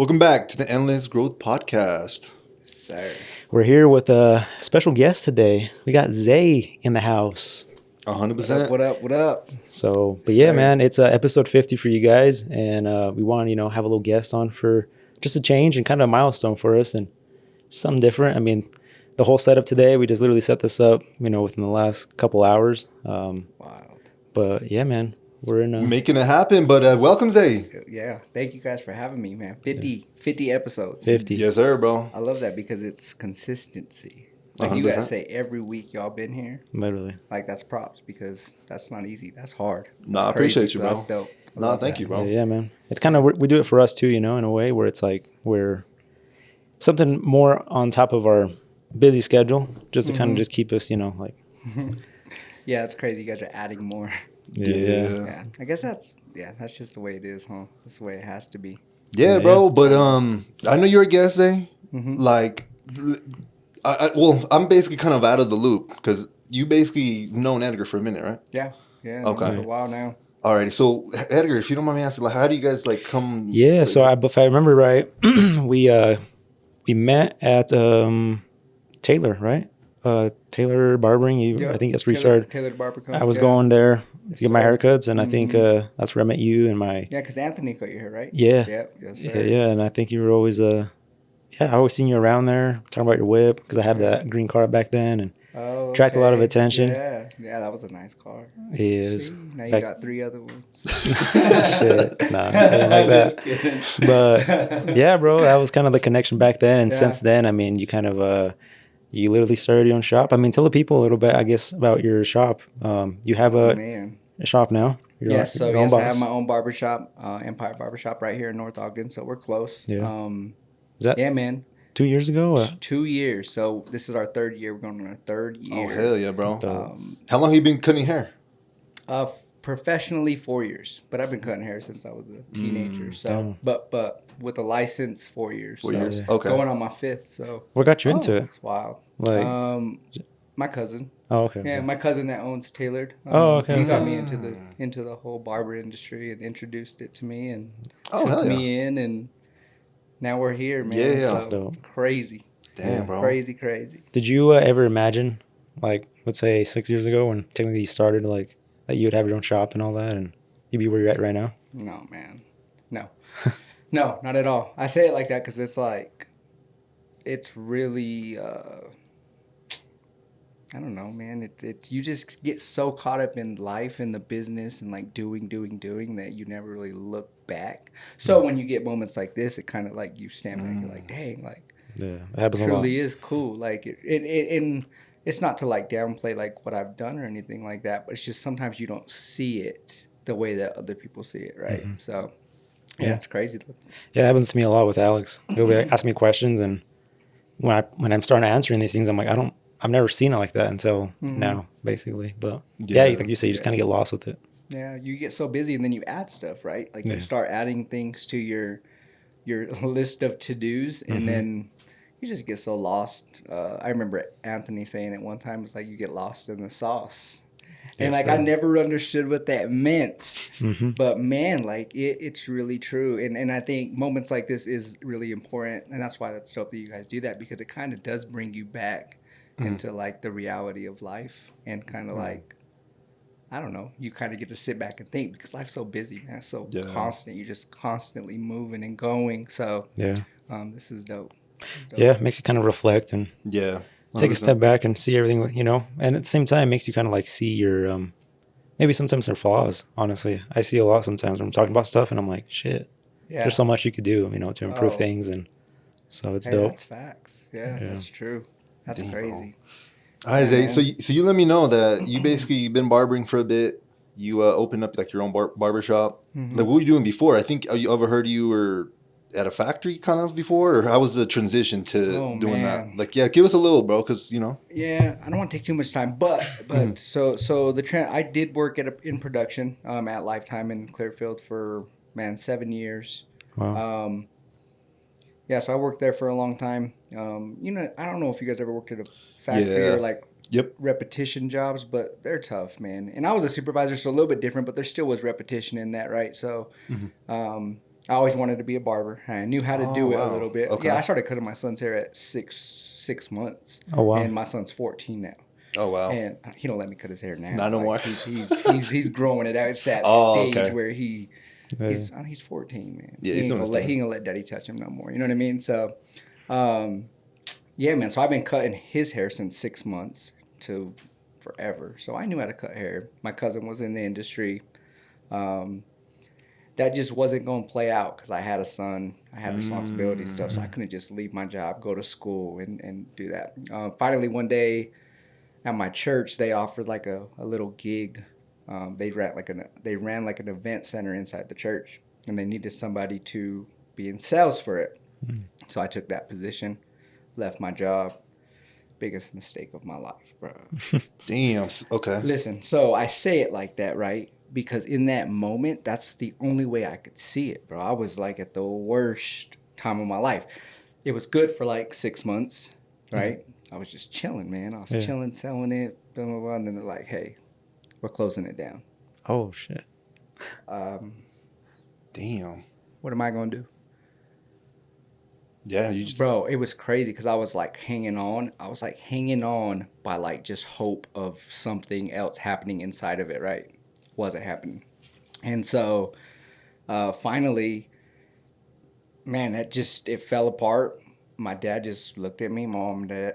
Welcome back to the Endless Growth Podcast. Sir. We're here with a special guest today. We got Zay in the house. 100%. What up? What up? So, but Sir. yeah, man, it's episode 50 for you guys. And we want to, have a little guest on for just a change and kind of a milestone for us and something different. I mean, the whole setup today, we just literally set this up, within the last couple hours. Wild. But yeah, man, we're in Making it happen, but welcome, Zay. Yeah. Thank you guys for having me, man. 50 episodes. 50. Yes, sir, bro. I love that because it's consistency. Like you guys 100%. say every week y'all been here. Literally. Like that's props because that's not easy. That's hard. Nah, I That's crazy, appreciate you, so bro. That's dope. I Nah, love thank that. you, bro. Yeah, man. It's kind of, we do it for us too, in a way where it's like we're something more on top of our busy schedule just to kind of just keep us, like. Yeah, it's crazy. You guys are adding more. Yeah. Yeah. I guess that's just the way it is, huh? That's the way it has to be. Yeah, bro. But I know you're a guest, Zay. Like, well, I'm basically kind of out of the loop because you basically known Edgar for a minute, right? Yeah. Yeah. Okay. For a while now. Alrighty. So, Edgar, if you don't mind me asking, like, how do you guys like come? Yeah, so if I remember right, we met at Taylor, right? Taylor Barbering. Yep. I think that's where you started. Taylor Barber Co. I was Yeah. going there to get my sir. haircuts, and I think that's where I met you and my Yeah, because Anthony cut your hair, right? yeah, Yep. Yes, yeah, sir. yeah. And I think you were always I always seen you around there talking about your whip because I had that green car back then and Oh, attract a lot of okay. attention. Yeah, that was a nice car. He is. See, now you Back- got 3 other ones. Shit, nah, I didn't like that. Just kidding. But yeah, bro, that was kind of the connection back then. And Yeah. since then, I mean, you kind of, you literally started your own shop. I mean, tell the people a little bit, I guess, about your shop. You have Oh, a man. shop now. You're Yes, so your own yes, I boss. have my own barbershop, Empire Barbershop right here in North Ogden, so we're close. Yeah. Is that Yeah, man. 2 years ago? 2 years. So this is our 3rd year. We're going on our 3rd Oh, year. hell yeah, bro. dope. How long have you been cutting hair? Professionally 4 years, but I've been cutting hair since I was a teenager. So, but with a license 4 years. 4 so years. Okay. Going on my 5th. So What got you into it? it's wild. Like, My cousin. oh, okay. Yeah, my cousin that owns Tailored. Oh, okay. He got me into the whole barber industry and introduced it to me and Oh, hell took yeah. me in, and now we're here, man. Yeah, so that's dope. it's crazy. Damn, bro. Crazy. Did you ever imagine, like, let's say 6 years ago when technically you started, like, that you would have your own shop and all that and you'd be where you're at right now? No, man. No. No, not at all. I say it like that because it's like, it's really, I don't know, man. It's you just get so caught up in life and the business and like doing that you never really look back. So when you get moments like this, it kind of like you stand back and you're like, dang, like Yeah, that happens a lot. truly is cool. Like and it's not to like downplay like what I've done or anything like that, but it's just sometimes you don't see it the way that other people see it, right? So yeah, it's crazy. Yeah, it happens to me a lot with Alex. He'll be ask me questions, and when I'm starting answering these things, I'm like, I've never seen it like that until now, basically. But yeah, like you say, you just kind of get lost with it. Yeah, you get so busy and then you add stuff, right? Like you start adding things to your list of to-dos, and then you just get so lost. I remember Anthony saying it one time. It's like you get lost in the sauce. And like I never understood what that meant, but man, like it's really true. And I think moments like this is really important, and that's why that's dope that you guys do that, because it kind of does bring you back into like the reality of life, and kind of like, I don't know, you kind of get to sit back and think, because life's so busy, man. It's so constant. You're just constantly moving and going. So this is dope. Yeah, it makes you kind of reflect and Yeah. take a step back and see everything, and at the same time, it makes you kind of like see your, maybe sometimes their flaws, honestly. I see a lot sometimes when I'm talking about stuff and I'm like, shit, there's so much you could do, to improve things. And so it's dope. That's facts. Yeah, that's true. That's crazy. All right, Zay. So you let me know that you basically been barbering for a bit. You opened up like your own barber shop. Like, what were you doing before? I think you ever heard you were at a factory kind of before, or how was the transition to doing that? Like, yeah, give us a little, bro, because Yeah, I don't want to take too much time, but so I did work in production at Lifetime in Clearfield for 7 years. Wow. Yeah, so I worked there for a long time. I don't know if you guys ever worked at a factory or like repetition jobs, but they're tough, man. And I was a supervisor, so a little bit different, but there still was repetition in that, right? So I always wanted to be a barber. I knew how to do it a little bit. Okay. Yeah, I started cutting my son's hair at six months. Oh, wow. And my son's 14 now. Oh wow. And he don't let me cut his hair now. Not no more. He's growing it out. It's that stage okay. where he's 14, man. Yeah, he ain't gonna let daddy touch him no more. You know what I mean? So, yeah, man. So I've been cutting his hair since 6 months to forever. So I knew how to cut hair. My cousin was in the industry. That just wasn't going to play out because I had a son. I had responsibilities and stuff, so I couldn't just leave my job, go to school, and do that. Finally, one day at my church, they offered like a little gig. They ran like an event center inside the church, and they needed somebody to be in sales for it. So I took that position, left my job. Biggest mistake of my life, bro. Damn. Okay. Listen, so I say it like that, right? Because in that moment, that's the only way I could see it, bro. I was like at the worst time of my life. It was good for like 6 months, right? I was just chilling, man. I was chilling, selling it, blah, blah, blah. And then they're like, hey, we're closing it down. Oh, shit. Damn. What am I going to do? Yeah, you just... Bro, it was crazy because I was like hanging on. I was like hanging on by like just hope of something else happening inside of it, right? Wasn't happening. And so finally, man, it fell apart. My dad just looked at me, my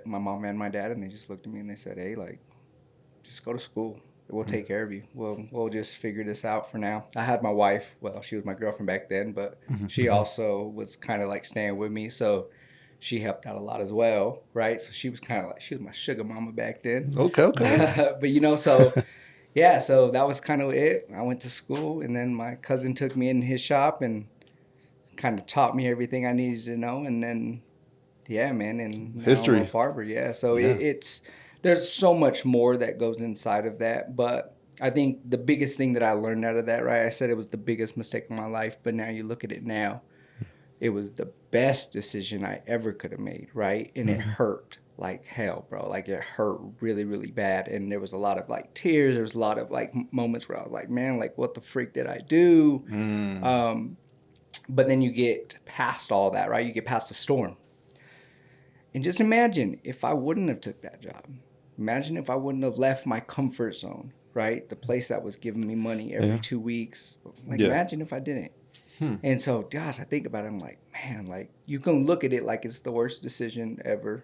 mom and my dad, and they just looked at me and they said, hey, like, just go to school. We'll take care of you. We'll just figure this out for now. I had my wife. Well, she was my girlfriend back then, but she also was kind of like staying with me. So she helped out a lot as well, right? So she was kind of like, she was my sugar mama back then. Okay. But, you know, so, yeah, so that was kind of it. I went to school, and then my cousin took me in his shop and kind of taught me everything I needed to know. And then, yeah, man, and history. I'm a barber, yeah. So it's... There's so much more that goes inside of that, but I think the biggest thing that I learned out of that, right? I said it was the biggest mistake of my life, but now you look at it now, it was the best decision I ever could have made, right? And it hurt like hell, bro. Like it hurt really, really bad. And there was a lot of like tears. There was a lot of like moments where I was like, man, like what the freak did I do? But then you get past all that, right? You get past the storm. And just imagine if I wouldn't have took that job. Imagine if I wouldn't have left my comfort zone, right? The place that was giving me money every 2 weeks. Like, imagine if I didn't. And so, gosh, I think about it. I'm like, man, like, you can look at it like it's the worst decision ever.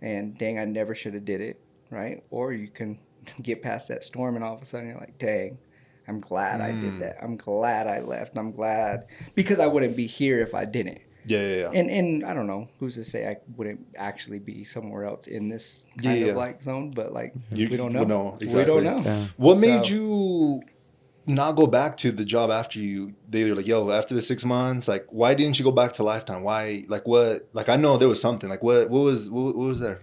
And dang, I never should have did it, right? Or you can get past that storm and all of a sudden you're like, dang, I'm glad I did that. I'm glad I left. I'm glad. Because I wouldn't be here if I didn't. Yeah. And I don't know who's to say I wouldn't actually be somewhere else in this kind of like zone, but like we don't know. No, exactly. We don't know. Yeah. What made you not go back to the job after they were like, yo, after the 6 months, like why didn't you go back to Lifetime? Why, like what, like I know there was something, like what was there?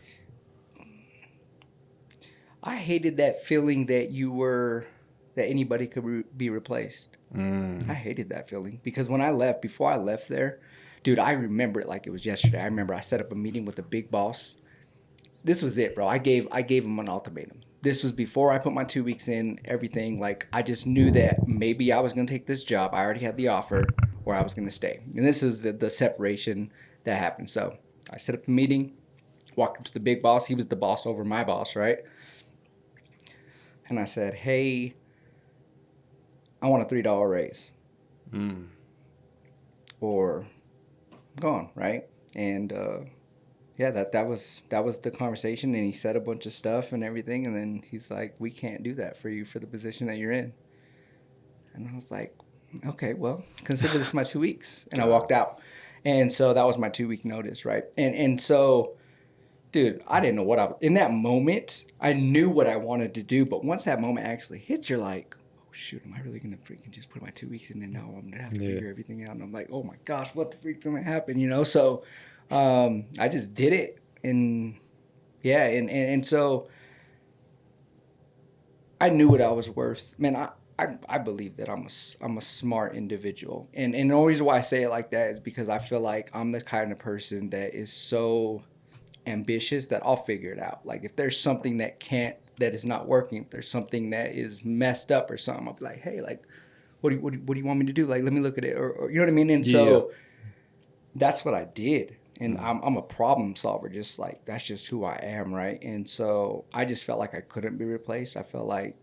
I hated that feeling that that anybody could be replaced. I hated that feeling because before I left there, dude, I remember it like it was yesterday. I remember I set up a meeting with the big boss. This was it, bro. I gave him an ultimatum. This was before I put my 2 weeks in, everything. Like, I just knew that maybe I was going to take this job. I already had the offer, or I was going to stay. And this is the separation that happened. So I set up a meeting, walked up to the big boss. He was the boss over my boss, right? And I said, hey, I want a $3 raise. Or I'm gone, right? And yeah, that was the conversation. And he said a bunch of stuff and everything. And then he's like, we can't do that for you for the position that you're in. And I was like, okay, well, consider this my 2 weeks. And I walked out. And so that was my 2 week notice, right? And so, dude, I didn't know what in that moment, I knew what I wanted to do. But once that moment actually hits, you're like, oh, shoot, am I really going to freaking just put my 2 weeks in and now I'm going to have to figure everything out? And I'm like, oh my gosh, what the freak's going to happen, you know? So I just did it. And yeah, and so I knew what I was worth. Man, I believe that I'm a smart individual. And the only reason why I say it like that is because I feel like I'm the kind of person that is so ambitious that I'll figure it out. Like if there's something that is not working, if there's something that is messed up or something, I'll be like, hey, like, what do you want me to do? Like, let me look at it, or you know what I mean? And Yeah. so that's what I did. And I'm a problem solver, just like that's just who I am, right? And so I just felt like I couldn't be replaced. I felt like,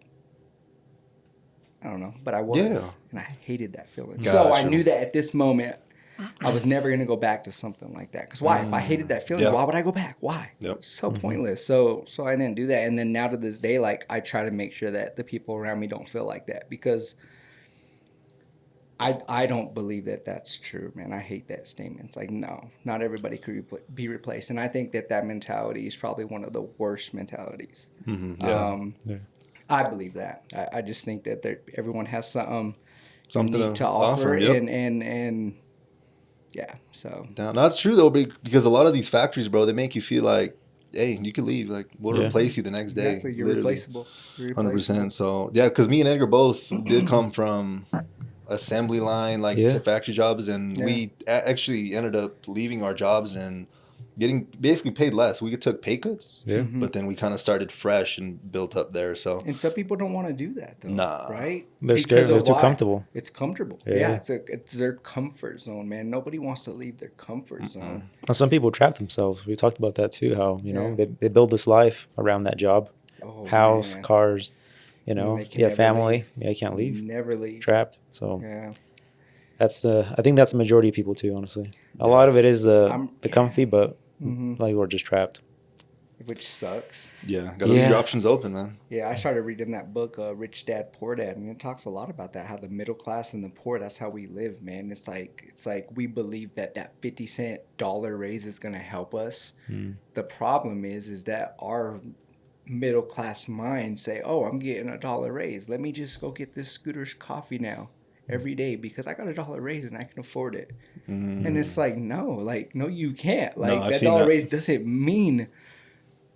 I don't know, but I was. Yeah. And I hated that feeling. Gotcha. So I knew that at this moment, I was never going to go back to something like that. Because why? If I hated that feeling, Yeah. why would I go back? Why? Yep. So pointless. So I didn't do that. And then now to this day, like, I try to make sure that the people around me don't feel like that, because I don't believe that that's true, man. I hate that statement. It's like, no, not everybody could be replaced. And I think that mentality is probably one of the worst mentalities. Yeah. I believe that. I just think that everyone has something Something to offer. Yep. And yeah, so. No, that's true though, because a lot of these factories, bro, they make you feel like, hey, you can leave. Like, we'll replace you the next day. Exactly. You're replaceable. 100%. So, yeah, because me and Edgar both did come from assembly line, like factory jobs, and we actually ended up leaving our jobs and getting basically paid less. We took pay cuts, but then we kind of started fresh and built up there. So, and some people don't want to do that though, right? They're scared. They're too comfortable. It's comfortable. Yeah, it's their comfort zone, man. Nobody wants to leave their comfort zone. And some people trap themselves. We talked about that too. How they build this life around that job, house, cars. Family. You can't leave. Never leave. Trapped. So I think that's the majority of people too, honestly. A lot of it is the comfy, but like we're just trapped. Which sucks. Yeah, gotta leave your options open, man. Yeah, I started reading that book, Rich Dad Poor Dad, and it talks a lot about that, how the middle class and the poor, that's how we live, man. It's like we believe that 50-cent dollar raise is gonna help us. The problem is that our middle class minds say, oh, I'm getting $1 raise. Let me just go get this Scooter's coffee now every day because I got $1 raise and I can afford it. And it's like, no, you can't. Like, that dollar raise doesn't mean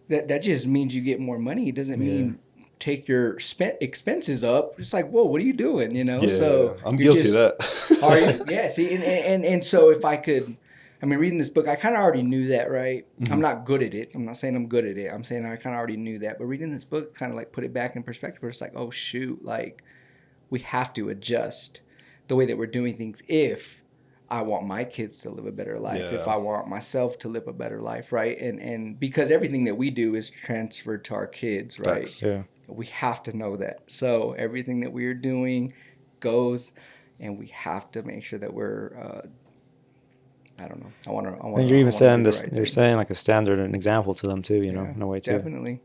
that just means you get more money. It doesn't mean take your expenses up. It's like, whoa, what are you doing? So I'm guilty of that. Are you? Yeah. See, and so if I could, reading this book, I kind of already knew that, right? I'm not good at it. I'm not saying I'm good at it. I'm saying I kind of already knew that. But reading this book kind of like put it back in perspective. Where it's like, oh, shoot, like we have to adjust the way that we're doing things if I want my kids to live a better life, if I want myself to live a better life, right? And because everything that we do is transferred to our kids, right? Facts. Yeah. We have to know that. So everything that we're doing goes, and we have to make sure that we're I don't know. I want to. And you're even saying this. You're saying like a standard, an example to them too. In a way too. Definitely.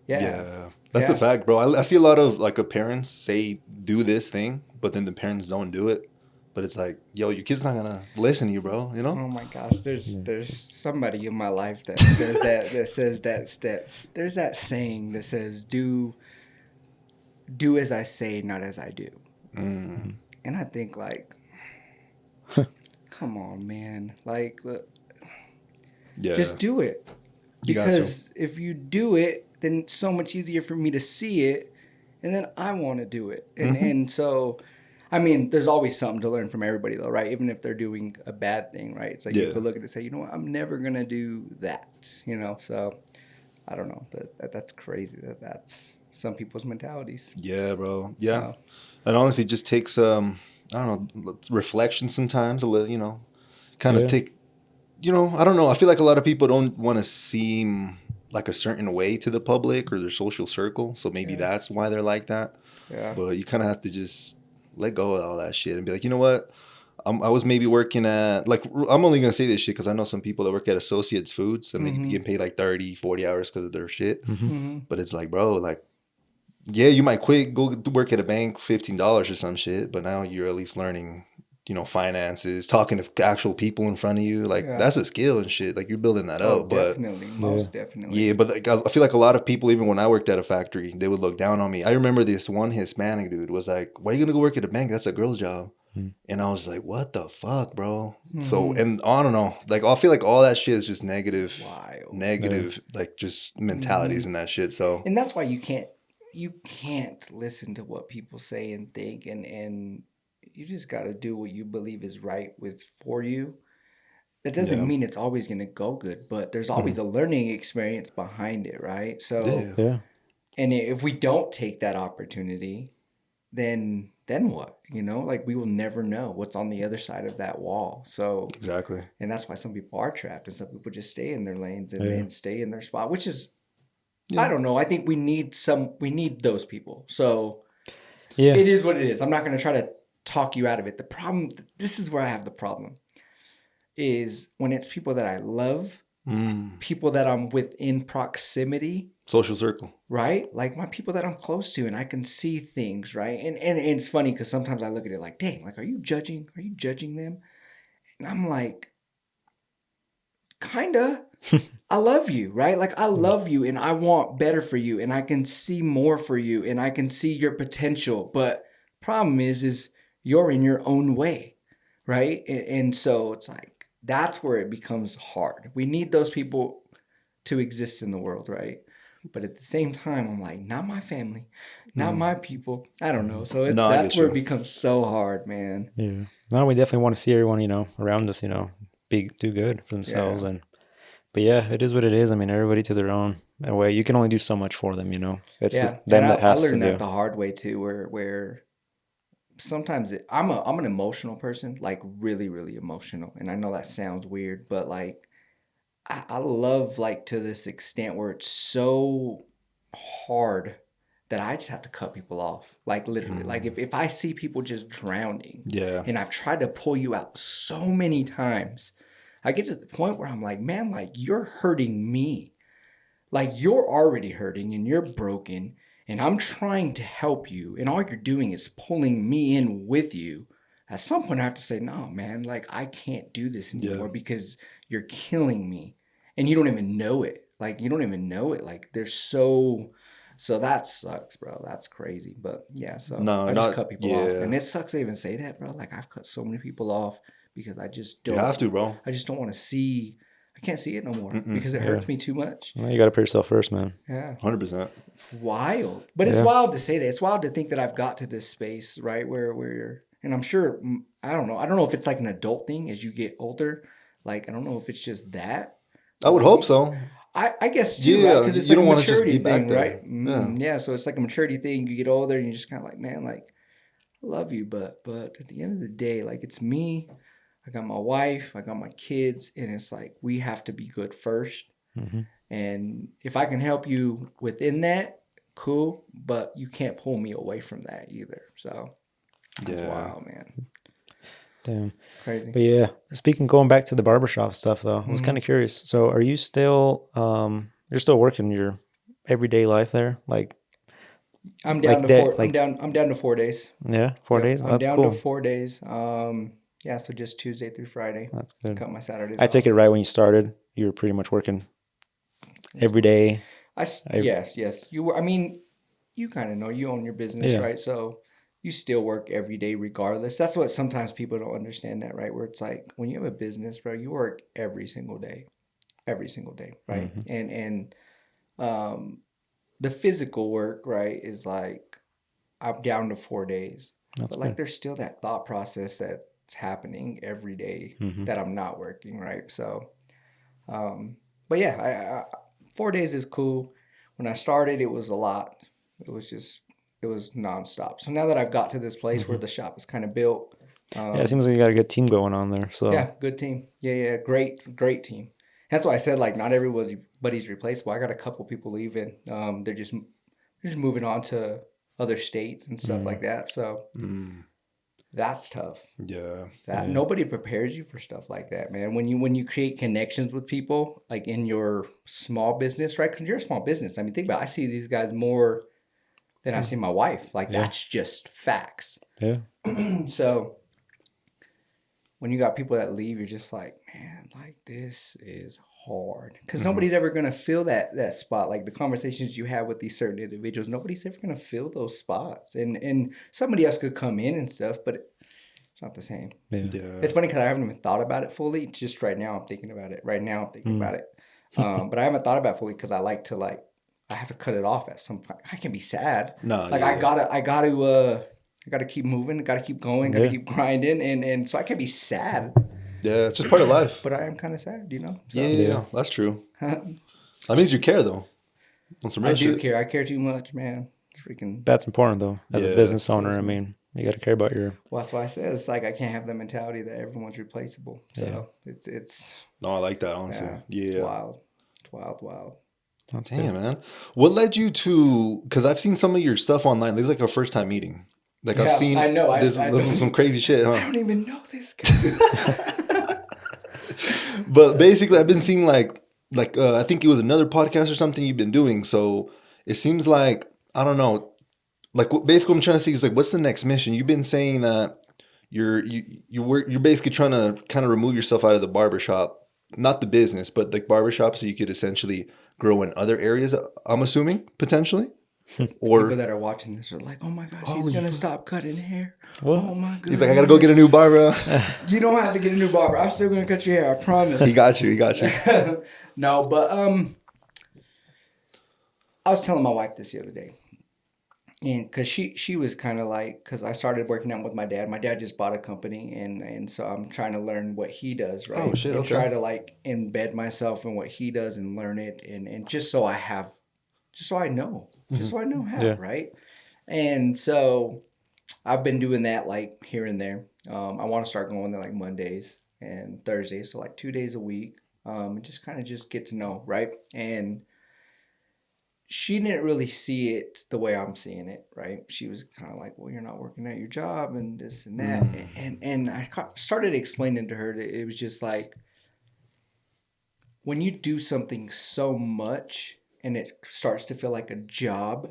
Yeah. That's a fact, bro. I see a lot of like parents say do this thing, but then the parents don't do it. But it's like, yo, your kid's not gonna listen to you, bro. You know? Oh my gosh, there's somebody in my life that says that there's that saying that says do as I say, not as I do. And I think like. Come on, man. Like, just do it. Because if you do it, then it's so much easier for me to see it, and then I want to do it. And so, there's always something to learn from everybody, though, right? Even if they're doing a bad thing, right? It's like you have to look at it and say, you know what, I'm never going to do that, So, I don't know. That's crazy. That's some people's mentalities. Yeah, bro. Yeah. It honestly just takes... I don't know, reflection sometimes, a little, kind of take, I don't know. I feel like a lot of people don't want to seem like a certain way to the public or their social circle. So maybe that's why they're like that. Yeah. But you kind of have to just let go of all that shit and be like, you know what? I was maybe working at, like, I'm only going to say this shit because I know some people that work at Associates Foods and they get paid like 30, 40 hours because of their shit. But it's like, bro, like, yeah, you might quit, go work at a bank, $15 or some shit, but now you're at least learning, finances, talking to actual people in front of you. Like, that's a skill and shit. Like, you're building that up. Definitely. Most definitely. Yeah, but like, I feel like a lot of people, even when I worked at a factory, they would look down on me. I remember this one Hispanic dude was like, why are you going to go work at a bank? That's a girl's job. And I was like, what the fuck, bro? So, and I don't know. Like, I feel like all that shit is just negative, like, just mentalities and that shit. So, and that's why you can't listen to what people say and think, and you just got to do what you believe is right for you. That doesn't mean it's always going to go good, but there's always a learning experience behind it, right? So, and if we don't take that opportunity, then what? You know, like we will never know what's on the other side of that wall. So Exactly. and that's why some people are trapped and some people just stay in their lanes and, Yeah. and stay in their spot, which is Yeah. I don't know. I think we need those people. So Yeah. it is what it is. I'm not going to try to talk you out of it. The problem, this is where I have the problem, is when it's people that I love, people that I'm within proximity. Social circle. Right? Like my people that I'm close to and I can see things, right? And it's funny because sometimes I look at it like, dang, like, are you judging them? And I'm like, kinda. I love you, right? Like I love you and I want better for you and I can see more for you and I can see your potential. But problem is you're in your own way, right? And so it's like, that's where it becomes hard. We need those people to exist in the world, right? But at the same time, I'm like, not my family, not my people. I don't know. So it's that's where it becomes so hard, man. Yeah. No, we definitely want to see everyone, you know, around us, you know, do good for themselves. Yeah. But yeah, it is what it is. I mean, everybody to their own way. You can only do so much for them, you know. It's them that has to do. I learned that the hard way too, where sometimes I'm an emotional person, like really, really emotional. And I know that sounds weird, but like I love like to this extent where it's so hard that I just have to cut people off. Like literally, like if I see people just drowning, and I've tried to pull you out so many times, I get to the point where I'm like, man, like you're hurting me. Like you're already hurting and you're broken and I'm trying to help you. And all you're doing is pulling me in with you. At some point I have to say, no, man, like I can't do this anymore because you're killing me. And you don't even know it. Like you don't even know it. Like there's so that sucks, bro. That's crazy. But yeah, so I just cut people off. And it sucks to even say that, bro. Like I've cut so many people off because I just don't. You have to, bro. I just don't want to see. I can't see it no more because it hurts me too much. Well, you got to put yourself first, man. Yeah. 100%. It's wild. But it's wild to say that. It's wild to think that I've got to this space, right, where you're, and I'm sure, I don't know if it's like an adult thing as you get older. Like, I don't know if it's just that. I would hope so. I guess too, right? Because it's like a maturity thing, right? Yeah. So it's like a maturity thing. You get older and you're just kind of like, man, like, I love you, but at the end of the day, like, it's me. I got my wife, I got my kids, and it's like we have to be good first. And if I can help you within that, cool, but you can't pull me away from that either. So that's wild, man. Damn. Crazy. But yeah, going back to the barbershop stuff though, I was kind of curious. So are you still, you're still working your everyday life there? Like, I'm down like to that, 4. like, I'm down to 4 days. Yeah, 4 days. I'm That's down cool. to 4 days. Yeah, so just Tuesday through Friday. That's good. Cut my Saturdays I take off. it right when you started, you were pretty much working every day. Yes. You were. I mean, you kind of know. You own your business, right? So you still work every day regardless. That's what sometimes people don't understand that, right? Where it's like when you have a business, bro, you work every single day, right? And the physical work, right, is like I'm down to 4 days. That's but like there's still that thought process that's happening every day that I'm not working, right? So, but yeah, I 4 days is cool. When I started, it was a lot. It was nonstop. So now that I've got to this place where the shop is kind of built. it seems like you got a good team going on there. So yeah, good team. Yeah, great team. That's why I said like not everybody's replaceable. I got a couple people leaving. They're just moving on to other states and stuff like that. So that's tough. Yeah. Nobody prepares you for stuff like that, man. When you create connections with people, like in your small business, right? Because you're a small business. I mean, think about it. I see these guys more than I see my wife. Like that's just facts. Yeah. So when you got people that leave, you're just like, man, like this is hard because nobody's ever gonna fill that spot. Like the conversations you have with these certain individuals, nobody's ever gonna fill those spots, and somebody else could come in and stuff, but it's not the same. Yeah. It's funny because I haven't even thought about it fully. Just right now, I'm thinking about it. But I haven't thought about it fully because I like to I have to cut it off at some point. I can be sad. No, I gotta keep moving. Gotta keep going. Gotta keep grinding, and so I can be sad. Yeah, it's just part of life. But I am kind of sad, you know? So. Yeah, that's true. That means you care, though. I do care. I care too much, man. freaking. That's important though. As a Yeah. business owner, I mean, you got to care about your. Well, that's why I said it's like I can't have the mentality that everyone's replaceable. So it's No, I like that, honestly. it's Yeah. wild. It's wild. That's Damn, good. man. What led you to? Because I've seen some of your stuff online. This is like our first time meeting. Like I've Yeah, seen. I know. This is some crazy shit, I huh? don't even know this guy. But basically, I've been seeing like I think it was another podcast or something you've been doing. So it seems like I don't know. Like basically, what I'm trying to see is like, what's the next mission? You've been saying that you're basically trying to kind of remove yourself out of the barbershop, not the business, but like barbershop, so you could essentially grow in other areas. I'm assuming potentially, or People that are watching this are like, "Oh my gosh, he's gonna stop cutting hair." What? Oh my goodness. he's like, I gotta go get a new barber. You don't have to get a new barber. I'm still gonna cut your hair. I promise. He got you. He got you. No, but I was telling my wife this the other day, and because she was kind of like, because I started working out with my dad. My dad just bought a company, and so I'm trying to learn what he does, right? Oh, shit, and okay. try to like embed myself in what he does and learn it, and just so I know, just so I know how, Yeah. right? And so I've been doing that like here and there. I want to start going there like Mondays and Thursdays, so like 2 days a week. And just get to know, right? And she didn't really see it the way I'm seeing it, right? She was kind of like, "Well, you're not working at your job and this and that." And I started explaining to her that it was just like, when you do something so much and it starts to feel like a job,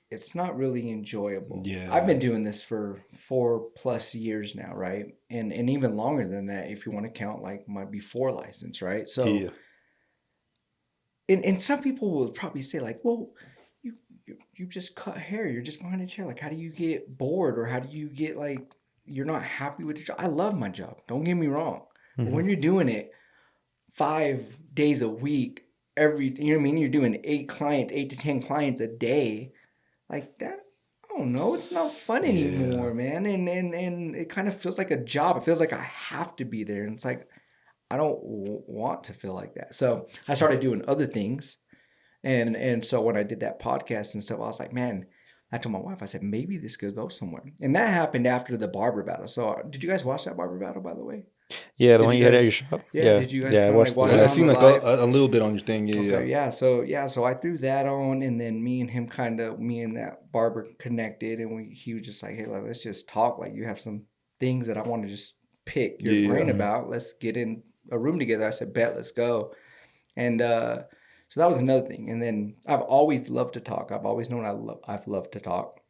it's not really enjoyable. Yeah. I've been doing this for 4+ years now, right? And even longer than that, if you want to count like my before license, right? So, Yeah. and some people will probably say like, "Well, you just cut hair. You're just behind a chair. Like, how do you get bored, or how do you get like you're not happy with your job?" I love my job. Don't get me wrong. But when you're doing it 5 days a week, you know what I mean? You're doing 8 to 10 clients a day. Like that, I don't know. It's not fun anymore, man. And it kind of feels like a job. It feels like I have to be there. And it's like, I don't want to feel like that. So I started doing other things. And so when I did that podcast and stuff, I was like, man, I told my wife, I said, maybe this could go somewhere. And that happened after the barber battle. So did you guys watch that barber battle, by the way? Yeah, the one you had at your shop. Yeah, did you guys I kinda, watched like, watch the. it I on seen the like live? a little bit on your thing. Yeah. Okay, so I threw that on, and then me and that barber connected, and he was just like, "Hey, like, let's just talk. Like, you have some things that I want to just pick your brain about. Let's get in a room together." I said, "Bet, let's go." And so that was another thing. And then I've always loved to talk. I've always known I've loved to talk.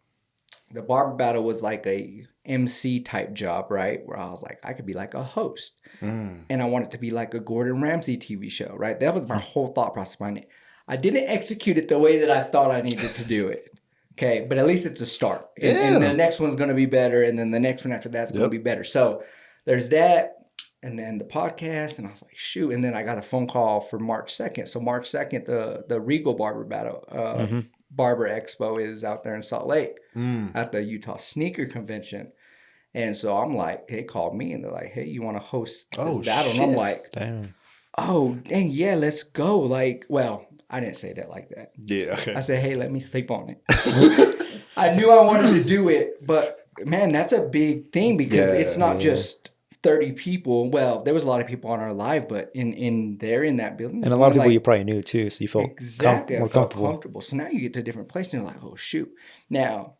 The barber battle was like a MC type job, right? Where I was like, I could be like a host. And I want it to be like a Gordon Ramsay TV show, right? That was my whole thought process behind it. I didn't execute it the way that I thought I needed to do it. Okay, but at least it's a start. And the next one's going to be better. And then the next one after that's going to be better. So there's that. And then the podcast. And I was like, shoot. And then I got a phone call for March 2nd. So March 2nd, the Regal Barber Battle, Barber Expo is out there in Salt Lake at the Utah Sneaker Convention. And so I'm like, they called me and they're like, "Hey, you want to host this battle?" And I'm like, Damn. "Oh, dang, yeah, let's go." Like, well, I didn't say that like that. Yeah. Okay. I said, "Hey, let me sleep on it." I knew I wanted to do it, but man, that's a big thing because it's not just 30 people. Well, there was a lot of people on our live, but they're in that building. And a lot of people you probably knew too, so you felt more comfortable. So now you get to a different place and you're like, "Oh shoot." Now,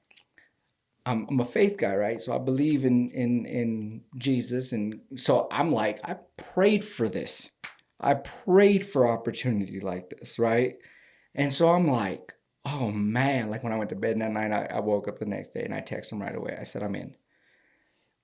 I'm a faith guy, right? So I believe in Jesus. And so I'm like, I prayed for this. I prayed for opportunity like this, right? And so I'm like, oh man, like when I went to bed that night, I woke up the next day and I texted him right away. I said, I'm in.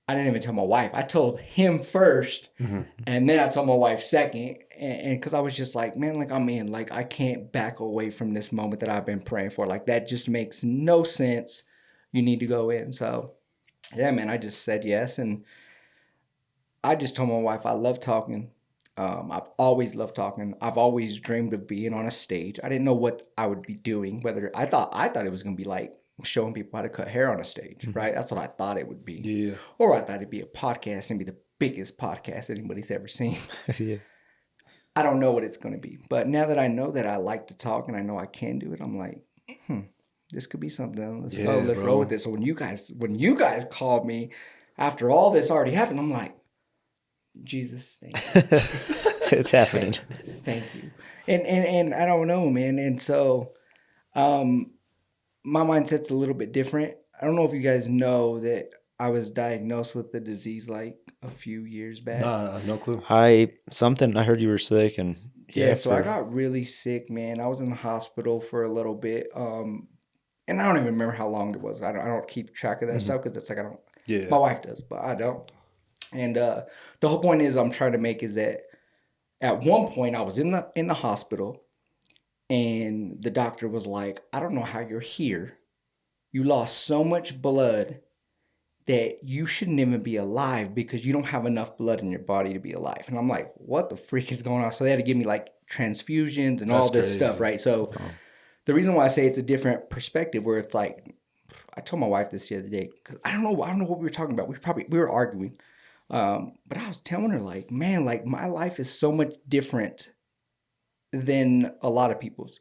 I didn't even tell my wife. I told him first, and then I told my wife second. And because I was just like, man, like I'm in. Like I can't back away from this moment that I've been praying for. Like that just makes no sense. You need to go in. So, yeah, man, I just said yes. And I just told my wife I love talking. I've always loved talking. I've always dreamed of being on a stage. I didn't know what I would be doing. Whether I thought it was going to be like showing people how to cut hair on a stage, right? That's what I thought it would be. Yeah. Or I thought it'd be a podcast and be the biggest podcast anybody's ever seen. Yeah. I don't know what it's going to be. But now that I know that I like to talk and I know I can do it, I'm like, this could be something. Let's Yeah, go. Let's bro. roll with this. So when you guys called me after all this already happened, I'm like, Jesus, thank you. It's happening. Thank you. And I don't know, man. And so my mindset's a little bit different. I don't know if you guys know that I was diagnosed with the disease like a few years back. Nah, no clue. I heard you were sick, and Yeah, so I got really sick, man. I was in the hospital for a little bit. And I don't even remember how long it was. I don't keep track of that stuff because it's like I don't. Yeah. My wife does, but I don't. And the whole point is I'm trying to make is that at one point I was in the hospital, and the doctor was like, I don't know how you're here. You lost so much blood that you shouldn't even be alive because you don't have enough blood in your body to be alive. And I'm like, what the freak is going on? So they had to give me like transfusions and all this stuff, right? So the reason why I say it's a different perspective, where it's like, I told my wife this the other day, because I don't know what we were talking about. We were arguing. But I was telling her, like, man, like my life is so much different than a lot of people's.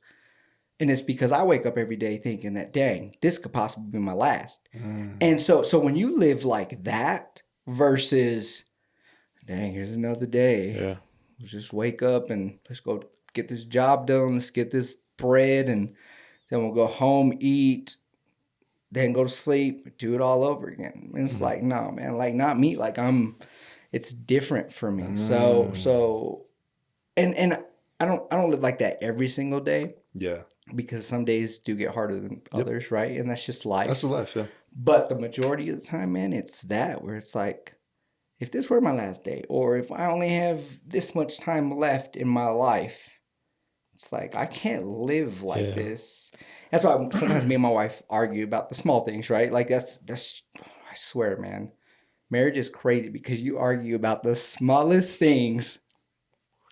And it's because I wake up every day thinking that, dang, this could possibly be my last. And so when you live like that versus, dang, here's another day. Yeah. Let's just wake up and let's go get this job done. Let's get this bread, and then we'll go home, eat, then go to sleep, do it all over again. And it's like, no, man, like not me. Like it's different for me. So, and I don't live like that every single day. Yeah. Because some days do get harder than others, right? And that's just life. That's the life, yeah. But the majority of the time, man, it's that where it's like, if this were my last day, or if I only have this much time left in my life, it's like I can't live like this. That's why sometimes me and my wife argue about the small things, right? Like that's I swear, man, marriage is crazy because you argue about the smallest things.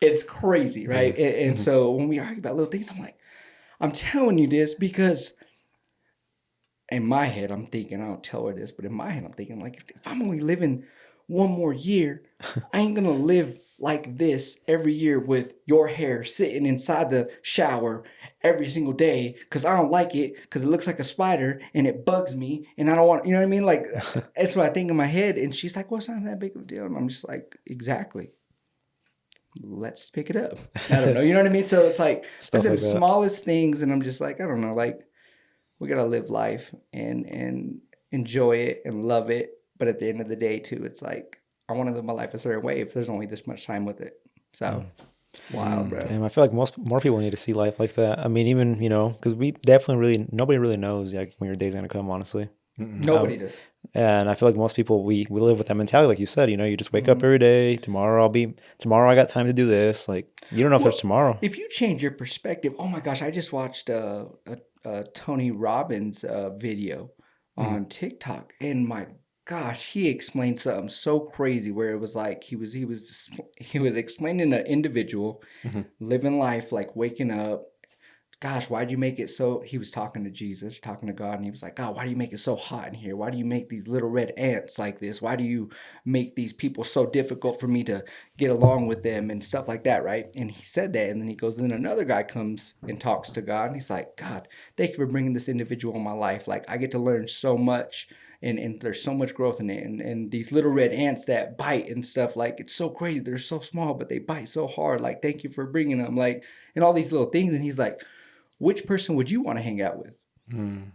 It's crazy, right? And so when we argue about little things, I'm telling you this because in my head, I'm thinking, I don't tell her this, but in my head, I'm thinking, like, if I'm only living one more year, I ain't going to live like this every year with your hair sitting inside the shower every single day because I don't like it because it looks like a spider and it bugs me and I don't want, you know what I mean? Like, that's what I think in my head. And she's like, well, it's not that big of a deal. And I'm just like, exactly. Let's pick it up. I don't know. You know what I mean? So it's like, it's the smallest things. And I'm just like, I don't know, like we got to live life and enjoy it and love it. But at the end of the day too, it's like, I want to live my life a certain way if there's only this much time with it. So wild, bro. Damn, I feel like more people need to see life like that. I mean, even, because we definitely nobody really knows like when your day's going to come, honestly. Nobody does. And I feel like most people, we live with that mentality, like you said, you just wake up every day. Tomorrow I got time to do this. Like, you don't know if there's tomorrow. If you change your perspective, oh my gosh, I just watched a Tony Robbins video on TikTok, and my gosh, he explained something so crazy where it was like he was explaining an individual living life, like waking up. Gosh, why'd you make it so... He was talking to Jesus, talking to God, and he was like, God, why do you make it so hot in here? Why do you make these little red ants like this? Why do you make these people so difficult for me to get along with them and stuff like that, right? And he said that, and then he goes, then another guy comes and talks to God, and he's like, God, thank you for bringing this individual in my life. Like, I get to learn so much, and there's so much growth in it. And these little red ants that bite and stuff, like, it's so crazy. They're so small, but they bite so hard. Like, thank you for bringing them, like, and all these little things. And he's like, which person would you want to hang out with? And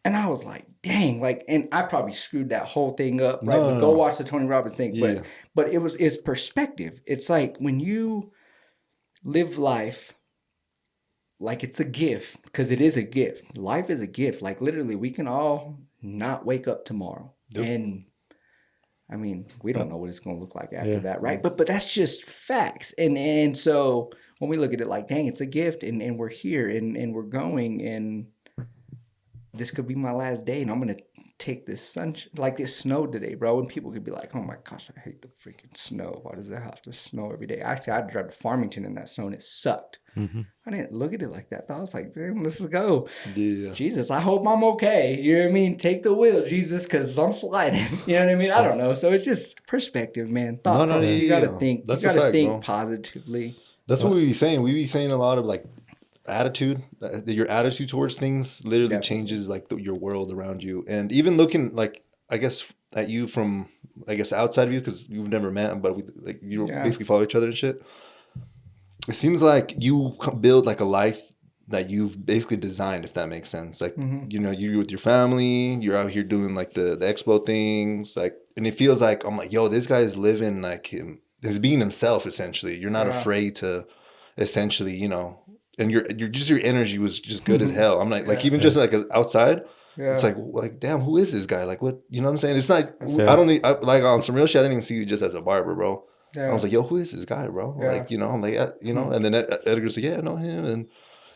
I was like, dang, like, and I probably screwed that whole thing up, right? But go watch the Tony Robbins thing. Yeah. But it's perspective. It's like when you live life like it's a gift, because it is a gift. Life is a gift. Like literally, we can all not wake up tomorrow. Yep. And I mean, we don't know what it's going to look like after that, right? But that's just facts. And so when we look at it like, dang, it's a gift and we're here and we're going and this could be my last day and I'm going to take this like this snow today, bro. And people could be like, oh my gosh, I hate the freaking snow. Why does it have to snow every day? Actually, I drive to Farmington in that snow and it sucked. I didn't look at it like that. I was like, man, let's go. Yeah. Jesus, I hope I'm okay. You know what I mean? Take the wheel, Jesus, because I'm sliding. You know what I mean? I don't know. So it's just perspective, man. Thought. You got to think. That's you got to think positively. That's what we be saying. We be saying a lot of like, attitude, your attitude towards things literally changes like your world around you. And even looking like, I guess at you from, I guess outside of you, because you've never met, but we like you basically follow each other and shit. It seems like you build like a life that you've basically designed, if that makes sense. Like, you know, you're with your family, you're out here doing like the expo things, like, and it feels like, I'm like, yo, this guy is living like him, he's being himself essentially. You're not afraid to essentially, you know, and your energy was just good as hell. I'm like even just like outside, it's like, damn, who is this guy? Like, what, you know what I'm saying? It's not, I don't need, like on some real shit, I didn't even see you just as a barber, bro. I was like, yo, who is this guy, bro? Like, you know, I'm like, you know, and then Edgar's like, yeah, I know him. And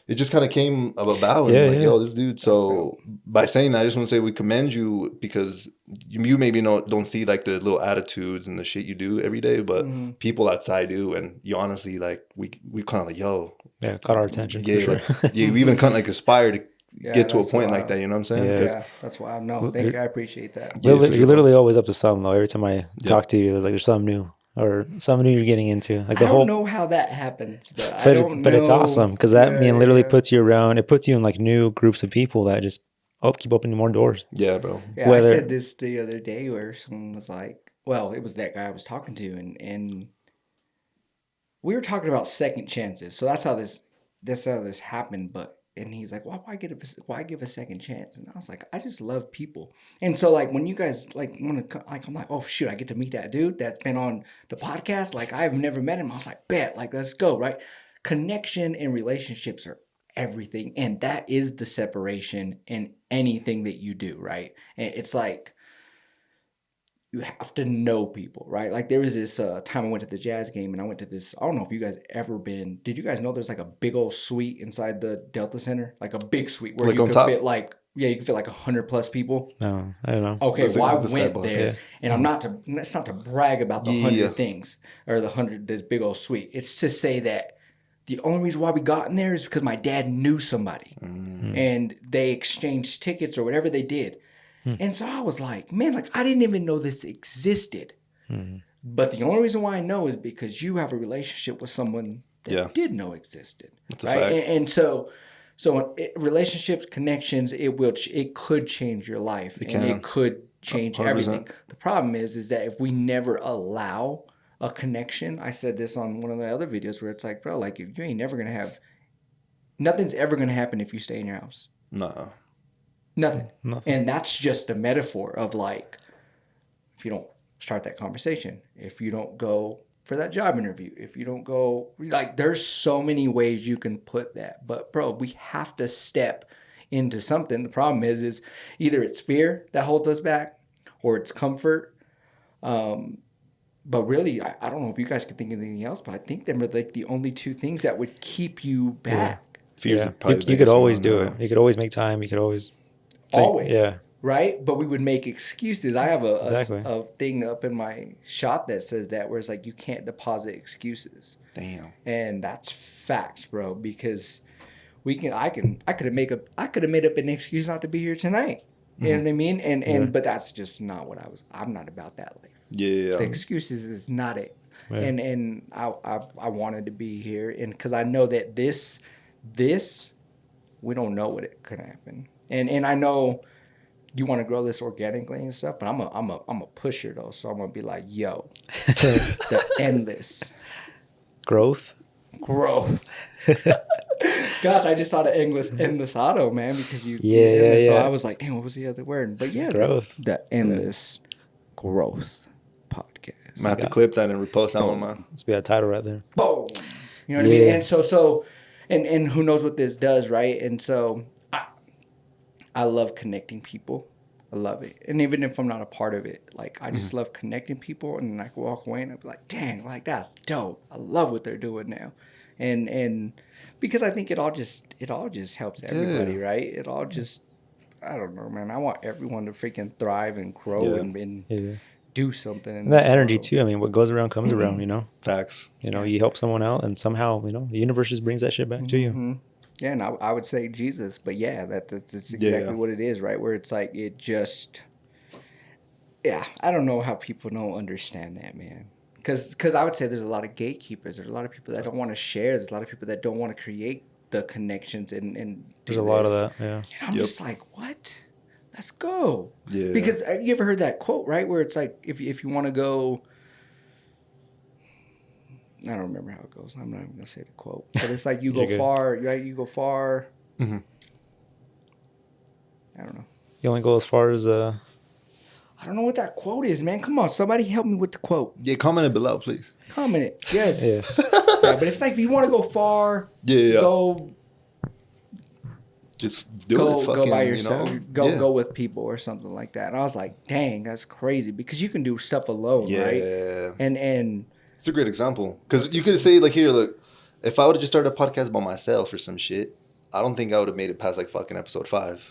it just kind of came about and like, yo, this dude. So by saying that, I just want to say we commend you because you maybe don't see like the little attitudes and the shit you do every day, but people outside do. And you honestly, like, we kind of like, yo. Yeah, caught our attention. Yeah, for sure. Like, we even kind of like aspire to get to a point like that, you know what I'm saying? Yeah, that's why I'm no. Thank you, I appreciate that. You're literally always up to something though. Every time I talk to you, there's something new. Or something new you're getting into, like I don't know how that happens, but it's awesome because that literally puts you around. It puts you in like new groups of people that just keep opening more doors. Yeah, bro. Yeah, I said this the other day where someone was like, well, it was that guy I was talking to, and we were talking about second chances. So that's how this happened, but. And he's like, why give a second chance? And I was like, I just love people. And so like when you guys like want to like, I'm like, oh shoot, I get to meet that dude that's been on the podcast. Like I've never met him. I was like, bet, like let's go, right? Connection and relationships are everything, and that is the separation in anything that you do, right? And it's like you have to know people, right? Like there was this time I went to the Jazz game and I went to this, I don't know if you guys ever been, did you guys know there's like a big old suite inside the Delta Center? Like a big suite where like you could fit like, you could fit like 100+ people. No, I don't know. Okay, well I went there and it's not to brag about the 100 things or the 100, this big old suite. It's to say that the only reason why we got in there is because my dad knew somebody and they exchanged tickets or whatever they did. And so I was like, man, like I didn't even know this existed. But the only reason why I know is because you have a relationship with someone that did know existed. That's right. And so relationships, connections, it could change your life and it could change 100%. Everything. The problem is that if we never allow a connection, I said this on one of the other videos where it's like, bro, like if you ain't never gonna have, nothing's ever gonna happen if you stay in your house. No. Nothing. And that's just a metaphor of like, if you don't start that conversation, if you don't go for that job interview, if you don't go, like there's so many ways you can put that. But bro, we have to step into something. The problem is either it's fear that holds us back or it's comfort. But really, I don't know if you guys could think of anything else, but I think them are like the only two things that would keep you back. Yeah. You could always do it. You could always make time. You could always... Always. Right? But we would make excuses. I have a thing up in my shop that says that where it's like you can't deposit excuses. Damn. And that's facts, bro, because I could have made up an excuse not to be here tonight. You know what I mean? And but that's just not what I'm not about that life. Yeah. The excuses is not it. Yeah. And I wanted to be here and cuz I know that this we don't know what it could happen. And I know you want to grow this organically and stuff, but I'm a pusher though, so I'm gonna be like, yo, the endless growth. God, I just thought of endless auto, man, because you. So I was like, damn, what was the other word? But yeah, growth. The endless growth podcast. I'm gonna have to clip that and repost that one, man. Let's be a title right there. Boom. You know what I mean? And so, and who knows what this does, right? And so. I love connecting people. I love it. And even if I'm not a part of it, like I just love connecting people and I can walk away and I'll be like, dang, like that's dope. I love what they're doing now. And because I think it all just helps everybody, right? It all just, I don't know, man. I want everyone to freaking thrive and grow and do something. And that energy world. Too. I mean, what goes around comes around, you know? Facts. You know, you help someone out and somehow, you know, the universe just brings that shit back to you. Yeah, and I would say Jesus, but yeah, that's exactly what it is, right? Where it's like it just, I don't know how people don't understand that, man. Because I would say there's a lot of gatekeepers. There's a lot of people that don't want to share. There's a lot of people that don't want to create the connections and There's a lot of that. Yeah. And I'm just like, what? Let's go. Yeah. Because you ever heard that quote, right? Where it's like, if you want to go, I don't remember how it goes. I'm not even gonna say the quote, but it's like you go far, right? You go far. Mm-hmm. I don't know. You only go as far as I don't know what that quote is, man. Come on, somebody help me with the quote. Yeah, comment it below, please. Comment it. Yes. Yes. Yeah, but it's like if you want to go far, go. Just do it. Fucking, go by yourself. Go with people or something like that. And I was like, dang, that's crazy because you can do stuff alone, right? Yeah. And it's a great example because you could say like, here, look, if I would have just started a podcast by myself or some shit, I don't think I would have made it past like fucking episode 5.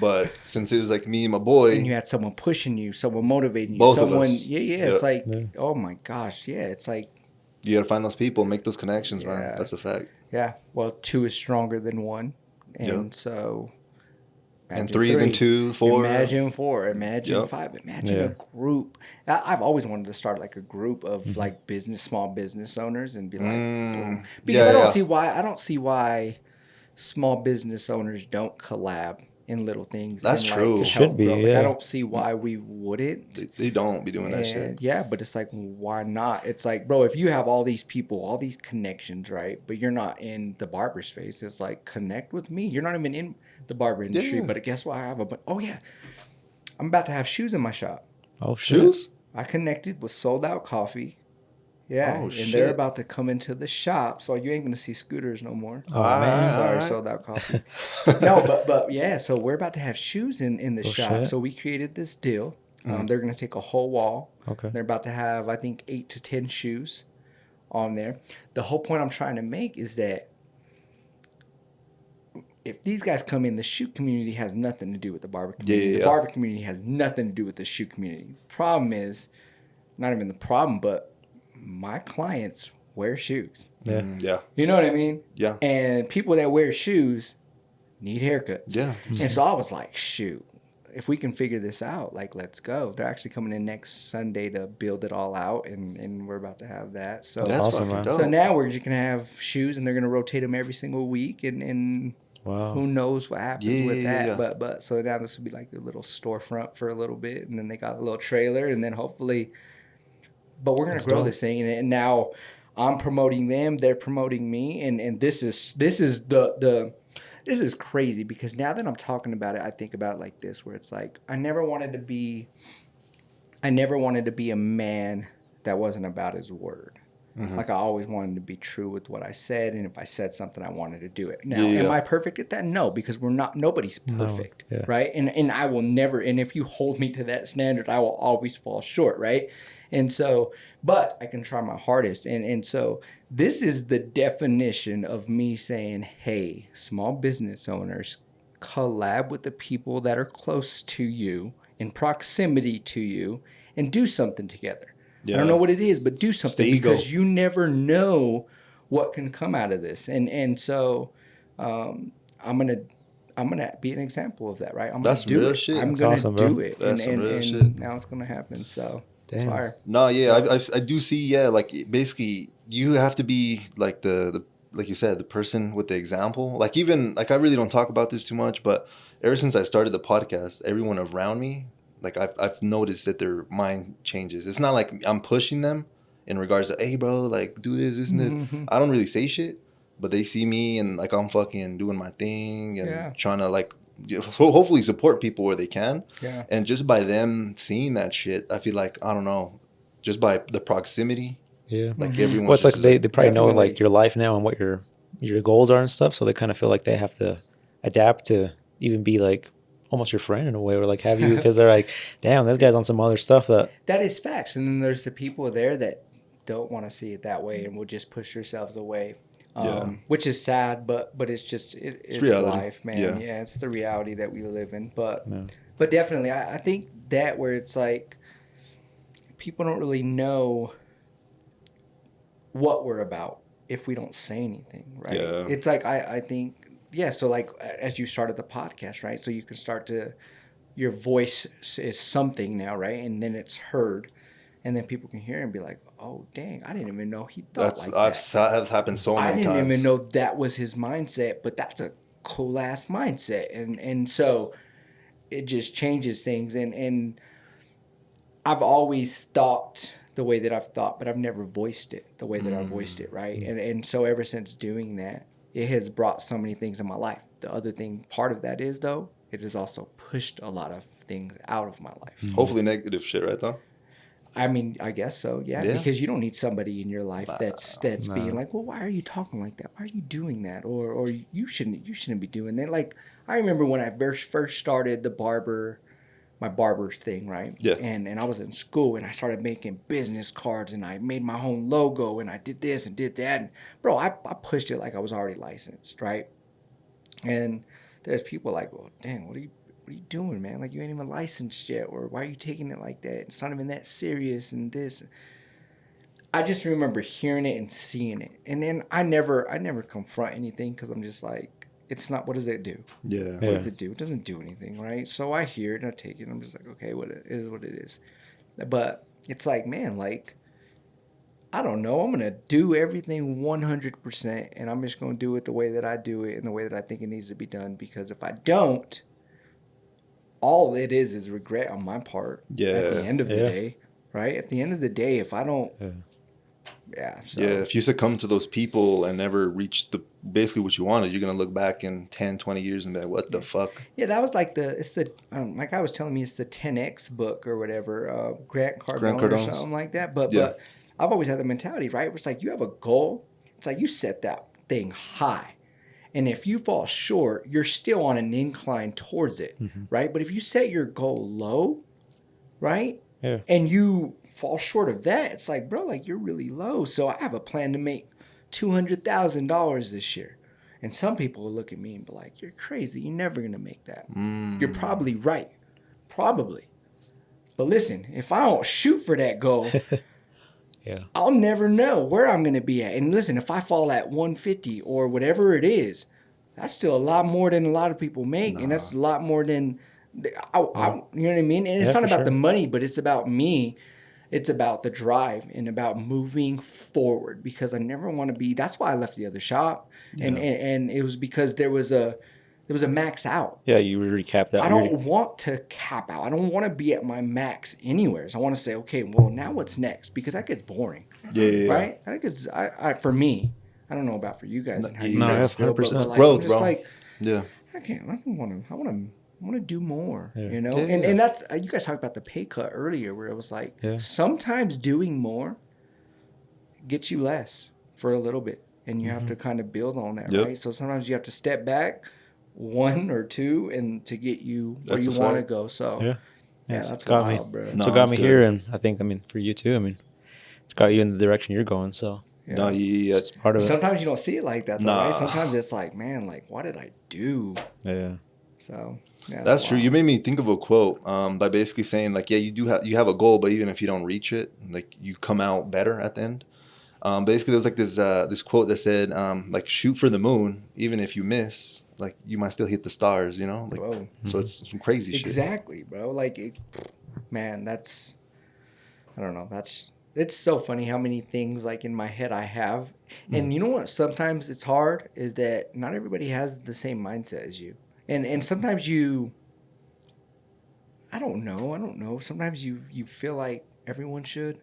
But since it was like me and my boy, and you had someone pushing you, someone motivating you, both someone, of us. It's like, oh my gosh, it's like you gotta find those people, make those connections, man. That's a fact. Yeah, well, 2 is stronger than 1, and so. And 3 than 2, 4. Imagine 4. Imagine 5. Imagine a group. I've always wanted to start like a group of like small business owners and be like, boom. Because I don't see why small business owners don't collab in little things. That's and, true. It should be. Like, I don't see why we wouldn't. They don't be doing that shit. Yeah, but it's like, why not? It's like, bro, if you have all these people, all these connections, right? But you're not in the barber space. It's like, connect with me. You're not even in the barber industry. But guess what? I'm about to have shoes in my shop. Oh, shit. Shoes? I connected with Sold Out Coffee. Yeah, and shit. they're about to come into the shop, so you ain't gonna see scooters no more. Oh man, sorry, Sold Out Coffee. No, but yeah, so we're about to have shoes in the shop. Shit. So we created this deal. They're gonna take a whole wall. Okay. They're about to have, I think, 8 to 10 shoes on there. The whole point I'm trying to make is that if these guys come in, the shoe community has nothing to do with the barber community. The barber community has nothing to do with the shoe community. The problem is, not even the problem, but my clients wear shoes. Yeah. You know what I mean? Yeah. And people that wear shoes need haircuts. Yeah. And so I was like, shoot, if we can figure this out, like, let's go. They're actually coming in next Sunday to build it all out, and we're about to have that. So that's awesome, man. So now we're just going to have shoes, and they're going to rotate them every single week, and wow. Who knows what happens with that. Yeah. But so now this will be like a little storefront for a little bit, and then they got a little trailer, and then hopefully... But we're going to grow this thing, and now I'm promoting them, they're promoting me, and this is crazy because now that I'm talking about it, I think about it like this, where it's like I never wanted to be a man that wasn't about his word. Like I always wanted to be true with what I said, and if I said something, I wanted to do it. Now, am I perfect at that? No, because nobody's perfect, right? And I will never. And if you hold me to that standard, I will always fall short, right? And so, but I can try my hardest, and so this is the definition of me saying, hey, small business owners, collab with the people that are close to you, in proximity to you, and do something together. I don't know what it is, but do something because you never know what can come out of this. And so I'm gonna be an example of that, right? I'm gonna do it. I'm gonna do it, and now it's gonna happen. So it's fire. No, yeah, I do see. Like basically, you have to be like the like you said, the person with the example. Like even like I really don't talk about this too much, but ever since I started the podcast, everyone around me. Like I've noticed that their mind changes. It's not like I'm pushing them in regards to, hey bro, like do this and this. I don't really say shit, but they see me and like I'm fucking doing my thing and trying to like hopefully support people where they can. Yeah. And just by them seeing that shit, I feel like, I don't know, just by the proximity. Yeah. Like everyone. Well, it's like they probably know like your life now and what your goals are and stuff. So they kind of feel like they have to adapt to even be like almost your friend in a way, or like have you, because they're like, damn, this guy's on some other stuff that is facts. And then there's the people there that don't want to see it that way and will just push yourselves away, which is sad, but it's just it's life, man. Yeah, it's the reality that we live in. But definitely, I think that where it's like people don't really know what we're about if we don't say anything, right? It's like I think. Yeah, so like as you started the podcast, right? So you can start to, your voice is something now, right? And then it's heard. and then people can hear and be like, "Oh, dang! I didn't even know he thought like That's happened so I many didn't times. even know that was his mindset, but that's a cool ass mindset." And so it just changes things. And I've always thought the way that I've thought, but I've never voiced it the way that I voiced it, right? And so ever since doing that, it has brought so many things in my life. The other thing, part of that is though, it has also pushed a lot of things out of my life. Hopefully negative shit, right though? I mean, I guess so, yeah. Yeah. Because you don't need somebody in your life that's being Nah. like, well, why are you talking like that? Why are you doing that? Or you shouldn't be doing that. Like I remember when I first started my barber thing, right? Yeah. And I was in school and I started making business cards and I made my own logo and I did this and did that. And bro, I pushed it like I was already licensed, right? And there's people like, well, dang, what are you doing, man? Like you ain't even licensed yet, or why are you taking it like that? It's not even that serious and this. I just remember hearing it and seeing it. And then I never confront anything because I'm just like, it's not, what does it do? Yeah. What does it do? It doesn't do anything, right? So I hear it and I take it and I'm just like, okay, what it is what it is. But it's like, man, like, I don't know. I'm going to do everything 100% and I'm just going to do it the way that I do it and the way that I think it needs to be done. Because if I don't, all it is regret on my part at the end of the day, right? At the end of the day, if I don't, so. Yeah, if you succumb to those people and never reach basically what you wanted, you're going to look back in 10, 20 years and be like, what the fuck? Yeah, that was like like I was telling me, it's the 10X book or whatever, Grant Cardone or something like that. But I've always had the mentality, right? It's like you have a goal. It's like you set that thing high. And if you fall short, you're still on an incline towards it, right? But if you set your goal low, right? Yeah. And you fall short of that, it's like, bro, like you're really low. So I have a plan to make $200,000 this year. And some people will look at me and be like, you're crazy. You're never going to make that. You're probably right. Probably. But listen, if I don't shoot for that goal, I'll never know where I'm going to be at. And listen, if I fall at 150 or whatever it is, that's still a lot more than a lot of people make. And that's a lot more than, you know what I mean? And it's not about the money, but it's about me. It's about the drive and about moving forward, because I never want to be, that's why I left the other shop. And it was because there was a max out. Yeah, you already capped out. I don't want to cap out. I don't want to be at my max anywhere. So I want to say, okay, well, now what's next? Because that gets boring. Yeah. Right? That gets, for me, I don't know about for you guys and how you No, guys feel, 100%. but like, Growth, I'm just bro. like, Yeah. I want to do more, you know? Yeah. And that's, you guys talked about the pay cut earlier where it was like, sometimes doing more gets you less for a little bit. And you have to kind of build on that, right? So sometimes you have to step back one or two and to get you where you want to go. So that's got wild, me. bro. That's what got me here, and I think, for you too. It's got you in the direction you're going. So No, it's part of it. Sometimes you don't see it like that, though, right? Sometimes it's like, man, like, what did I do? Yeah. So that's true. You made me think of a quote by basically saying like, yeah, you have a goal, but even if you don't reach it, like you come out better at the end. Basically, there was like this quote that said like, shoot for the moon, even if you miss, like you might still hit the stars, you know? Like, Whoa. So it's some crazy shit. Exactly, bro. Like, man, that's, I don't know. It's so funny how many things like in my head I have. And you know what? Sometimes it's hard is that not everybody has the same mindset as you. And sometimes I don't know. Sometimes you feel like everyone should,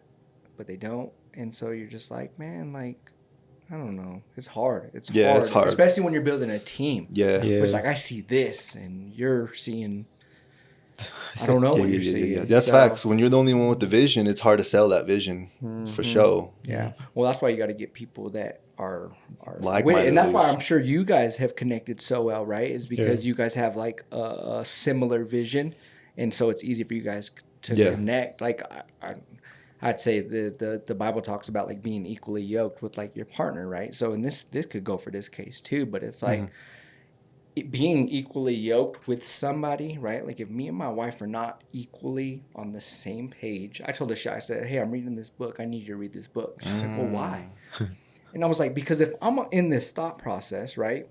but they don't. And so you're just like, man, like, I don't know. It's hard. It's hard. Especially when you're building a team. Yeah. It's like, I see this and you're seeing, I don't know what you're seeing. Yeah. That's facts. When you're the only one with the vision, it's hard to sell that vision for show. Yeah. Well, that's why you got to get people that are like-minded. And that's why I'm sure you guys have connected so well, right? Is because you guys have like a similar vision. And so it's easy for you guys to connect. Like, I'd say the Bible talks about like being equally yoked with like your partner, right? So in this could go for this case too, but it's like being equally yoked with somebody, right? Like if me and my wife are not equally on the same page, I told her, I said, hey, I'm reading this book. I need you to read this book. She's like, well, why? And I was like, because if I'm in this thought process, right?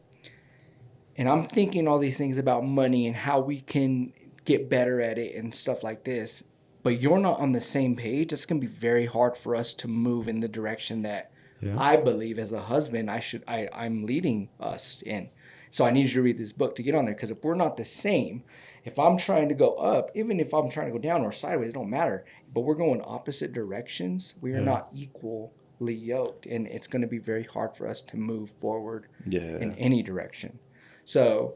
And I'm thinking all these things about money and how we can get better at it and stuff like this, but you're not on the same page, it's going to be very hard for us to move in the direction that I believe as a husband I'm leading us in. So I need you to read this book to get on there, because if we're not the same, if I'm trying to go up, even if I'm trying to go down or sideways, it don't matter. But we're going opposite directions. We are not equally yoked, and it's going to be very hard for us to move forward in any direction. So,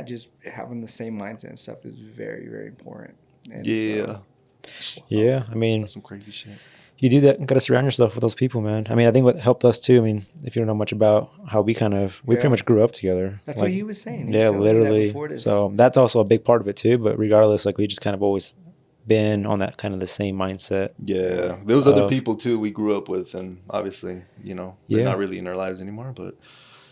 just having the same mindset and stuff is very, very important. And I mean, that's some crazy shit. You do that, you got to surround yourself with those people, man. I mean, I think what helped us too, I mean, if you don't know much about how we pretty much grew up together. That's what he was saying. Yeah, literally. So that's also a big part of it too. But regardless, like we just kind of always been on that kind of the same mindset. Yeah. There was other people too we grew up with, and obviously, you know, they're not really in our lives anymore, but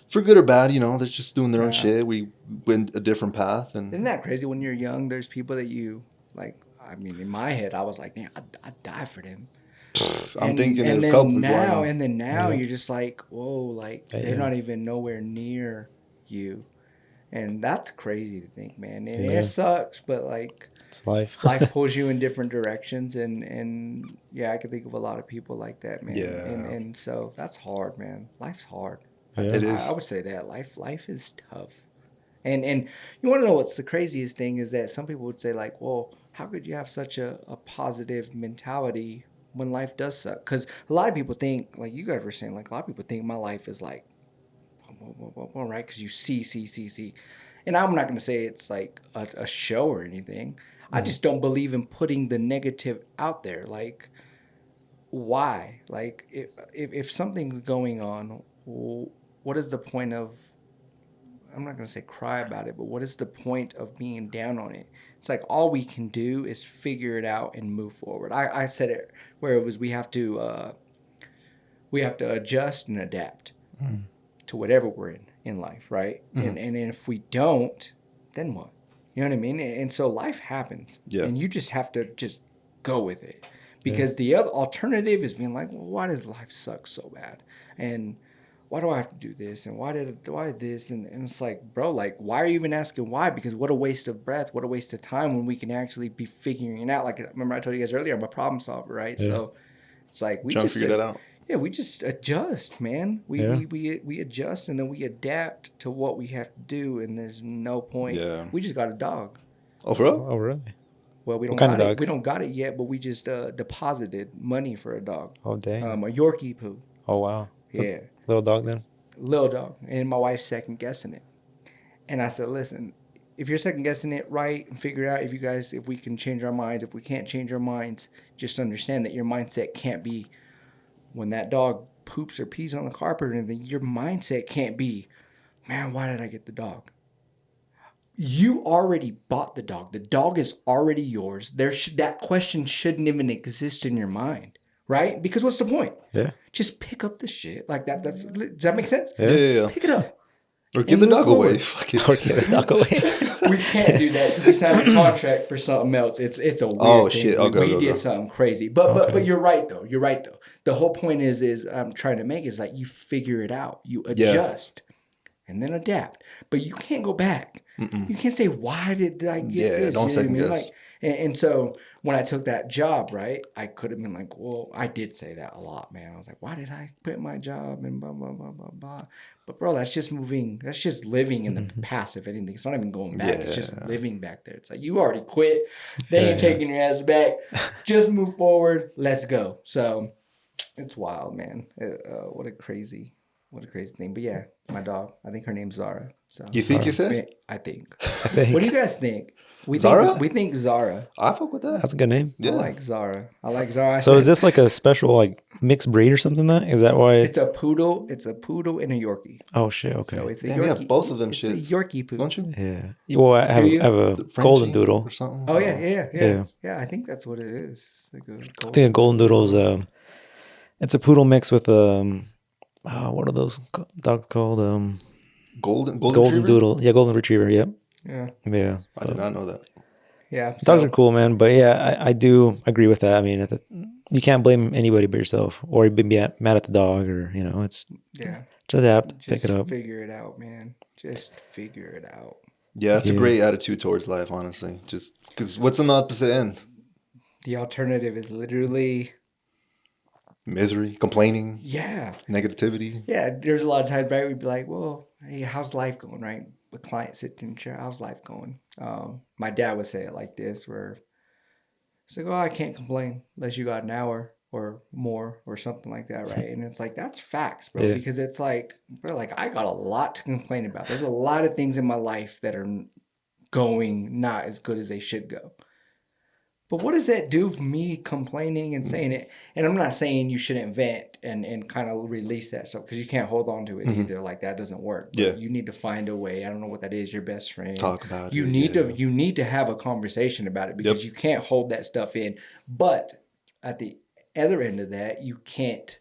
for good or bad, you know, they're just doing their own shit. We went a different path. And isn't that crazy? When you're young, there's people that you like. I mean, in my head, I was like, man, I'd die for them. I'm thinking of a couple now, and then now you're just like, whoa, like they're not even nowhere near you, and that's crazy to think, man. And it sucks, but like it's life. Life pulls you in different directions, and I can think of a lot of people like that, man. Yeah. And so that's hard, man. Life's hard. It is. I would say that life is tough, and you want to know what's the craziest thing is that some people would say like, well, how could you have such a positive mentality when life does suck? Because a lot of people think, like you guys were saying, like a lot of people think my life is like, right? Because you see. And I'm not going to say it's like a show or anything. I just don't believe in putting the negative out there. Like, why? Like, if something's going on, what is the point of, I'm not going to say cry about it, but what is the point of being down on it? It's like all we can do is figure it out and move forward. I said it where it was we have to adjust and adapt to whatever we're in life, right? And if we don't, then what? You know what I mean? And so life happens, and you just have to just go with it, because the other alternative is being like, well, why does life suck so bad? And why do I have to do this? And why this? And it's like, bro, like, why are you even asking why? Because what a waste of breath, what a waste of time when we can actually be figuring it out. Like, remember I told you guys earlier, I'm a problem solver, right? Yeah. So it's like we just figure that out. Yeah, we just adjust, man. We adjust, and then we adapt to what we have to do, and there's no point. Yeah. We just got a dog. Oh, for real? Oh, really? Well, we don't got it. We don't got it yet, but we just deposited money for a dog. Oh, dang. A Yorkie poo. Oh, wow. Yeah. Little dog then? Little dog. And my wife's second guessing it. And I said, listen, if you're second guessing it, right, and figure out if we can change our minds. If we can't change our minds, just understand that your mindset can't be when that dog poops or pees on the carpet or anything, your mindset can't be, man, why did I get the dog? You already bought the dog. The dog is already yours. That question shouldn't even exist in your mind, right? Because what's the point? Yeah. Just pick up the shit like that. Does that make sense? Yeah. Just pick it up. Or give the dog away. Fuck it. Or give the dog away. We can't do that because we signed a contract for something else. It's a weird thing. Shit. We did something crazy. But you're right though. The whole point is I'm trying to make is like you figure it out. You adjust and then adapt. But you can't go back. You can't say, why did I get this? Yeah, don't second guess. Like, and so when I took that job, right, I could have been like, well, I did say that a lot, man. I was like, why did I quit my job and blah, blah, blah, blah, blah. But, bro, that's just moving. That's just living in the past, if anything. It's not even going back. It's just living back there. It's like, you already quit. They ain't taking your ass back. Just move forward. Let's go. So it's wild, man. What a crazy thing. But, yeah, my dog, I think her name's Zara. So you think you said? I think. What do you guys think? Zara? We think Zara. I fuck with that. That's a good name. Yeah. I like Zara. So is this like a special like mixed breed or something? Is that why it's a poodle? It's a poodle and a Yorkie. Oh shit! Okay. So it's a Damn, Yorkie. we have both of them shits. It's a Yorkie poodle, don't you? Yeah. Well, I have a golden doodle or something. Oh yeah. I think that's what it is. Like I think a golden doodle is it's a poodle mix with what are those dogs called? Golden doodle. Yeah, golden retriever. Yep. Yeah. I did not know that. Yeah. Dogs are cool, man. But yeah, I do agree with that. I mean, you can't blame anybody but yourself, or be mad at the dog, or it's just adapt, pick it up, figure it out, man. Just figure it out. Yeah, it's a great attitude towards life, honestly. Just because what's on the opposite end? The alternative is literally Misery, complaining, yeah. negativity. Yeah, there's a lot of times, right? We'd be like, well, hey, how's life going, right? The client sitting in the chair, how's life going? My dad would say it like this, where it's like, oh, I can't complain unless you got an hour or more or something like that, right? And it's like, that's facts, bro, Yeah. because it's like, bro, like I got a lot to complain about. There's a lot of things in my life that are going not as good as they should go. But what does that do for me complaining and saying it? And I'm not saying you shouldn't vent and kind of release that stuff because you can't hold on to it either. Like that doesn't work. But Yeah. you need to find a way. I don't know what that is. Your best friend. Talk about you it. need to you need to have a conversation about it because you can't hold that stuff in. But at the other end of that, I can't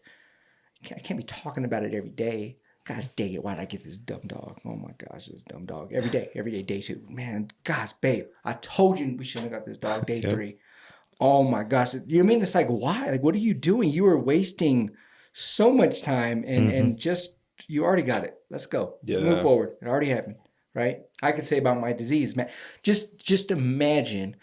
be talking about it every day. Gosh dang it, why did I get this dumb dog? Oh my gosh, this dumb dog. Every day, day 2. Man, gosh, babe, I told you we shouldn't have got this dog day 3. Oh my gosh. You mean it's like, why? Like, what are you doing? You were wasting so much time and just, you already got it. Let's go. Let's move forward. It already happened, right? I could say about my disease, man. Just imagine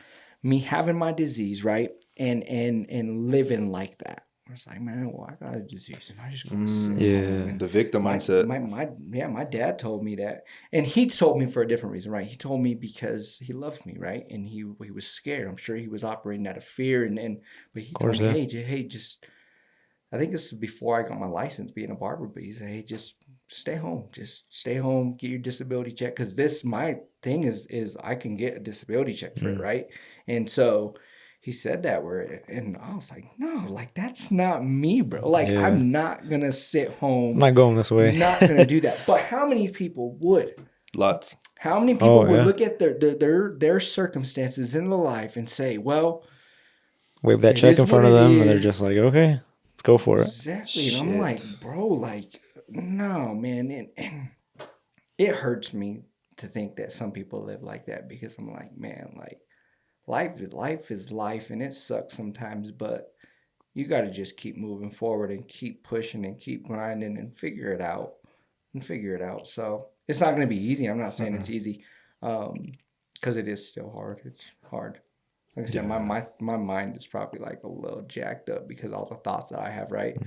me having my disease, right? And living like that. It's like, man, well, I got a disease and I just gotta sit home. And The victim mindset. my dad told me that. And he told me for a different reason, right? He told me because he loved me, right? And he was scared. I'm sure he was operating out of fear. But he told me, hey, just I think this was before I got my license being a barber, but he said, hey, just stay home. Just stay home, get your disability check. Cause my thing is I can get a disability check for it, right? And so he said that word, and I was like, no, like that's not me, bro. Like I'm not gonna sit home. I'm not going this way. Not gonna do that. But how many people would? Lots. How many people would look at their circumstances in their life and say, well, wave that check in front of them, and they're just like, okay, let's go for it. Exactly. And I'm like, bro, like, no, man. And it hurts me to think that some people live like that because I'm like, man, like, life is life and it sucks sometimes, but you got to just keep moving forward and keep pushing and keep grinding and figure it out. So it's not going to be easy. I'm not saying it's easy because it is still hard. It's hard. Like I said, my mind is probably like a little jacked up because all the thoughts that I have, right?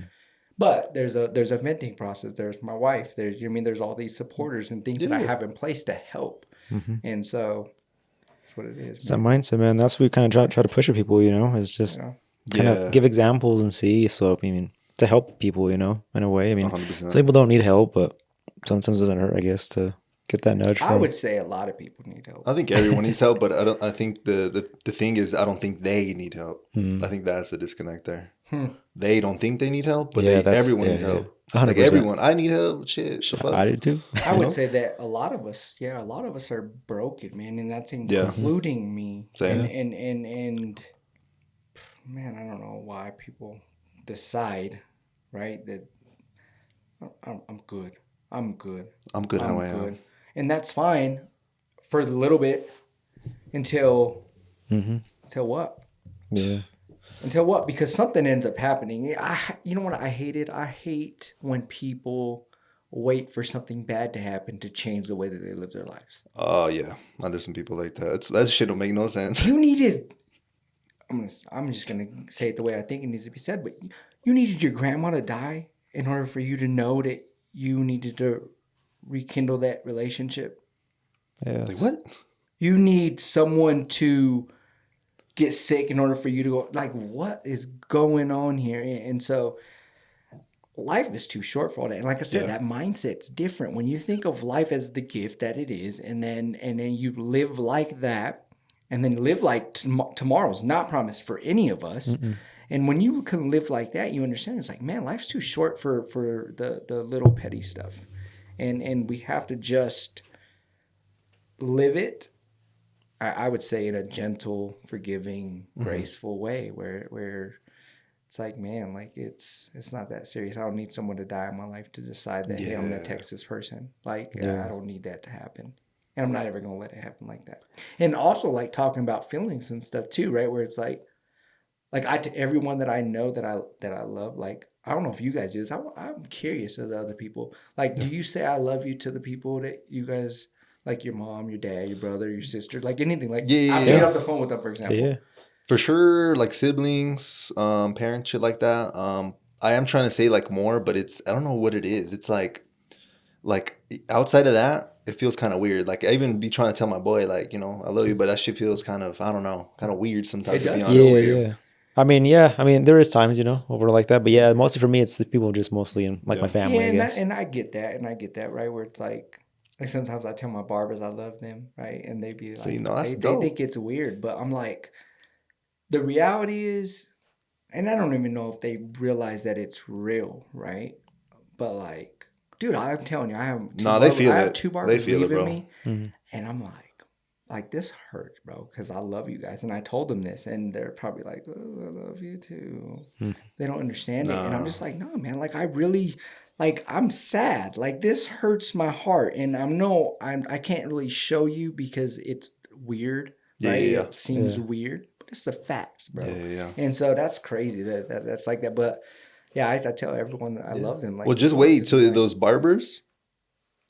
But there's a venting process. There's my wife. There's all these supporters and things that I have in place to help. And so that's what it is. It's that mindset, man. That's what we kind of try to push with people, is just kind of give examples and see. So, to help people, in a way. 100%. Some people don't need help, but sometimes it doesn't hurt, I guess, to get that nudge from. I would say a lot of people need help. I think everyone needs help, but I think the thing is, I don't think they need help. I think that's the disconnect there. They don't think they need help, but everyone needs help. 100%. Like everyone, I need help. Shit, I do too. I would say that a lot of us are broken, man, and that's including me. Same. And man, I don't know why people decide, right, that I'm good. I'm good how I am. And that's fine for a little bit until what? Yeah. Until what? Because something ends up happening. You know what I hated? I hate when people wait for something bad to happen to change the way that they live their lives. Oh, yeah. There's some people like that. That shit don't make no sense. You needed... I'm just going to say it the way I think it needs to be said, but you needed your grandma to die in order for you to know that you needed to rekindle that relationship. Yeah. Like what? You need someone to get sick in order for you to go, like, what is going on here? And so life is too short for all that. And like I said, that mindset's different. When you think of life as the gift that it is, and then you live like that, and then live like tomorrow's not promised for any of us. And when you can live like that, you understand it's like, man, life's too short for the little petty stuff. And we have to just live it, I would say, in a gentle, forgiving, graceful way where it's like, man, like it's not that serious. I don't need someone to die in my life to decide that, hey, I'm going to text this person. Like, I don't need that to happen. And I'm not ever going to let it happen like that. And also, like, talking about feelings and stuff too, right? Where it's like to everyone that I know that I love, like, I don't know if you guys do this. I'm curious of the other people. Like, do you say I love you to the people that you guys, like your mom, your dad, your brother, your sister, like anything? Like, I get off the phone with them, for example. Yeah. For sure, like siblings, parents, shit like that. I am trying to say like more, but I don't know what it is. It's like outside of that, it feels kind of weird. Like I even be trying to tell my boy, like, I love you, but that shit feels kind of, I don't know, kind of weird sometimes, It to be does honest feel with Yeah, you. weird. yeah. I mean, yeah. I mean, there is times, where we're like that. But yeah, mostly for me, it's the people just mostly in like Yeah. my family, Yeah, I guess. and I get that, right? Where it's like sometimes I tell my barbers I love them, right? And they be So, like, that's they dope. think it's weird, but I'm like, the reality is, and I don't even know if they realize that it's real, right? But like, dude, I'm telling you, No, they I feel have it. two They barbers feel it, leaving bro. me, and I'm like this hurts, bro, because I love you guys, and I told them this, and they're probably like, oh, I love you too. They don't understand it, and I'm Nah. just like, no, man, like I really, like I'm sad, like this hurts my heart, and I can't really show you because it's weird, Yeah, right? yeah, It seems Yeah. weird, but it's the facts, yeah, bro. yeah, yeah. And so that's crazy that's like that, but yeah, I tell everyone that I Yeah. love them. Well, Like just before, wait because I'm till like, those barbers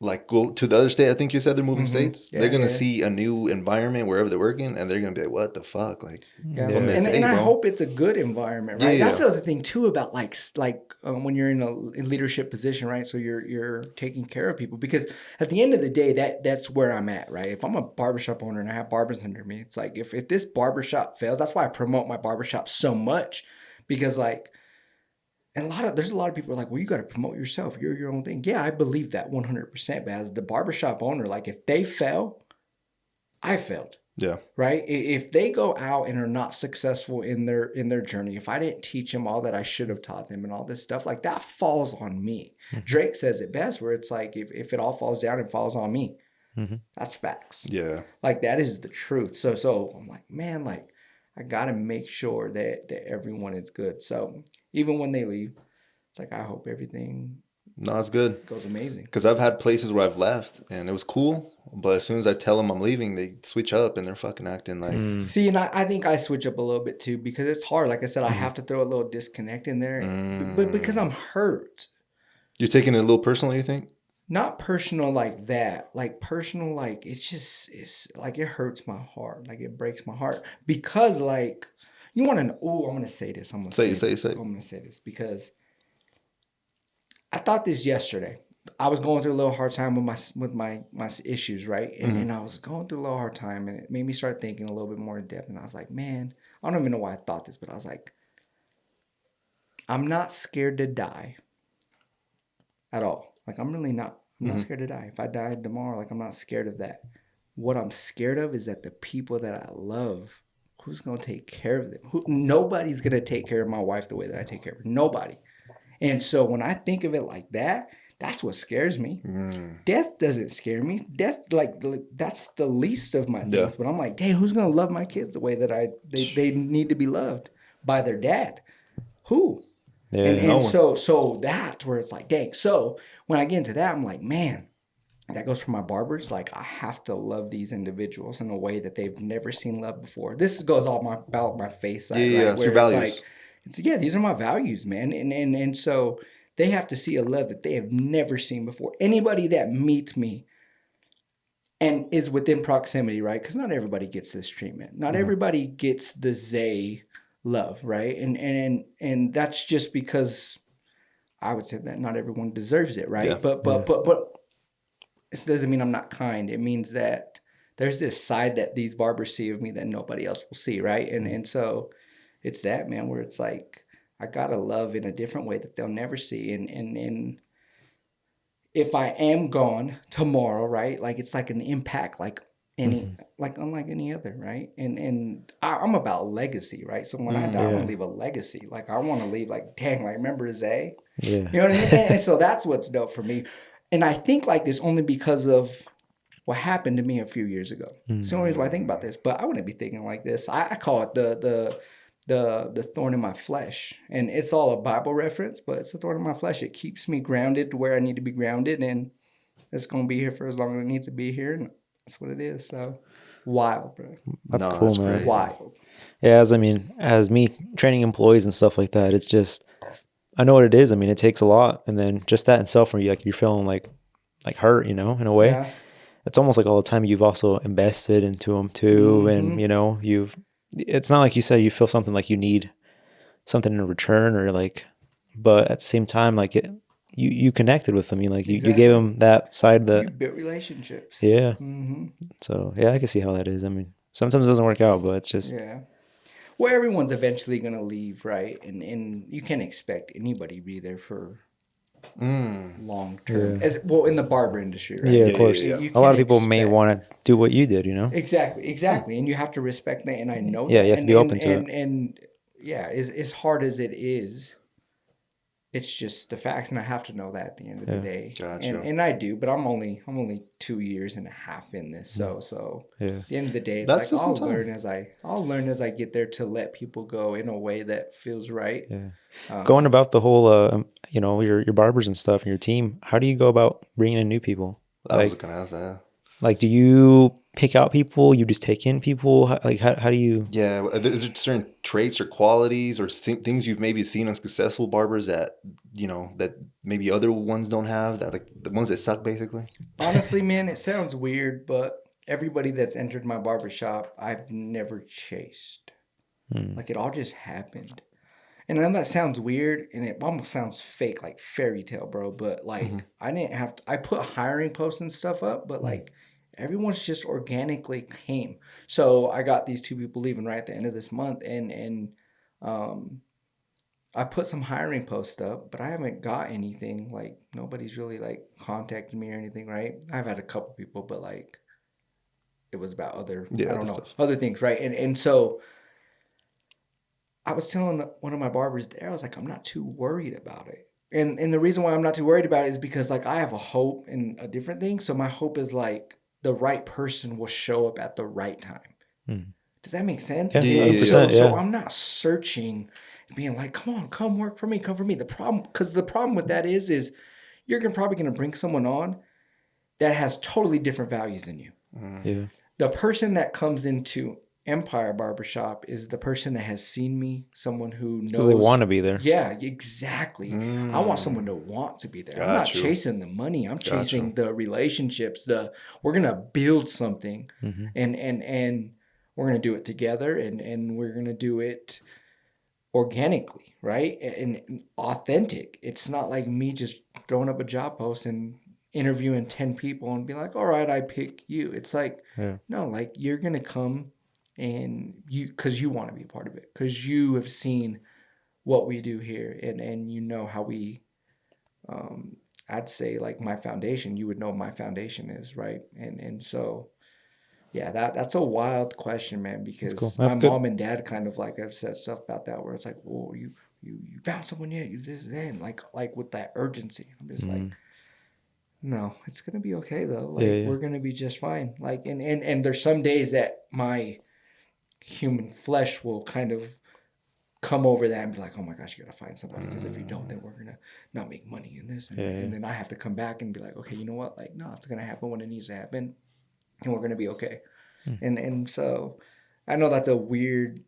like go to the other state. I think you said they're moving states. yeah, They're gonna yeah, see a new environment wherever they're working, and they're gonna be like, "What the fuck?" Like, yeah. I'm gonna And say, I bro. hope it's a good environment, Yeah, right? yeah, That's the other thing too about when you're in a leadership position, right? So you're taking care of people because at the end of the day, that's where I'm at, right? If I'm a barbershop owner and I have barbers under me, it's like if this barbershop fails, that's why I promote my barbershop so much because like. And there's a lot of people are like, well, you got to promote yourself. You're your own thing. Yeah, I believe that 100%. But as the barbershop owner, like if they fail, I failed, yeah. right? If they go out and are not successful in their journey, if I didn't teach them all that I should have taught them and all this stuff, like that falls on me. Drake says it best, where it's like if it all falls down, it falls on me. That's facts. Yeah. Like that is the truth. So I'm like, man, like I gotta make sure that everyone is good. So even when they leave, it's like I hope everything No, it's good. goes amazing. Because I've had places where I've left and it was cool, but as soon as I tell them I'm leaving, they switch up and they're fucking acting like, See, and I think I switch up a little bit too because it's hard. Like I said, I have to throw a little disconnect in there, but because I'm hurt. you're taking it a little personal, you think? Not personal like that. Like personal, like it's like it hurts my heart. Like it breaks my heart because like you want to know. Oh, I'm gonna say this. I'm gonna Say it, say say it, this. say it. I'm gonna say this because I thought this yesterday. I was going through a little hard time with my issues, right? And I was going through a little hard time, and it made me start thinking a little bit more in depth. And I was like, man, I don't even know why I thought this, but I was like, I'm not scared to die at all. Like I'm really not. I'm not scared to die. If I died tomorrow, like I'm not scared of that. What I'm scared of is that the people that I love, who's gonna take care of them? Nobody's gonna take care of my wife the way that I take care of her. Nobody. And so when I think of it like that, that's what scares me. Death doesn't scare me. Death, like that's the least of my things. Yeah. But I'm like, dang, who's gonna love my kids the way that they need to be loved by their dad? Who? Yeah. And No one. so that's where it's like, dang. So when I get into that, I'm like, man, that goes for my barbers. Like I have to love these individuals in a way that they've never seen love before. This goes all about my face side, Yeah, right? it's your values. Yeah, these are my values, man. And so they have to see a love that they have never seen before. Anybody that meets me and is within proximity, right? Because not everybody gets this treatment. Not everybody gets the Zay love, right? And that's just because I would say that not everyone deserves it, right? Yeah. But it doesn't mean I'm not kind. It means that there's this side that these barbers see of me that nobody else will see, right? And so it's that, man, where it's like I gotta love in a different way that they'll never see. And if I am gone tomorrow, right? Like it's like an impact, like unlike any other, right? And I'm about legacy, right? So when I die, I want to leave a legacy. Like I want to leave, like, dang, like remember Zay? Yeah. You know what I mean? And so that's what's dope for me. And I think like this only because of what happened to me a few years ago. It's the only reason why I think about this. But I wouldn't be thinking like this. I call it the thorn in my flesh. And it's all a Bible reference, but it's a thorn in my flesh. It keeps me grounded to where I need to be grounded. And it's going to be here for as long as it needs to be here. And that's what it is. So wild, bro. That's cool, man. crazy. Wild. Yeah, as me training employees and stuff like that, it's just, I know what it is. I mean, it takes a lot. And then just that in itself, where you're feeling like hurt, in a way. Yeah. It's almost like all the time you've also invested into them too. And, it's not like you said you feel something like you need something in return or like, but at the same time, like you connected with them. You like you gave Exactly. them that side You that built relationships. yeah. Mm-hmm. So yeah, I can see how that is. I mean, sometimes it doesn't work out, but it's just Yeah. Well, everyone's eventually gonna leave, right? And you can't expect anybody to be there for long term. yeah, As well in the barber industry, right? yeah, of Yeah, yeah, course. yeah. You A lot can't of people may expect want to do what you did, you know. exactly, and you have to respect that, and I know Yeah, that, you have to be open to it. and yeah, as hard as it is, it's just the facts, and I have to know that at the end of the Yeah. day. Gotcha. And I do, but I'm only 2 years and a half in this, so Yeah. at the end of the day, it's That's like still some I'll learn as I get there to let people go in a way that feels right. Yeah. Going about the whole, you know, your barbers and stuff and your team. How do you go about bringing in new people? I was Like, gonna ask that. like, do you pick out people? You just take in people? Like, how do you? Yeah, is there certain traits or qualities or things you've maybe seen on successful barbers that that maybe other ones don't have, that like the ones that suck basically? Honestly, man, it sounds weird, but everybody that's entered my barbershop, I've never chased. Like it all just happened. And I know that sounds weird and it almost sounds fake, like fairy tale, bro. But like I didn't have to, I put hiring posts and stuff up, but like everyone's just organically came. So I got these two people leaving right at the end of this month and um I put some hiring posts up, but I haven't got anything. Like nobody's really like contacted me or anything, right? I've had a couple people, but like it was about other, Yeah, I don't other know, stuff. other things, right? And so I was telling one of my barbers there, I was like, I'm not too worried about it. And the reason why I'm not too worried about it is because like I have a hope in a different thing. So my hope is like the right person will show up at the right time. Does that make sense? Yeah, Yeah, And yeah, so 100%. so Yeah. I'm not searching, being like, come on, come work for me, come for me. The problem with that is you're probably gonna bring someone on that has totally different values than you. Yeah. The person that comes into Empire Barbershop is the person that has seen me, someone who Because they knows. want to be there. Yeah, exactly. I want someone to want to be there. I'm not Got you. chasing the money. I'm Got chasing you. the relationships. We're gonna build something, and we're gonna do it together, and we're gonna do it organically, right? And authentic. It's not like me just throwing up a job post and interviewing 10 people and be like, all right, I pick you. It's like, Yeah. no, like you're going to come and because you want to be a part of it, because you have seen what we do here and you know how we, I'd say like my foundation, you would know what my foundation is, right? And so yeah, that's a wild question, man, That's cool. because my That's good. mom and dad kind of like have said stuff about that where it's like, "Whoa, you found someone yet? You this and then like with that urgency." I'm just like, "No, it's gonna be okay though. Like Yeah. we're gonna be just fine." Like and there's some days that my human flesh will kind of come over that and be like, "Oh my gosh, you gotta find somebody because if you don't, then we're gonna not make money in this." And then I have to come back and be like, "Okay, you know what? Like, no, it's gonna happen when it needs to happen, and we're gonna be okay." And so I know that's a weird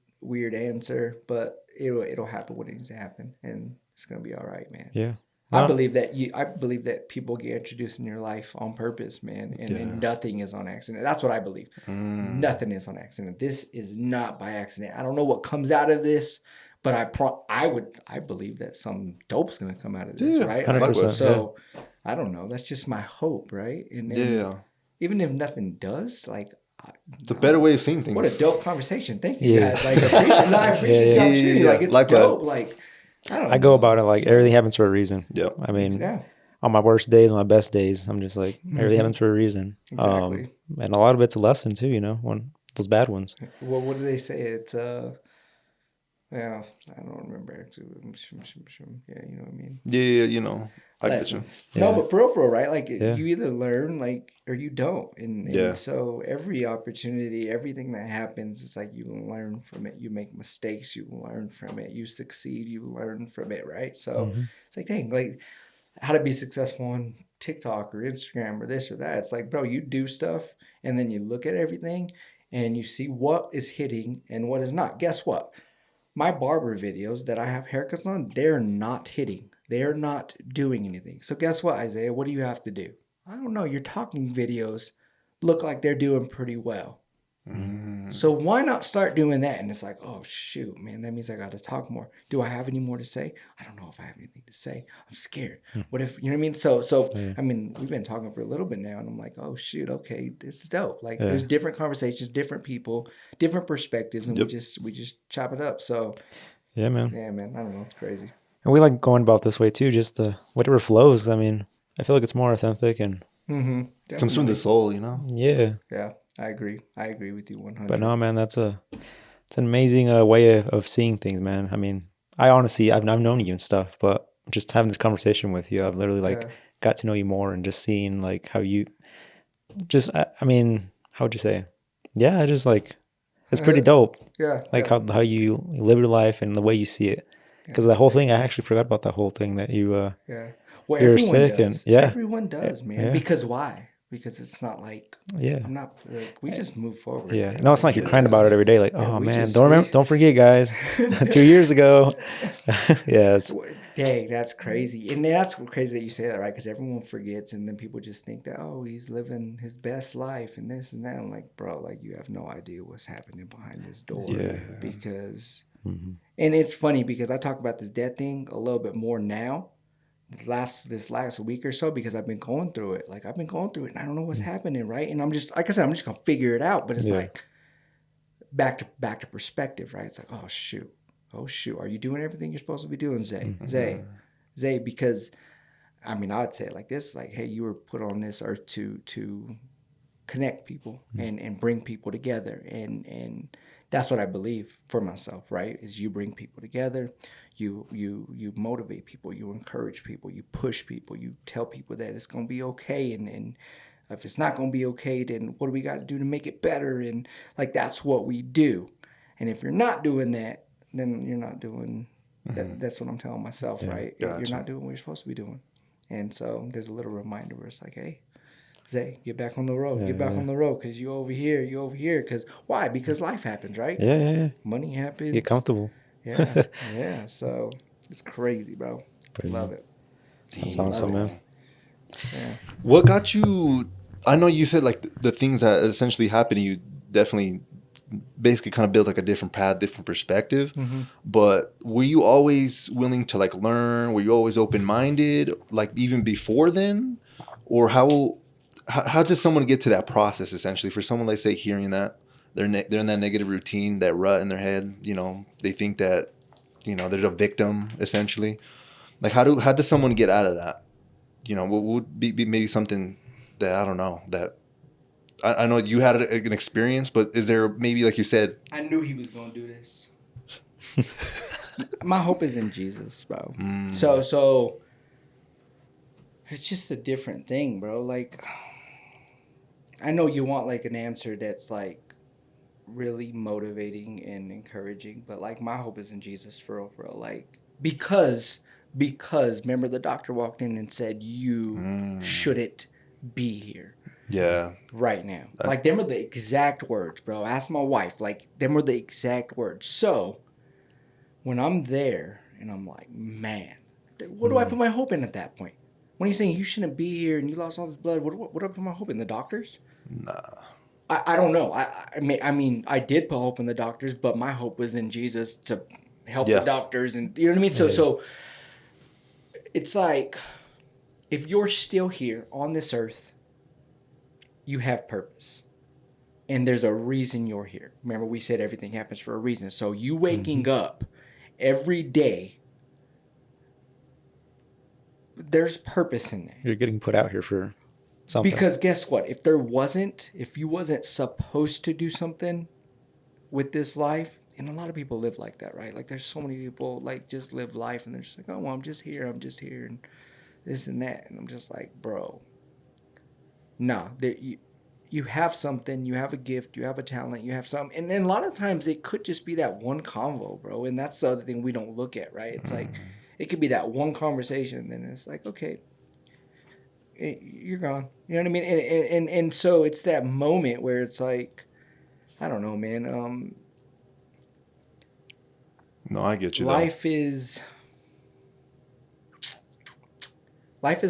answer, but it'll happen when it needs to happen, and it's gonna be all right, man. Yeah. I No, believe that people get introduced in your life on purpose, man, and nothing is on accident. That's what I believe. Nothing is on accident. This is not by accident. I don't know what comes out of this, but I believe that some dope's gonna come out of this, Yeah, right? 100%. So I don't know. That's just my hope, right? And Yeah. even if nothing does, like It's a better way of seeing things. what a dope conversation. Thank you Yeah. guys. Like I appreciate the opportunity. Yeah. Like it's Likewise. dope. Like I don't I go know. about it like So, everything happens for a reason. Yep. I mean, yeah. on my worst days, on my best days, I'm just like everything happens for a reason. Exactly. And a lot of it's a lesson too. You know, one those bad ones. Well, what do they say? It's yeah, I don't remember actually. Yeah, you know what I mean. Yeah, I get you. Lessons. No, but for real, right? Like Yeah. you either learn like or you don't, and Yeah. so every opportunity, everything that happens, it's like you learn from it. You make mistakes, you learn from it. You succeed, you learn from it, right? So it's like, dang, like how to be successful on TikTok or Instagram or this or that. It's like, bro, you do stuff, and then you look at everything, and you see what is hitting and what is not. Guess what? My barber videos that I have haircuts on, they're not hitting. They're not doing anything. So guess what, Isaiah? What do you have to do? I don't know. Your talking videos look like they're doing pretty well. So why not start doing that? And it's like, oh shoot, man, that means I got to talk more. Do I have any more to say? I don't know if I have anything to say. I'm scared. What if, you know what I mean? So I mean, we've been talking for a little bit now, and I'm like, oh shoot, okay, this is dope. Like, there's different conversations, different people, different perspectives, and we just chop it up. So yeah, man. I don't know, it's crazy. And we like going about this way too, just whatever flows. I mean, I feel like it's more authentic and comes from the soul, you know. Yeah, I agree with you 100. But no, man, it's an amazing way of seeing things, man. I mean, I honestly, I've known you and stuff, but just having this conversation with you, I've literally like got to know you more and just seeing like how you just, I mean, how would you say? Yeah, just like, it's pretty dope. Yeah. Like how you live your life and the way you see it. Because the whole thing, I actually forgot about that whole thing that you, well, you're sick does. and everyone does, man. Yeah. Because why? Because it's not like I'm not like we just move forward. Yeah, man. no, it's not like you're crying about it every day. Like, oh man, don't forget, guys. 2 years ago. Yeah. Dang, that's crazy, and that's crazy that you say that, right? Because everyone forgets, and then people just think that he's living his best life and this and that. I'm like, bro, like you have no idea what's happening behind this door. Yeah. Because, and it's funny because I talk about this death thing a little bit more now. This last week or so, because I've been going through it. Like I've been going through it and I don't know what's happening, right? And I'm just, like I said, I'm just gonna figure it out. But it's like back to perspective, right? It's like, oh shoot, are you doing everything you're supposed to be doing, Zay? Zay, because I mean, I'd say it like this, like, hey, you were put on this earth to connect people and bring people together. And that's what I believe for myself, right? Is you bring people together. You motivate people, you encourage people, you push people, you tell people that it's gonna be okay, and if it's not gonna be okay, then what do we got to do to make it better? And like that's what we do. And if you're not doing that, then you're not doing that. That's what I'm telling myself, right? Gotcha. You're not doing what you're supposed to be doing. And so there's a little reminder where it's like, hey, Zay, get back on the road. Get back on the road because you over here. Because why? Because life happens, right? Yeah. Money happens. Get comfortable. Yeah. So it's crazy, bro. Love it. That's awesome, man. Yeah. What got you? I know you said like the things that essentially happened to you definitely basically kind of built like a different path, different perspective. But were you always willing to like learn? Were you always open-minded, like even before then? Or how does someone get to that process essentially? For someone, like say, hearing that they're in that negative routine, that rut in their head, you know, they think that, you know, they're a victim essentially. Like how does someone get out of that? You know, what would be maybe something that, I don't know, that I know you had an experience, but is there maybe, like you said, I knew he was going to do this. My hope is in Jesus, bro. So it's just a different thing, bro. Like, I know you want like an answer that's like really motivating and encouraging, but like my hope is in Jesus for real. Like, because remember the doctor walked in and said you shouldn't be here. Yeah. Right now. Like them are the exact words, bro. Ask my wife. Like them are the exact words. So when I'm there and I'm like, man, what do I put my hope in at that point? When he's saying you shouldn't be here and you lost all this blood, what do I put my hope in? The doctors? Nah. I don't know. I mean, I did put hope in the doctors, but my hope was in Jesus to help the doctors, and you know what I mean. So it's like if you're still here on this earth, you have purpose, and there's a reason you're here. Remember, we said everything happens for a reason. So you waking up every day, there's purpose in that. You're getting put out here for something. Because guess what? If you wasn't supposed to do something with this life, and a lot of people live like that, right? Like there's so many people like just live life and they're just like, oh, well, I'm just here, and this and that. And I'm just like, bro, nah, you have something, you have a gift, you have a talent, you have something. And then a lot of times it could just be that one convo, bro. And that's the other thing we don't look at, right? It's like, it could be that one conversation, then it's like, okay, you're gone. You know what I mean? And so it's that moment where it's like, I don't know, man. No, I get you. Life is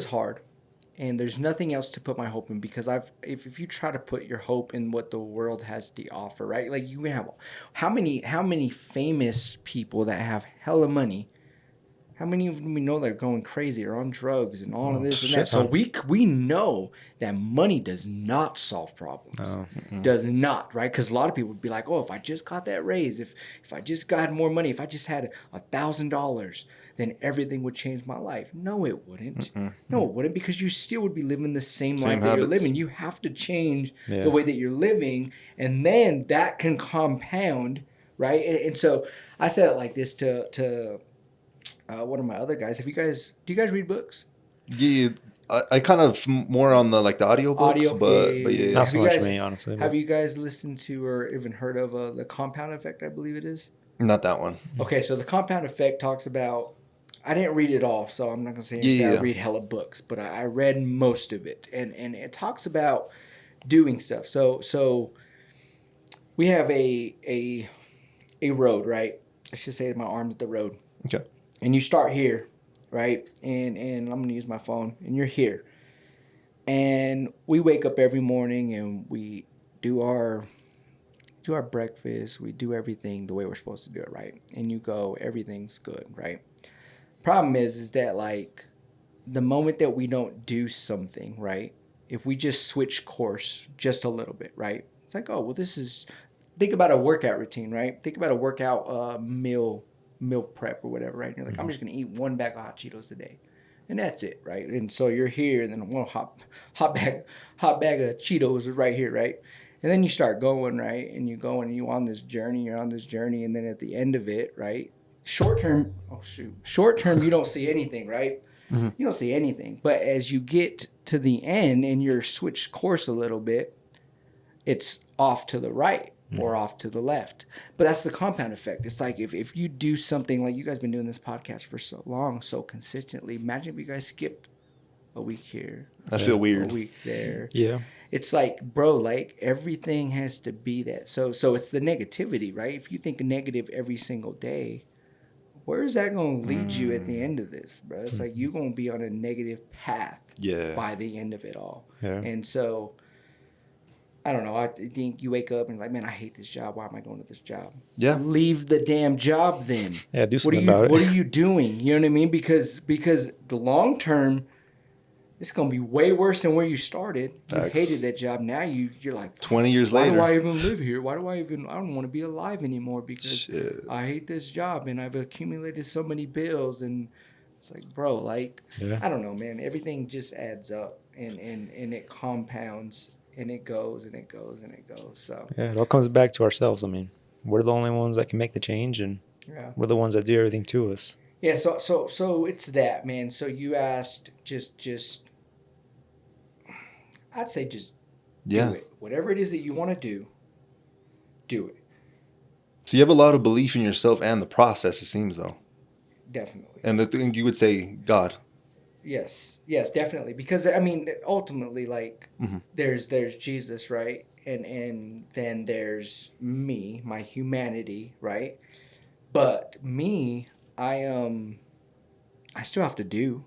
hard. and there's nothing else to put my hope in, because if you try to put your hope in what the world has to offer, right? Like, you have how many famous people that have hella money. How many of them we know that are going crazy or on drugs and all of this and that? So we know that money does not solve problems. Does not, right? Because a lot of people would be like, oh, if I just got that raise, if I just got more money, if I just had $1,000, then everything would change my life. No, it wouldn't. No, it wouldn't, because you still would be living the same life that you're living. You have to change the way that you're living, and then that can compound, right? And so I said it like this to one of my other guys. Do you guys read books? Yeah, I kind of more on the like the audio books, but yeah. Not so much me, honestly. Have you guys listened to or even heard of the compound effect? I believe it is. Not that one. Okay, so the compound effect talks about. I didn't read it all, so I'm not gonna say I read hella books, but I read most of it, and it talks about doing stuff. So we have a road, right? I should say my arm's the road. Okay. And you start here, right? And I'm going to use my phone, and you're here. And we wake up every morning and we do our breakfast. We do everything the way we're supposed to do it, right? And you go, everything's good, right? Problem is that, like, the moment that we don't do something, right? If we just switch course just a little bit, right? It's like, oh, well, think about a workout routine, right? Think about a workout meal prep or whatever, right? And you're like, I'm just gonna eat one bag of hot Cheetos a day, and that's it, right? And so you're here, and then one hot bag of Cheetos is right here, right? And then you start going, right? And you go and you're on this journey, and then at the end of it, right? Short term, you don't see anything, right? You don't see anything. But as you get to the end and you're switched course a little bit, it's off to the right or off to the left. But that's the compound effect. It's like if you do something, like you guys been doing this podcast for so long, so consistently, imagine if you guys skipped a week here. I feel weird. A week there. Yeah. It's like, bro, like everything has to be that. So it's the negativity, right? If you think negative every single day, where is that going to lead you at the end of this, bro? It's like you're going to be on a negative path by the end of it all. Yeah. And so, I don't know. I think you wake up and you're like, man, I hate this job. Why am I going to this job? Yeah. Leave the damn job then. Yeah, do something about it. What are you doing? You know what I mean? Because the long term, it's going to be way worse than where you started. You hated that job. Now you're like, 20 years later. Why do I even live here? I don't want to be alive anymore because I hate this job and I've accumulated so many bills. And it's like, bro, like, I don't know, man. Everything just adds up and it compounds and it goes and it goes and it goes. So yeah, it all comes back to ourselves. I mean, we're the only ones that can make the change, and we're the ones that do everything to us. Yeah, so it's that, man. So you asked just I'd say just do it. Whatever it is that you want to do it. So you have a lot of belief in yourself and the process, it seems, though. Definitely. And the thing you would say, God. Yes, definitely. Because, I mean, ultimately, like, there's Jesus, right? And then there's me, my humanity, right? But me, I still have to do.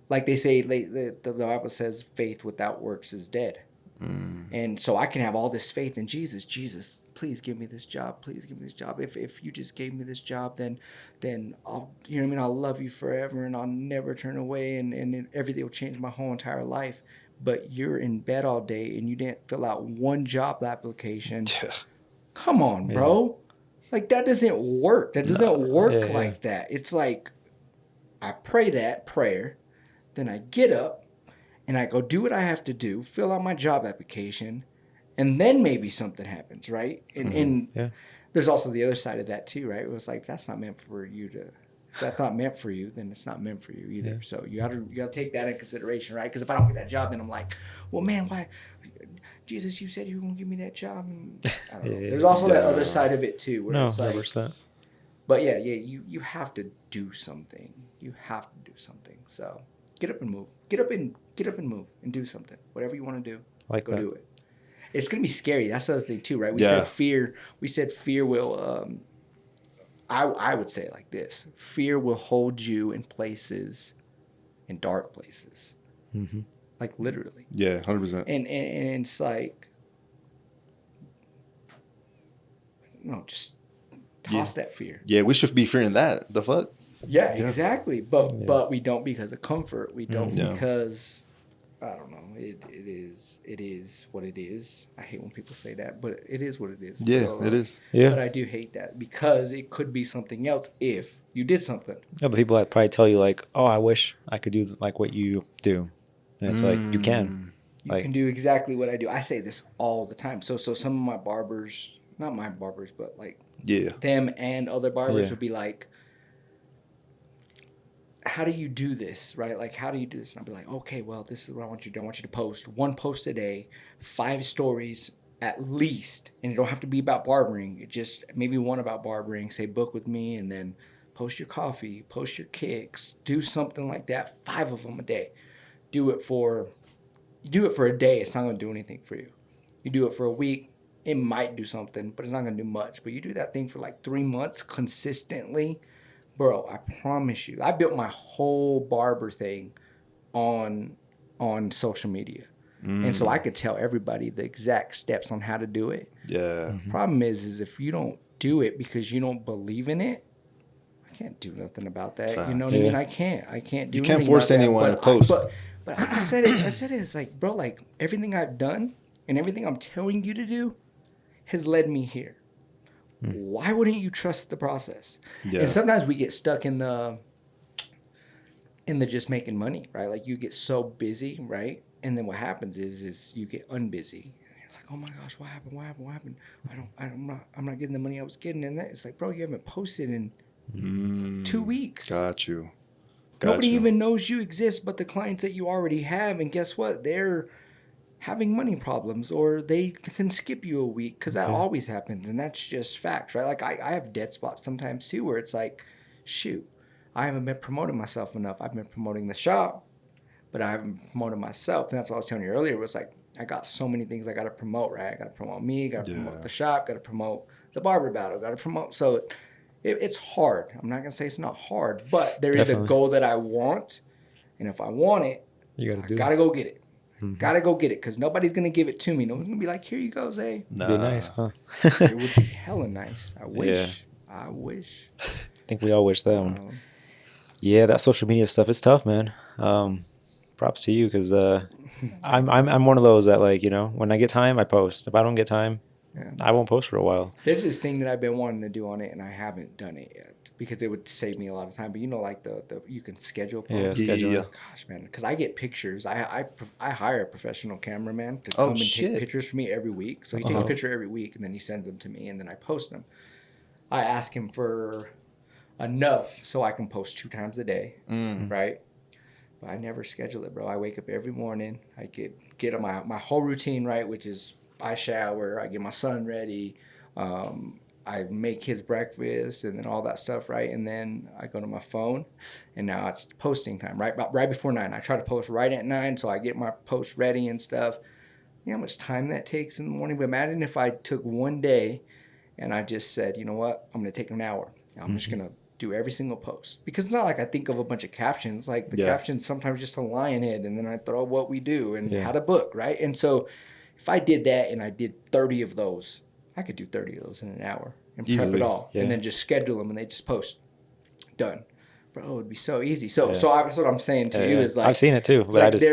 Like they say, the Bible says faith without works is dead. And so I can have all this faith in Jesus. Jesus, please give me this job. Please give me this job. If you just gave me this job, then I'll, you know what I mean? I'll love you forever and I'll never turn away and everything will change my whole entire life. But you're in bed all day and you didn't fill out one job application. Come on, bro. Like that doesn't work. That doesn't work like that. It's like I pray that prayer, then I get up and I go do what I have to do, fill out my job application, and then maybe something happens, right? And there's also the other side of that too, right? It was like that's not meant for you to. If that's not meant for you, then it's not meant for you either. Yeah. So you gotta take that in consideration, right? Because if I don't get that job, then I'm like, well, man, why, Jesus, you said you were gonna give me that job. And I don't know. There's also that other side of it too, where it's like, but you have to do something. You have to do something. So get up and move. Get up and move and do something. Whatever you want to do, go do it. It's gonna be scary. That's the other thing too, right? We said fear will. I would say it like this: fear will hold you in places, in dark places, Mm-hmm. Like literally. Yeah, 100%. And it's like, no, just toss that fear. Yeah, we should be fearing that. The fuck? Yeah, exactly. But Yeah. but we don't because of comfort. We don't Yeah. because I don't know. It is what it is. I hate when people say that, but it is what it is. Yeah, So, it is. Yeah. But I do hate that because it could be something else if you did something. Yeah, but people that probably tell you like, "Oh, I wish I could do like what you do," and it's like you can. You Like- can do exactly what I do. I say this all the time. So some of my barbers, not my barbers, but like Yeah. them and other barbers Yeah. would be like, how do you do this, right? Like, how do you do this? And I'll be like, okay, well, this is what I want you to do. I want you to post 1 post a day, 5 stories at least. And it don't have to be about barbering. It just maybe one about barbering, say book with me, and then post your coffee, post your kicks, do something like that, 5 of them a day. Do it for a day. It's not going to do anything for you. You do it for a week. It might do something, but it's not going to do much. But you do that thing for like 3 months consistently. Bro, I promise you, I built my whole barber thing on social media. And so I could tell everybody the exact steps on how to do it. Yeah. Problem is if you don't do it because you don't believe in it, I can't do nothing about that. You know what I mean? I can't do You can't anything force about that. anyone to But post. But I said it. It's like, bro, like everything I've done and everything I'm telling you to do has led me here. Why wouldn't you trust the process? Yeah. And sometimes we get stuck in the just making money, right? Like you get so busy, right? And then what happens is you get unbusy. And you're like, oh my gosh, what happened? I'm not getting the money I was getting. And that it's like, bro, you haven't posted in 2 weeks. Got you. Nobody even knows you exist but the clients that you already have. And guess what? They're having money problems or they can skip you a week because that always happens. And that's just facts, right? Like I have dead spots sometimes too where it's like, shoot, I haven't been promoting myself enough. I've been promoting the shop, but I haven't promoted myself. And that's what I was telling you earlier was like, I got so many things I got to promote, right? I got to promote me, got to promote the shop, got to promote the barber battle, got to promote. So it's hard. I'm not going to say it's not hard, but there is a goal that I want. And if I want it, You gotta do I got to go get it. Gotta go get it because nobody's going to give it to me. No one's going to be like, here you go, Zay. Nah. Be nice, huh? It would be hella nice. I wish. I wish. I think we all wish that one. Yeah, that social media stuff is tough, man. Props to you because I'm one of those that like, you know, when I get time, I post. If I don't get time, I won't post for a while. There's this thing that I've been wanting to do on it, and I haven't done it yet because it would save me a lot of time. But you know, like the you can schedule posts. Yeah, schedule. Yeah. Gosh, man, because I get pictures. I hire a professional cameraman to come and take pictures for me every week. So he takes a picture every week, and then he sends them to me, and then I post them. I ask him for enough so I can post 2 times a day, right? But I never schedule it, bro. I wake up every morning. I get on my whole routine right, which is I shower, I get my son ready, I make his breakfast and then all that stuff, right? And then I go to my phone, and now it's posting time, right before 9. I try to post right at 9, so I get my post ready and stuff. You know how much time that takes in the morning? But imagine if I took one day and I just said, you know what, I'm going to take an hour. I'm just going to do every single post. Because it's not like I think of a bunch of captions. Like the captions sometimes just align it, and then I throw what we do and how to book, right? And so if I did that and I did 30 of those, I could do 30 of those in an hour and prep it all and then just schedule them and they just post. Done. Bro, it would be so easy. So that's what I'm saying to you is like, I've seen it too, but like I just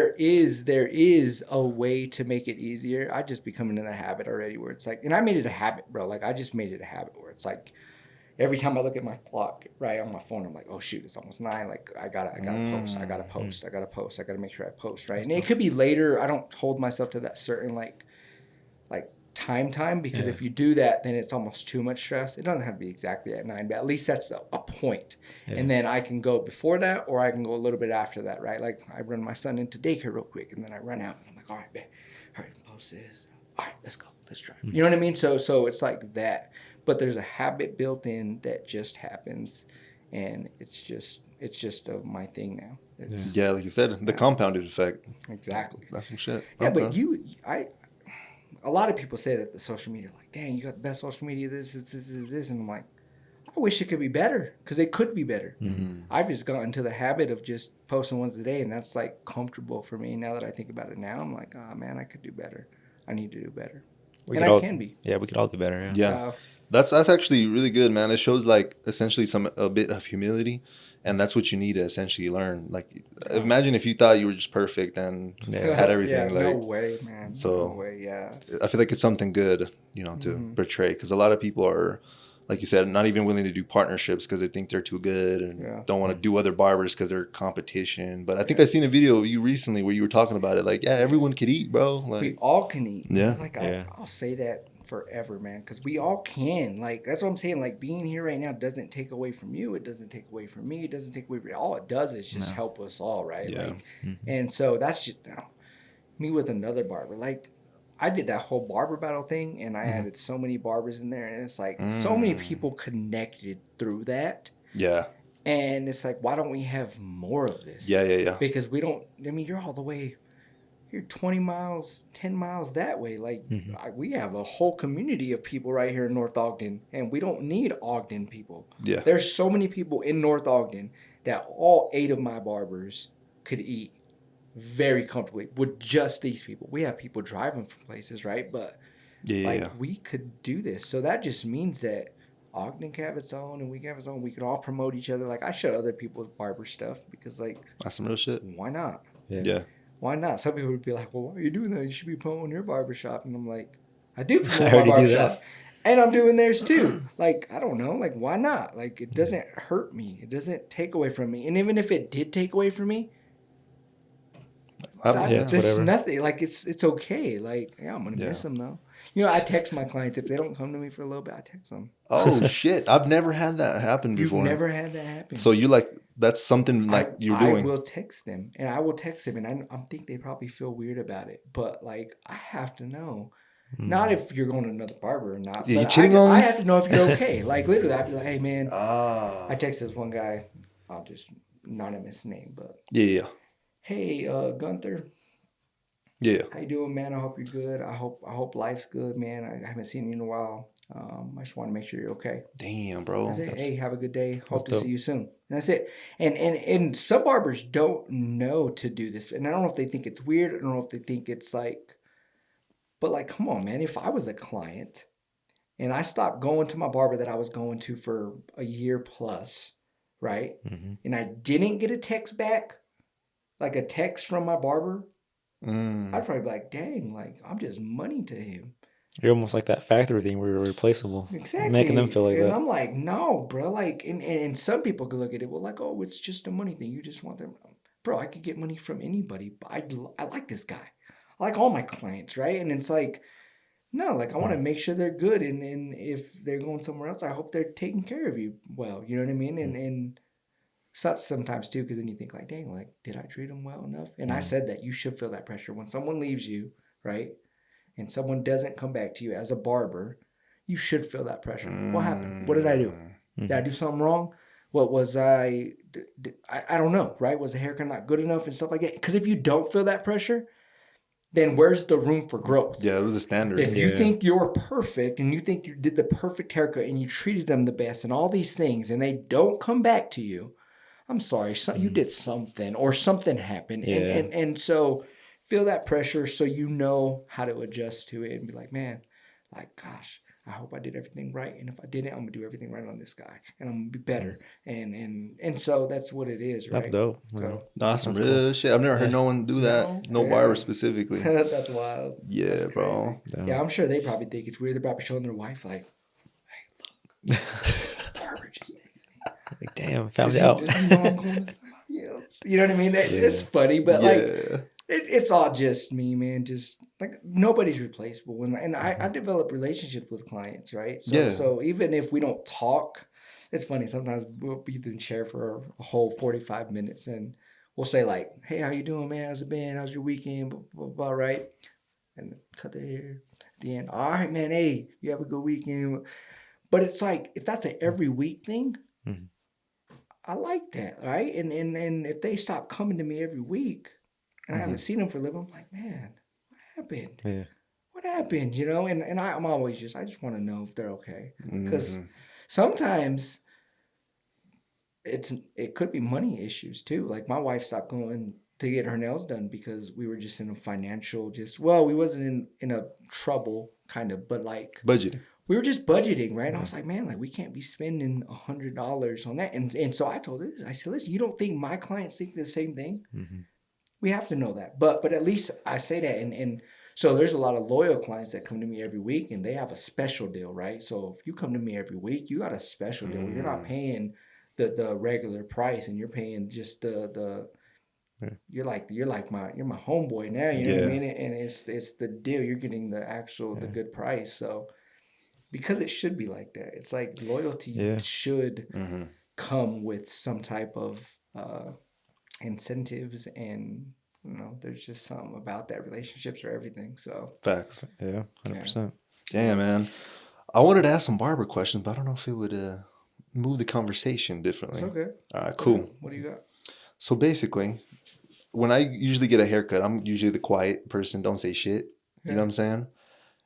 there is a way to make it easier. I just becoming in a habit already where it's like, and I made it a habit, bro. Like I just made it a habit where it's like every time I look at my clock right on my phone, I'm like, oh shoot, it's almost 9. Like I gotta post. I gotta post. I gotta make sure I post, right? And it could be later. I don't hold myself to that certain like time because if you do that, then it's almost too much stress. It doesn't have to be exactly at 9, but at least that's a point. And then I can go before that or I can go a little bit after that, right? Like I run my son into daycare real quick and then I run out and I'm like, all right, man, all right, post this. All right, let's go. Let's drive. You know what I mean? So it's like that. But there's a habit built in that just happens, and it's just my thing now. Yeah, like you said, the compounded effect. Exactly. That's some shit. Yeah, but a lot of people say that the social media, like, dang, you got the best social media, this, and I'm like, I wish it could be better because it could be better. I've just gotten into the habit of just posting once a day, and that's like comfortable for me. Now that I think about it now, I'm like, oh man, I could do better. I need to do better. And I can be. Yeah, we could all do better. Yeah. Yeah. So, That's actually really good, man. It shows like essentially a bit of humility, and that's what you need to essentially learn. Like, imagine if you thought you were just perfect and had everything. yeah, like, no way, man. so no way, yeah. I feel like it's something good, to portray, because a lot of people are, like you said, not even willing to do partnerships because they think they're too good and don't want to do other barbers because they're competition. But I think I seen a video of you recently where you were talking about it. Like, yeah, everyone could eat, bro. Like, We all can eat. Yeah. Like I'll say that forever, man, because we all can. Like that's what I'm saying. Like being here right now doesn't take away from you. It doesn't take away from me. It doesn't take away from all it does is just help us all, right? Yeah. Like, and so that's just me with another barber. Like I did that whole barber battle thing, and I added so many barbers in there, and it's like so many people connected through that. yeah. And it's like, why don't we have more of this? Yeah. Because we don't. I mean, you're all the way. You're 20 miles, 10 miles that way. Like, we have a whole community of people right here in North Ogden, and we don't need Ogden people. Yeah. There's so many people in North Ogden that all 8 of my barbers could eat very comfortably with just these people. We have people driving from places, right? But, we could do this. So that just means that Ogden can have its own, and we can have its own. We can all promote each other. Like, I show other people's barber stuff because, like, That's some real shit. why not? Yeah. Why not? Some people would be like, well, why are you doing that? You should be promoting your barbershop. And I'm like, I do promote my already do barbershop. And I'm doing theirs too. Like, I don't know. Like, why not? Like, it doesn't hurt me. It doesn't take away from me. And even if it did take away from me, it's there's whatever. nothing. Like, it's okay. Like, yeah, I'm going to miss them though. You know, I text my clients. If they don't come to me for a little bit, I text them. Oh, shit. I've never had that happen before. You've never had that happen. So you like, that's something like you're doing. I will text them, and I will text them, and I think they probably feel weird about it. But, like, I have to know. Not if you're going to another barber or not. Yeah, but you cheating on me? I have to know if you're okay. Like, literally, I'd be like, hey, man. Ah. I text this one guy. I'll just not name his name, but. Yeah. Hey, Gunther. Yeah. How you doing, man? I hope you're good. I hope life's good, man. I haven't seen you in a while. I just want to make sure you're okay. Damn, bro. I say, hey, have a good day. Hope to dope. see you soon. And that's it. And some barbers don't know to do this. And I don't know if they think it's weird. I don't know if they think it's like, but like, come on, man. If I was the client and I stopped going to my barber that I was going to for a year plus, right? And I didn't get a text back, like a text from my barber, I'd probably be like, dang, like I'm just money to him. You're almost like that factory thing where you're replaceable. Exactly. Making them feel like and that. I'm like, no, bro. Like, and some people could look at it, well, like, oh, it's just a money thing. You just want them. Bro, I could get money from anybody. But I like this guy. I like all my clients, right? And it's like, no, like I want to make sure they're good. And if they're going somewhere else, I hope they're taking care of you well. You know what I mean? And sometimes too, because then you think like, dang, like, did I treat them well enough? And I said that you should feel that pressure when someone leaves you, right? And someone doesn't come back to you as a barber, you should feel that pressure. What happened? What did I do? Did I do something wrong? What was I don't know, right? Was the haircut not good enough and stuff like that? Because if you don't feel that pressure, then where's the room for growth? Yeah, it was a standard. If you think you're perfect and you think you did the perfect haircut and you treated them the best and all these things and they don't come back to you, I'm sorry, you did something or something happened. Yeah. And so feel that pressure so you know how to adjust to it and be like, man, like, gosh, I hope I did everything right. And if I didn't, I'm going to do everything right on this guy. And I'm going to be better. And so that's what it is, right? That's dope. So, No, that's some real shit. I've never heard no one do that. No barber specifically. that's wild. Yeah, That's bro. Yeah, I'm sure they probably think it's weird. They're probably showing their wife like, hey, look, barber just Like, damn, found out. You know what I mean? It's funny, but like it's all just me, man. Just like nobody's replaceable. And I develop relationships with clients, right? So even if we don't talk, it's funny. Sometimes we'll be in chair for a whole 45 minutes and we'll say like, hey, how you doing, man? How's it been? How's your weekend? Blah, blah, blah, right? And cut their hair at the end. All right, man. Hey, you have a good weekend. But it's like, if that's an every week thing, I like that, right? And if they stop coming to me every week and I haven't seen them for a little, I'm like, man, what happened? Yeah. What happened? You know? And I'm always I just want to know if they're okay. Because sometimes it could be money issues too. Like my wife stopped going to get her nails done because we were just in a financial we wasn't in a trouble kind of, but like Budgeting. we were just budgeting, right? And I was like, man, like we can't be spending $100 on that. And so I told her this. I said, listen, you don't think my clients think the same thing? Mm-hmm. We have to know that. But at least I say that, and so there's a lot of loyal clients that come to me every week, and they have a special deal, right? So if you come to me every week, you got a special deal. You're not paying the regular price, and you're paying just the you're my homeboy now, you know what I mean? And it's the deal. You're getting the good price. So because it should be like that. It's like loyalty should come with some type of incentives, and there's just something about that. Relationships are everything. So facts. Yeah, 100%. Yeah, man. I wanted to ask some barber questions, but I don't know if it would move the conversation differently. It's okay. All right, cool. What do you got? So basically, when I usually get a haircut, I'm usually the quiet person. Don't say shit. You know what I'm saying?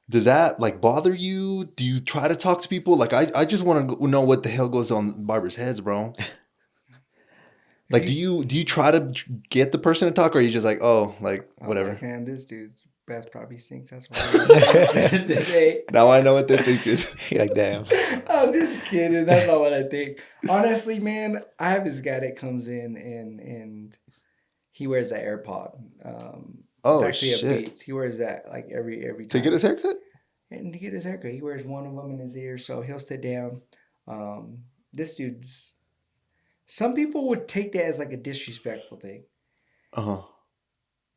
Does that like bother you? Do you try to talk to people? Like I just want to know what the hell goes on barbers' heads, bro. Like, do you try to get the person to talk, or are you just like, oh, like whatever? Like, man, this dude's breath probably stinks. That's why. Today. Now I know what they're thinking. You're like, damn. I'm just kidding. That's not what I think. Honestly, man, I have this guy that comes in and he wears an AirPod. Oh, it's actually shit. a Beats. He wears that like every time. To get his haircut? And to get his haircut. He wears one of them in his ear, so he'll sit down. This dude's... Some people would take that as like a disrespectful thing. Uh-huh.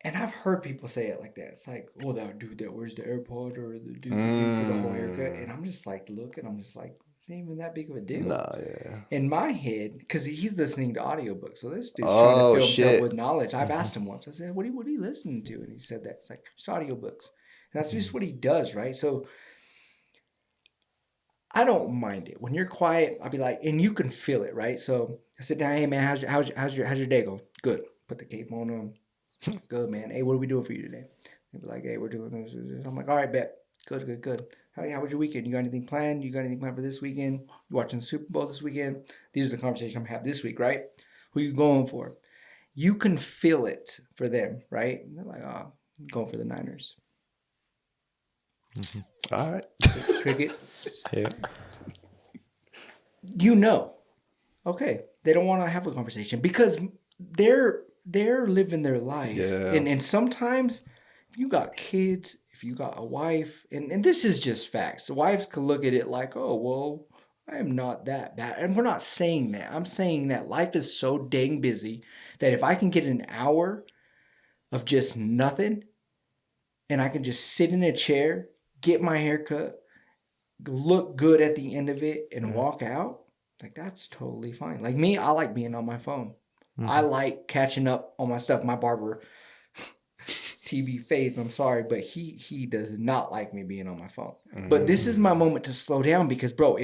And I've heard people say it like that. It's like, oh, that dude that wears the AirPod, or the dude for the whole haircut. And I'm just like, I'm just like, it's not even that big of a deal. Nah, yeah. In my head, because he's listening to audiobooks. So this dude's trying to fill himself with knowledge. I've asked him once. I said, what are you listening to? And he said that. It's like, it's audiobooks. And that's just what he does, right? So I don't mind it. When you're quiet, I'll be like, and you can feel it, right? So I sit down, hey, man, how's your day going? Good. Put the cape on. Good, man. Hey, what are we doing for you today? They'll be like, hey, we're doing this. I'm like, all right, bet. Good. How was your weekend? You got anything planned? For this weekend? You watching the Super Bowl this weekend? These are the conversations I'm going to have this week, right? Who you going for? You can feel it for them, right? And they're like, oh, I'm going for the Niners. Mm-hmm. All right. Crickets. Yeah. Okay, they don't want to have a conversation because they're living their life. Yeah. And sometimes if you got kids, if you got a wife, and this is just facts. The wives could look at it like, oh, well, I am not that bad. And we're not saying that. I'm saying that life is so dang busy that if I can get an hour of just nothing and I can just sit in a chair, get my hair cut, look good at the end of it, and walk out, like that's totally fine. Like me, I like being on my phone. Mm-hmm. I like catching up on my stuff. My barber, TB Fades, I'm sorry, but he does not like me being on my phone. Mm-hmm. But this is my moment to slow down because, bro,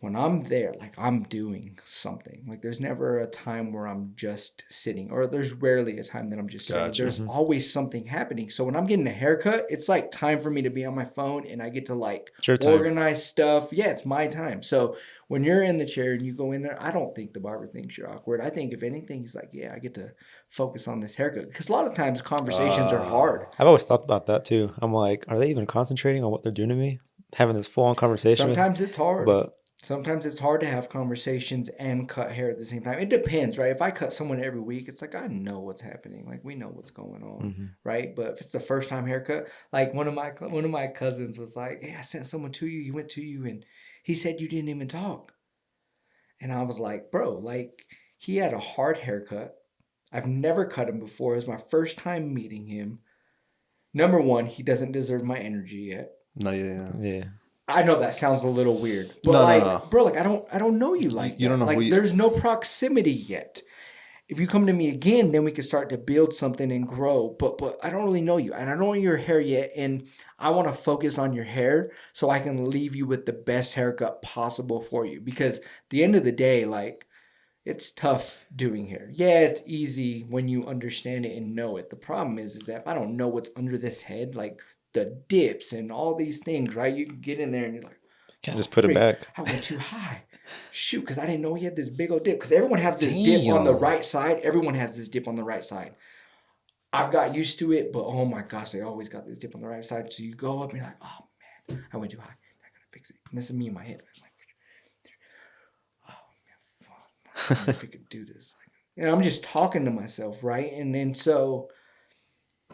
when I'm there, like I'm doing something. Like there's never a time where I'm just sitting, or there's rarely a time that I'm just sitting. There's always something happening. So when I'm getting a haircut, it's like time for me to be on my phone and I get to like organize stuff. Yeah, it's my time. So when you're in the chair and you go in there, I don't think the barber thinks you're awkward. I think if anything, he's like, yeah, I get to focus on this haircut. Because a lot of times conversations are hard. I've always thought about that too. I'm like, are they even concentrating on what they're doing to me? Having this full on conversation. Sometimes it's hard. But sometimes it's hard to have conversations and cut hair at the same time. It depends, right? If I cut someone every week, it's like I know what's happening. Like we know what's going on, right? But if it's the first time haircut, like one of my cousins was like, "Hey, I sent someone to you. He went to you, and he said you didn't even talk." And I was like, "Bro, like he had a hard haircut. I've never cut him before. It was my first time meeting him. Number one, he doesn't deserve my energy yet. No, yeah. I know that sounds a little weird, but no. Bro, like I don't know you like you that. Don't know like there's no proximity yet. If you come to me again, then we can start to build something and grow. But I don't really know you, and I don't know your hair yet, and I want to focus on your hair so I can leave you with the best haircut possible for you. Because at the end of the day, like it's tough doing hair. Yeah, it's easy when you understand it and know it. The problem is that if I don't know what's under this head, like the dips and all these things, right? You can get in there and you're like, Can't just put it back. I went too high. Shoot, because I didn't know he had this big old dip. Because everyone has this dip on the right side. Everyone has this dip on the right side. I've got used to it, but oh my gosh, they always got this dip on the right side. So you go up and you're like, oh man, I went too high. I gotta fix it. And this is me in my head. I'm like, oh man, fuck. I don't know if we could do this. And I'm just talking to myself, right? And then so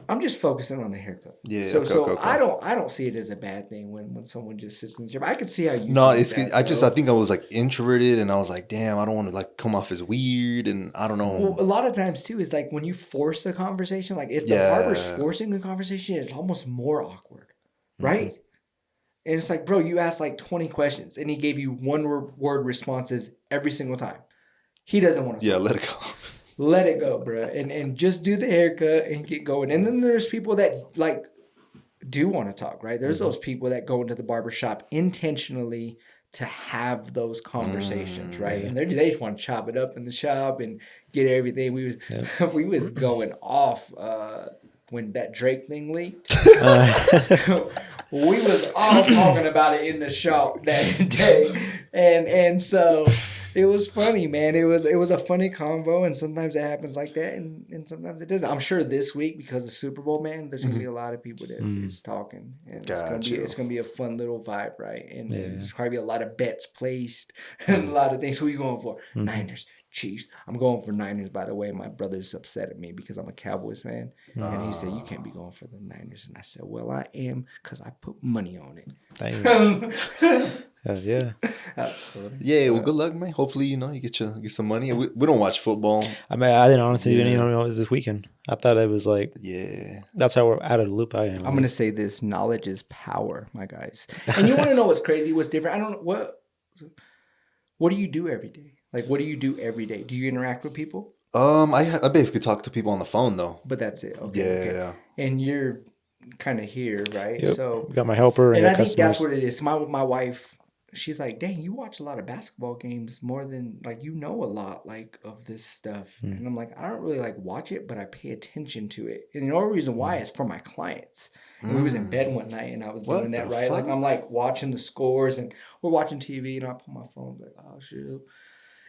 I'm just focusing on the haircut. Yeah. So I don't see it as a bad thing when someone just sits in the gym. I could see how you. No, it's that, I think I was like introverted, and I was like, damn, I don't want to like come off as weird, and I don't know. Well, a lot of times too is like when you force a conversation, like if the barber's forcing a conversation, it's almost more awkward, right? Mm-hmm. And it's like, bro, you asked like 20 questions, and he gave you one word responses every single time. He doesn't want to. Yeah, let it go. Let it go, bro, and just do the haircut and get going. And then there's people that like do want to talk, right? There's those people that go into the barbershop intentionally to have those conversations, right? And they just want to chop it up in the shop and get everything. We was going off when that Drake thing leaked. We was all talking about it in the shop that day, and so. It was funny, man. It was a funny convo, and sometimes it happens like that, and sometimes it doesn't. I'm sure this week, because of Super Bowl, man, there's gonna be a lot of people that's talking, and it's gonna be a fun little vibe, right? And there's probably a lot of bets placed and a lot of things. Who are you going for? Niners, Chiefs. I'm going for Niners. By the way, my brother's upset at me because I'm a Cowboys fan, and he said you can't be going for the Niners, and I said, well, I am because I put money on it. Yeah. Yeah, well, good luck, man. Hopefully, you get some money. We don't watch football. I mean, I didn't honestly even know it was this weekend. I thought it was like, that's how we're out of the loop I am. I'm going to say this, knowledge is power, my guys. And you want to know what's crazy, what's different? I don't know, what do you do every day? Like, what do you do every day? Do you interact with people? I basically talk to people on the phone, though. But that's it. Okay. Yeah. And you're kind of here, right? Yep. So got my helper and I think customers. that's what it is. My wife, she's like, dang, you watch a lot of basketball games more than like a lot like of this stuff. And I'm like, I don't really like watch it, but I pay attention to it. And the only reason why is for my clients. And we was in bed one night and I was doing that, right? Fuck? Like I'm like watching the scores and we're watching TV and I pull my phone like, oh shoot.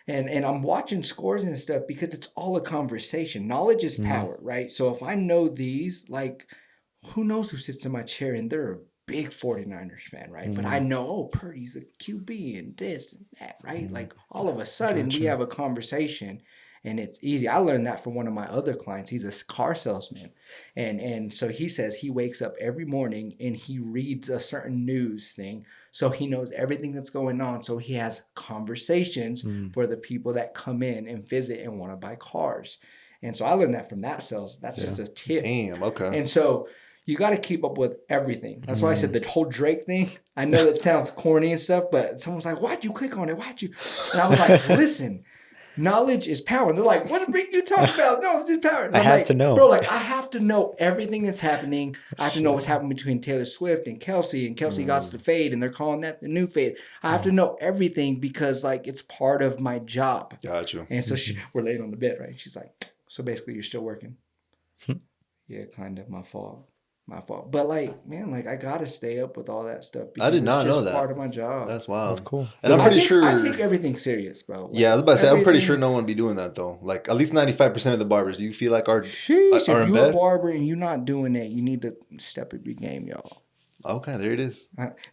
And I'm watching scores and stuff because it's all a conversation. Knowledge is power, right? So if I know these, like, who knows who sits in my chair and they're a big 49ers fan, right? But I know, Purdy's a QB and this and that, right? Like all of a sudden we have a conversation and it's easy. I learned that from one of my other clients. He's a car salesman. And so he says he wakes up every morning and he reads a certain news thing. So he knows everything that's going on. So he has conversations for the people that come in and visit and want to buy cars. And so I learned that from that sales. That's just a tip. Damn, okay. And so you got to keep up with everything. That's why I said the whole Drake thing. I know that sounds corny and stuff, but someone's like, why'd you click on it? Why'd you? And I was like, listen, knowledge is power. And they're like, what are you talking about? No, it's just power. And I have to know. Bro, like I have to know everything that's happening. I have to know what's happening between Taylor Swift and Kelsey got the fade and they're calling that the new fade. I have to know everything because like it's part of my job. Gotcha. And so we're laying on the bed, right? She's like, so basically you're still working. Yeah, kind of my fault. But like, man, like I gotta stay up with all that stuff. I did not know that. Part of my job. That's wild. That's cool. And I'm pretty sure I take everything serious, bro. Like, I was about to say I'm pretty sure no one would be doing that though. Like at least 95% of the barbers. Do you feel like are if in you're bed? a barber and you're not doing that, you need to step up your game, y'all. Okay, there it is.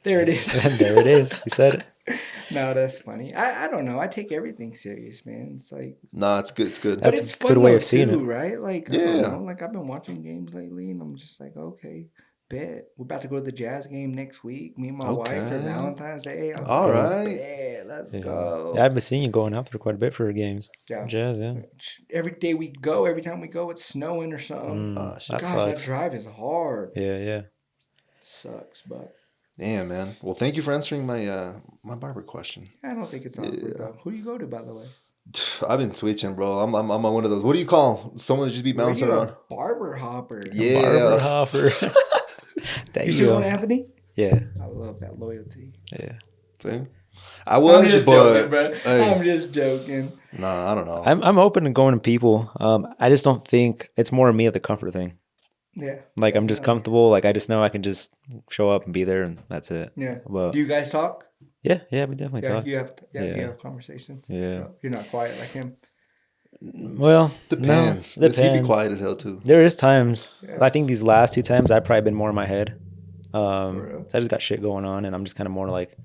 There it is. There it is. He said it. No, that's funny. I don't know. I take everything serious, man. It's like it's good. It's good. That's it's a good way of seeing it, right? Like I don't know. Like I've been watching games lately, and I'm just like, okay, bet we're about to go to the Jazz game next week. Me and my wife for Valentine's Day. All right, yeah, let's go. Yeah, I've been seeing you going out there quite a bit for games. Yeah, Jazz. Yeah. Every day we go. Every time we go, it's snowing or something. That drive is hard. Yeah. Sucks, but. Damn, man. Well, thank you for answering my my barber question. I don't think it's awkward though. Who do you go to, by the way? I've been switching, bro. I'm one of those. What do you call someone that just be bouncing around? Barber hopper. Yeah, barber hopper. You still want Anthony? Yeah. I love that loyalty. Yeah. See? I was, joking, bro. Hey. I'm just joking. Nah, I don't know. I'm open to going to people. I just don't think it's more of me of the comfort thing. Yeah. Like I'm just comfortable. Like I just know I can just show up and be there and that's it. Yeah. But do you guys talk? Yeah, we definitely Yeah, talk. you have you Yeah. have conversations. Yeah. You're not quiet like him. Well, Depends. no, He'd be depends. quiet as hell too. There is times. Yeah. I think these last 2 times I've probably been more in my head. For real. So I just got shit going on, and I'm just kind of more like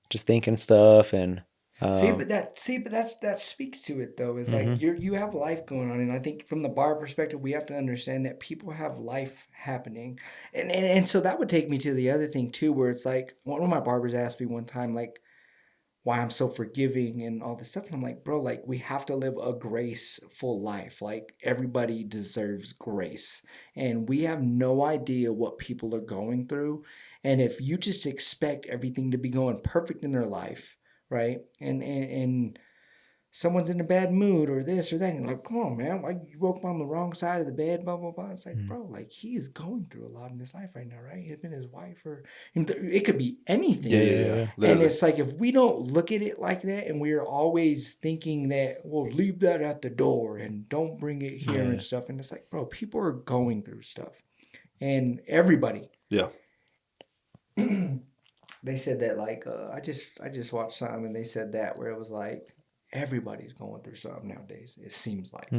just thinking stuff and. But that speaks to it though. Is like you have life going on, and I think from the bar perspective, we have to understand that people have life happening, and so that would take me to the other thing too, where it's like one of my barbers asked me one time, like, why I'm so forgiving and all this stuff. And I'm like, bro, like we have to live a graceful life. Like everybody deserves grace. And we have no idea what people are going through. And if you just expect everything to be going perfect in their life, right? And someone's in a bad mood or this or that. And you're like, come on, man, why you woke up on the wrong side of the bed, blah, blah, blah. It's like, bro, like he is going through a lot in his life right now, right? It's been his wife or it could be anything. Yeah. And it's like, if we don't look at it like that and we're always thinking that, well, leave that at the door and don't bring it here and stuff. And it's like, bro, people are going through stuff and everybody. Yeah. They said that like, I just watched something and they said that where it was like, everybody's going through something nowadays. It seems like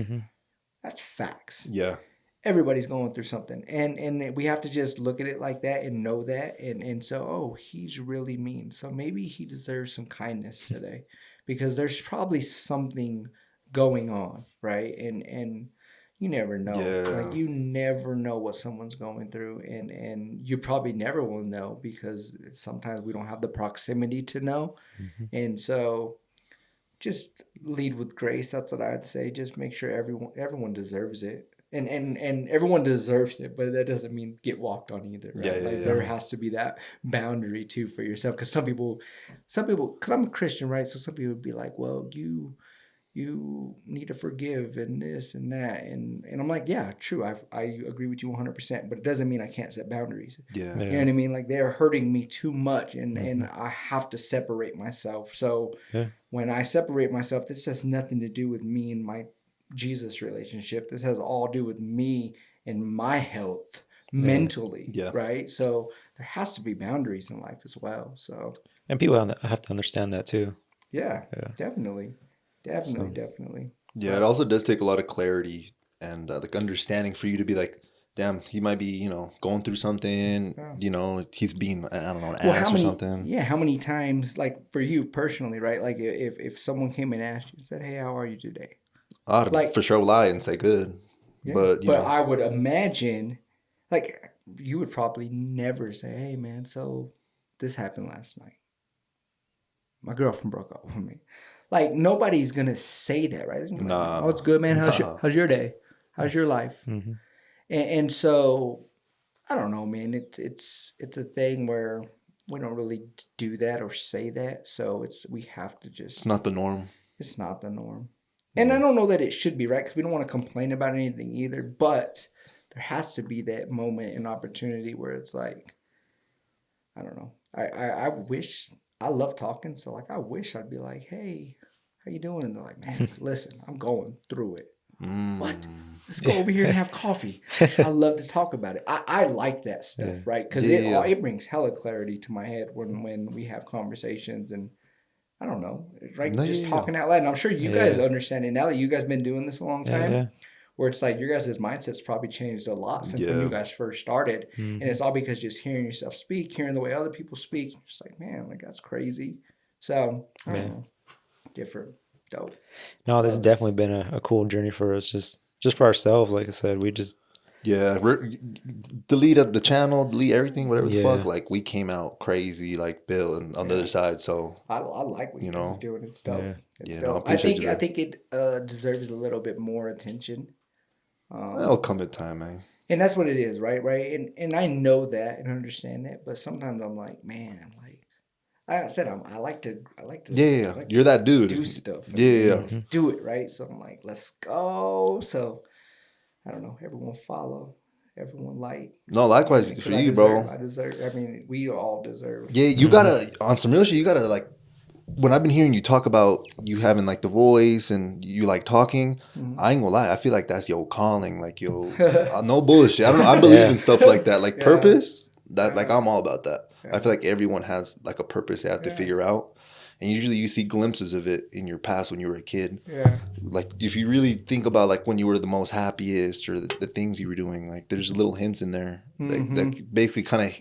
that's facts. Yeah. Everybody's going through something, and we have to just look at it like that and know that, and so he's really mean. So maybe he deserves some kindness today, because there's probably something going on, right? And you never know. Yeah. Like you never know what someone's going through, and you probably never will know because sometimes we don't have the proximity to know, and so. Just lead with grace. That's what I'd say. Just make sure everyone deserves it, and everyone deserves it. But that doesn't mean get walked on either. Right? Yeah, There has to be that boundary too for yourself. Because some people, because I'm a Christian, right? So some people would be like, well, you need to forgive and this and that, and I'm like, yeah, true. I agree with you 100%. But it doesn't mean I can't set boundaries. Yeah. You know what I mean? Like they're hurting me too much, and I have to separate myself. So. When I separate myself, this has nothing to do with me and my Jesus relationship. This has all to do with me and my health mentally, right? So there has to be boundaries in life as well. So and people have to understand that too. Yeah. Definitely. Yeah, it also does take a lot of clarity and like understanding for you to be like, damn, he might be, going through something, he's being, I don't know, an ass or something. Yeah, how many times, like for you personally, right? Like if someone came and asked you and said, hey, how are you today? I'd like, for sure lie and say good. Yeah, but I would imagine, like, you would probably never say, hey, man, so this happened last night. My girlfriend broke up with me. Like, nobody's going to say that, right? Like, nah. Oh, it's good, man. How's your day? How's your life? And so, I don't know, man. It's a thing where we don't really do that or say that. So we have to just. It's not the norm. It's not the norm. And I don't know that it should be, right? Because we don't want to complain about anything either. But there has to be that moment and opportunity where it's like, I don't know. I wish, I love talking. So like, I wish I'd be like, hey, how you doing? And they're like, man, listen, I'm going through it. What? Let's go over here and have coffee. I love to talk about it. I like that stuff, right? Because it brings hella clarity to my head when we have conversations, and I don't know, right? Just talking out loud. And I'm sure you guys understand it now that you guys been doing this a long time. Where it's like your guys' mindset's probably changed a lot since when you guys first started, and it's all because just hearing yourself speak, hearing the way other people speak, you're just like, man, like that's crazy. So I don't know, different. Dope. No, this has definitely been a cool journey for us, just for ourselves. Like I said, we just delete the channel, delete everything, whatever the fuck. Like we came out crazy, like Bill, and on the other side. So I like what you're doing. It's dope. It's dope. I think it deserves a little bit more attention. It'll come in time, man. And that's what it is, right? And I know that and understand that, but sometimes I'm like, man, like. I said I like to you're that dude. Do stuff. Let's do it, right? So I'm like, let's go. So I don't know. Everyone follow. Everyone like. No, likewise for you, bro. I mean, we all deserve. Yeah, you gotta on some real shit. You gotta like. When I've been hearing you talk about you having like the voice and you like talking, I ain't gonna lie. I feel like that's your calling. Like no bullshit. I don't know. I believe in stuff like that. Like purpose. That like I'm all about that. I feel like everyone has like a purpose they have to figure out. And usually you see glimpses of it in your past when you were a kid. Yeah. Like if you really think about like when you were the most happiest or the things you were doing, like there's little hints in there that basically kind of,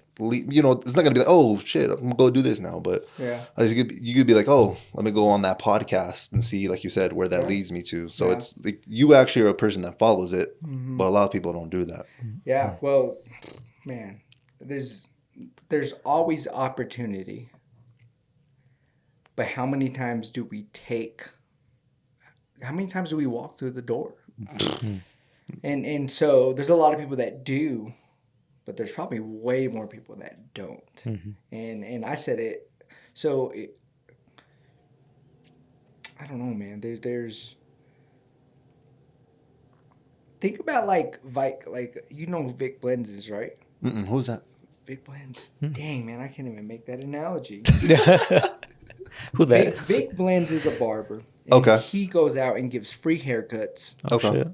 you know, it's not going to be like, oh shit, I'm going to go do this now. But you could be like, oh, let me go on that podcast and see, like you said, where that leads me to. So it's like you actually are a person that follows it, but a lot of people don't do that. Yeah. Well, man, there's always opportunity. But how many times do we walk through the door? and so there's a lot of people that do, but there's probably way more people that don't. And I said it, so I don't know, man. There's think about like you know who Vic Blends is, right? Who's that? Vic Blends. Dang, man, I can't even make that analogy. Who that? Vic Blends is a barber. Okay. He goes out and gives free haircuts Shit.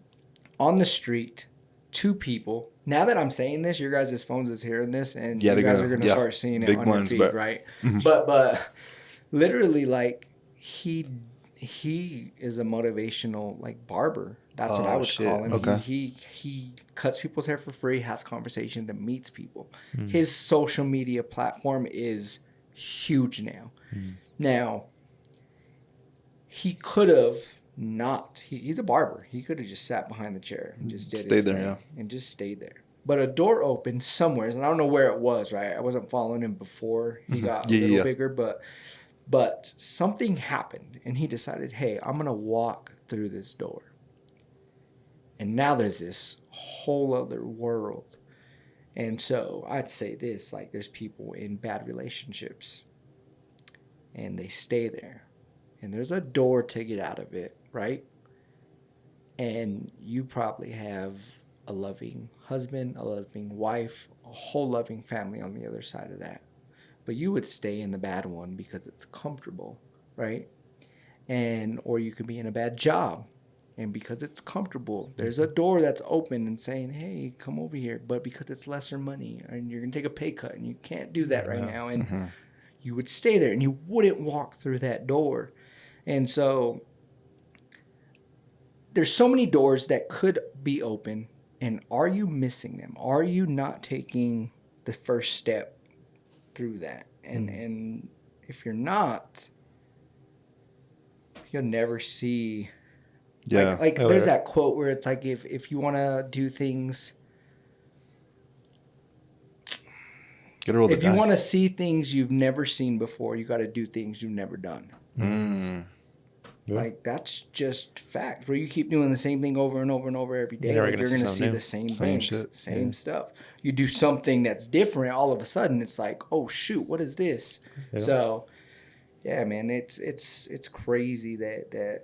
on the street to people. Now that I'm saying this, your guys' phones is hearing this, and Yeah, you guys are going to start seeing it Vic on Blends, your feed, right? But literally, like, he is a motivational, like, barber. That's what I would call him. Okay. He cuts people's hair for free, has conversation, and meets people. His social media platform is huge now. Now, he could have not. He's a barber. He could have just sat behind the chair and just did his thing and just stayed there. But a door opened somewhere, and I don't know where it was, right? I wasn't following him before he got a little bigger, but something happened, and he decided, hey, I'm going to walk through this door. And now there's this whole other world. And so I'd say this, like there's people in bad relationships, and they stay there. And there's a door to get out of it, right? And you probably have a loving husband, a loving wife, a whole loving family on the other side of that. But you would stay in the bad one because it's comfortable, right? Or you could be in a bad job, and because it's comfortable, there's a door that's open and saying, hey, come over here. But because it's lesser money and you're going to take a pay cut and you can't do that right now. And you would stay there and you wouldn't walk through that door. And so there's so many doors that could be open. And are you missing them? Are you not taking the first step through that? And if you're not, you'll never see. Yeah. Like there's that quote where it's like if you want to do things, if you want to see things you've never seen before, you got to do things you've never done. Like that's just fact. Where you keep doing the same thing over and over and over every day, like you're going to see the same things, same stuff. You do something that's different, all of a sudden it's like, oh shoot, what is this? Yeah. So, yeah, man, it's crazy that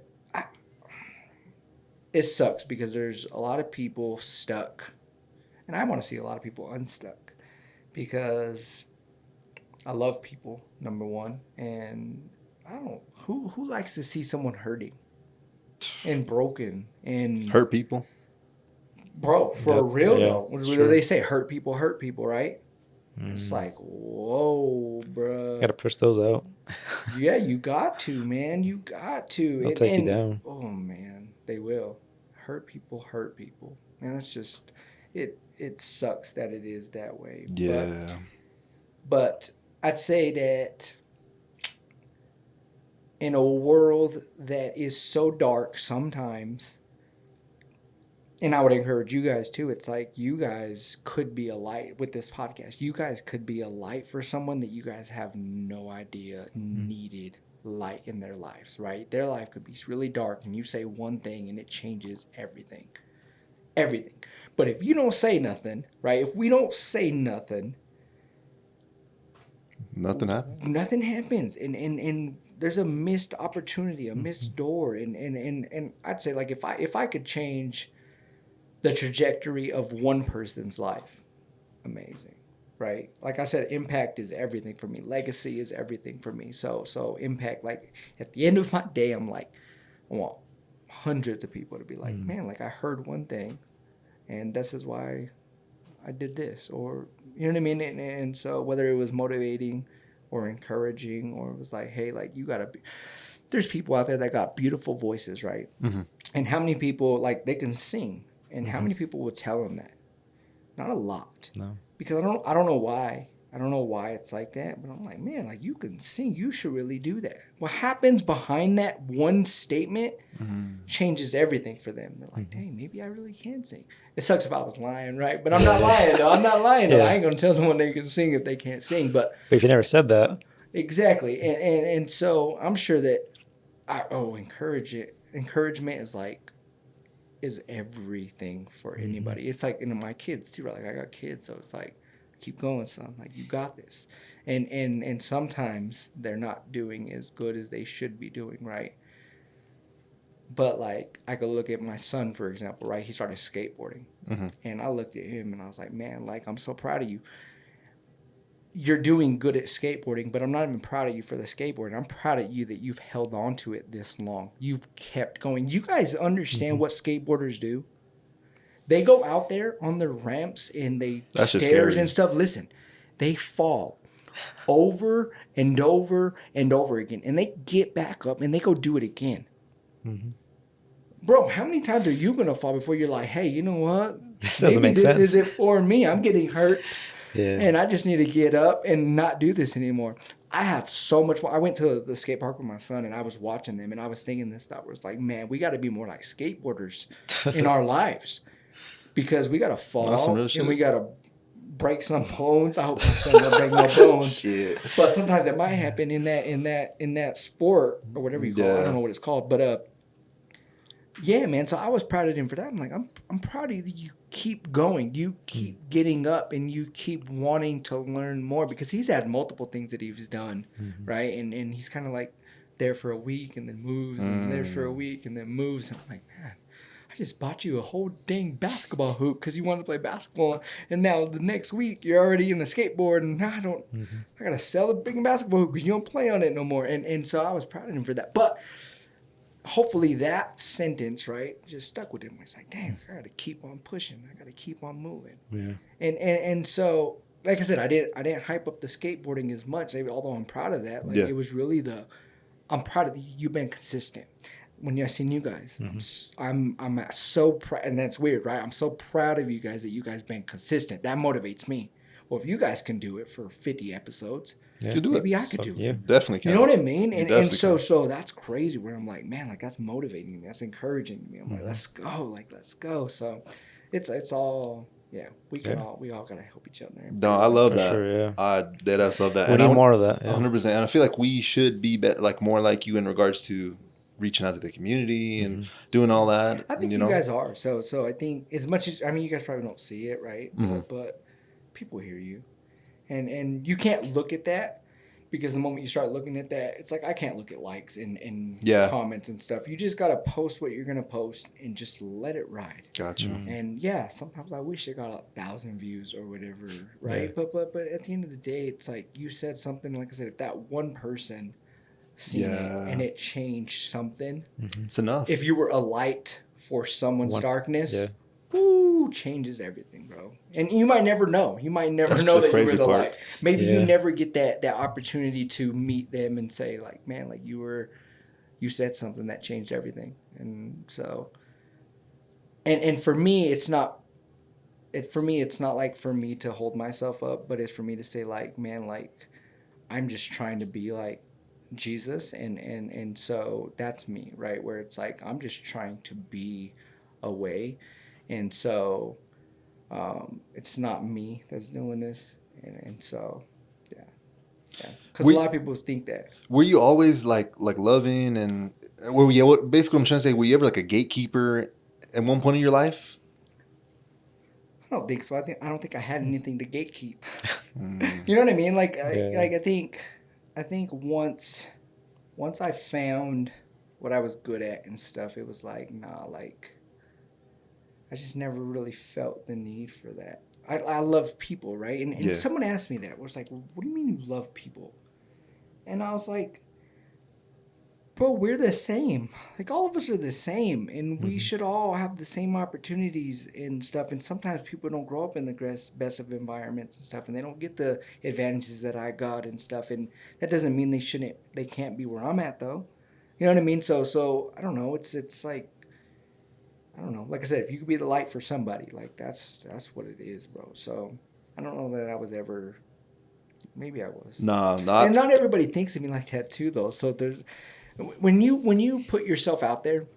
it sucks because there's a lot of people stuck, and I want to see a lot of people unstuck because I love people, number one, and I don't who likes to see someone hurting and broken and hurt people, bro. For real though, they say hurt people, right? It's like, whoa, bro. Got to push those out. Yeah, you got to, man. You got to. They'll take you down. Oh man, they will. Hurt people. Man, that's just it. It sucks that it is that way. Yeah. But I'd say that in a world that is so dark sometimes, and I would encourage you guys too, it's like you guys could be a light with this podcast. You guys could be a light for someone that you guys have no idea needed light in their lives, right? Their life could be really dark and you say one thing and it changes everything. Everything. But if you don't say nothing, right? If we don't say nothing, nothing happens. Nothing happens. And there's a missed opportunity, a missed door. And I'd say like if I could change the trajectory of one person's life, amazing, right? Like I said, impact is everything for me. Legacy is everything for me. So impact, like at the end of my day, I'm like, I want hundreds of people to be like, man, like I heard one thing, and this is why I did this, or you know what I mean. And so whether it was motivating or encouraging, or it was like, hey, like you gotta be. There's people out there that got beautiful voices, right? Mm-hmm. And how many people like they can sing, and how many people would tell them that? Not a lot. No. Because I don't know why. I don't know why it's like that, but I'm like, man, like you can sing, you should really do that. What happens behind that one statement changes everything for them. They're like, dang, maybe I really can sing. It sucks if I was lying, right? But I'm not lying, though. I'm not lying, though. I ain't gonna tell someone they can sing if they can't sing. But if you never said that, exactly, and so I'm sure that encouragement is everything for anybody. It's like, my kids too, right? Like I got kids, so it's like, keep going, son. Like you got this. And sometimes they're not doing as good as they should be doing, right? But like I could look at my son, for example, right? He started skateboarding. And I looked at him and I was like, man, like I'm so proud of you. You're doing good at skateboarding, but I'm not even proud of you for the skateboarding. I'm proud of you that you've held on to it this long. You've kept going. You guys understand what skateboarders do? They go out there on the ramps and That's stairs and stuff. Listen, they fall over and over and over again. And they get back up and they go do it again. Bro, how many times are you going to fall before you're like, hey, you know what? This doesn't Maybe make sense. this isn't for me. I'm getting hurt. Yeah. And I just need to get up and not do this anymore. I have so much more. I went to the skate park with my son and I was watching them and I was thinking this stuff. It was like, man, we got to be more like skateboarders in our lives. Because we got to fall and we got to break some bones. I hope my son doesn't break no bones. Shit. But sometimes it might happen in that sport or whatever you call it. I don't know what it's called. But yeah, man. So I was proud of him for that. I'm like, I'm proud of you that you keep going. You keep getting up and you keep wanting to learn more, because he's had multiple things that he's done, right? And he's kind of like there for a week and then moves and there for a week and then moves. And I'm like, man, I just bought you a whole dang basketball hoop because you wanted to play basketball, and now the next week you're already in the skateboard, and now I gotta sell the big basketball hoop because you don't play on it no more. And so I was proud of him for that. But hopefully that sentence, right, just stuck with him. It's like, damn, I gotta keep on pushing. I gotta keep on moving. Yeah. And so, like I said, I didn't hype up the skateboarding as much, although I'm proud of that. Like it was really I'm proud of you've been consistent. When I seen you guys, I'm so proud, and that's weird, right? I'm so proud of you guys that you guys been consistent. That motivates me. Well, if you guys can do it for 50 episodes, maybe I could do it. Definitely can. You know what I mean? And so that's crazy. Where I'm like, man, like that's motivating me. That's encouraging me. I'm like, let's go. So it's all. Yeah, we all gotta help each other. No, I love that. Sure, yeah. I deadass love that. We need more of that. 100%. And I feel like we should be like more like you in regards to reaching out to the community and doing all that. I think you guys are. So I think as much as, I mean, you guys probably don't see it, right? But people hear you. And you can't look at that, because the moment you start looking at that, it's like I can't look at likes and comments and stuff. You just got to post what you're going to post and just let it ride. Gotcha. And yeah, sometimes I wish it got 1,000 views or whatever, right? Yeah. But at the end of the day, it's like you said something, like I said, if that one person seen it and it changed something, it's enough. If you were a light for someone's darkness, changes everything, bro. And you might never know. You might never know that you were the light. Maybe you never get that opportunity to meet them and say, like, man, like you said something that changed everything. And so, and for me, it's not like for me to hold myself up, but it's for me to say, like, man, like I'm just trying to be like Jesus, and so that's me, right? Where it's like I'm just trying to be a way, and so it's not me that's doing this, and so yeah, because a lot of people think that. Were you always like loving, and basically what I'm trying to say, were you ever like a gatekeeper at one point in your life? I don't think so. I don't think I had anything to gatekeep. You know what I mean? Like I think once I found what I was good at and stuff, it was like, nah, like I just never really felt the need for that. I love people, right? And someone asked me that. It was like, what do you mean you love people? And I was like, bro, we're the same. Like, all of us are the same, and we should all have the same opportunities and stuff. And sometimes people don't grow up in the best of environments and stuff, and they don't get the advantages that I got and stuff. And that doesn't mean they can't be where I'm at, though. You know what I mean? So I don't know. It's like, I don't know. Like I said, if you could be the light for somebody, like that's what it is, bro. So I don't know that I was ever. Maybe I was. No, And not everybody thinks of me like that too, though. So there's when you put yourself out there,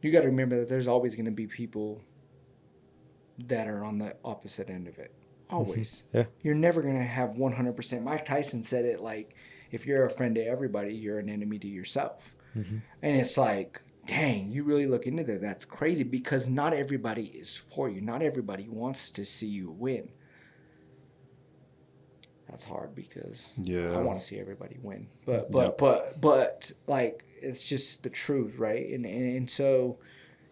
you got to remember that there's always going to be people that are on the opposite end of it. Always. Yeah. You're never going to have 100%. Mike Tyson said it like, if you're a friend to everybody, you're an enemy to yourself. And it's like, dang, you really look into that. That's crazy, because not everybody is for you. Not everybody wants to see you win. That's hard, because I want to see everybody win. But like, it's just the truth, right? And so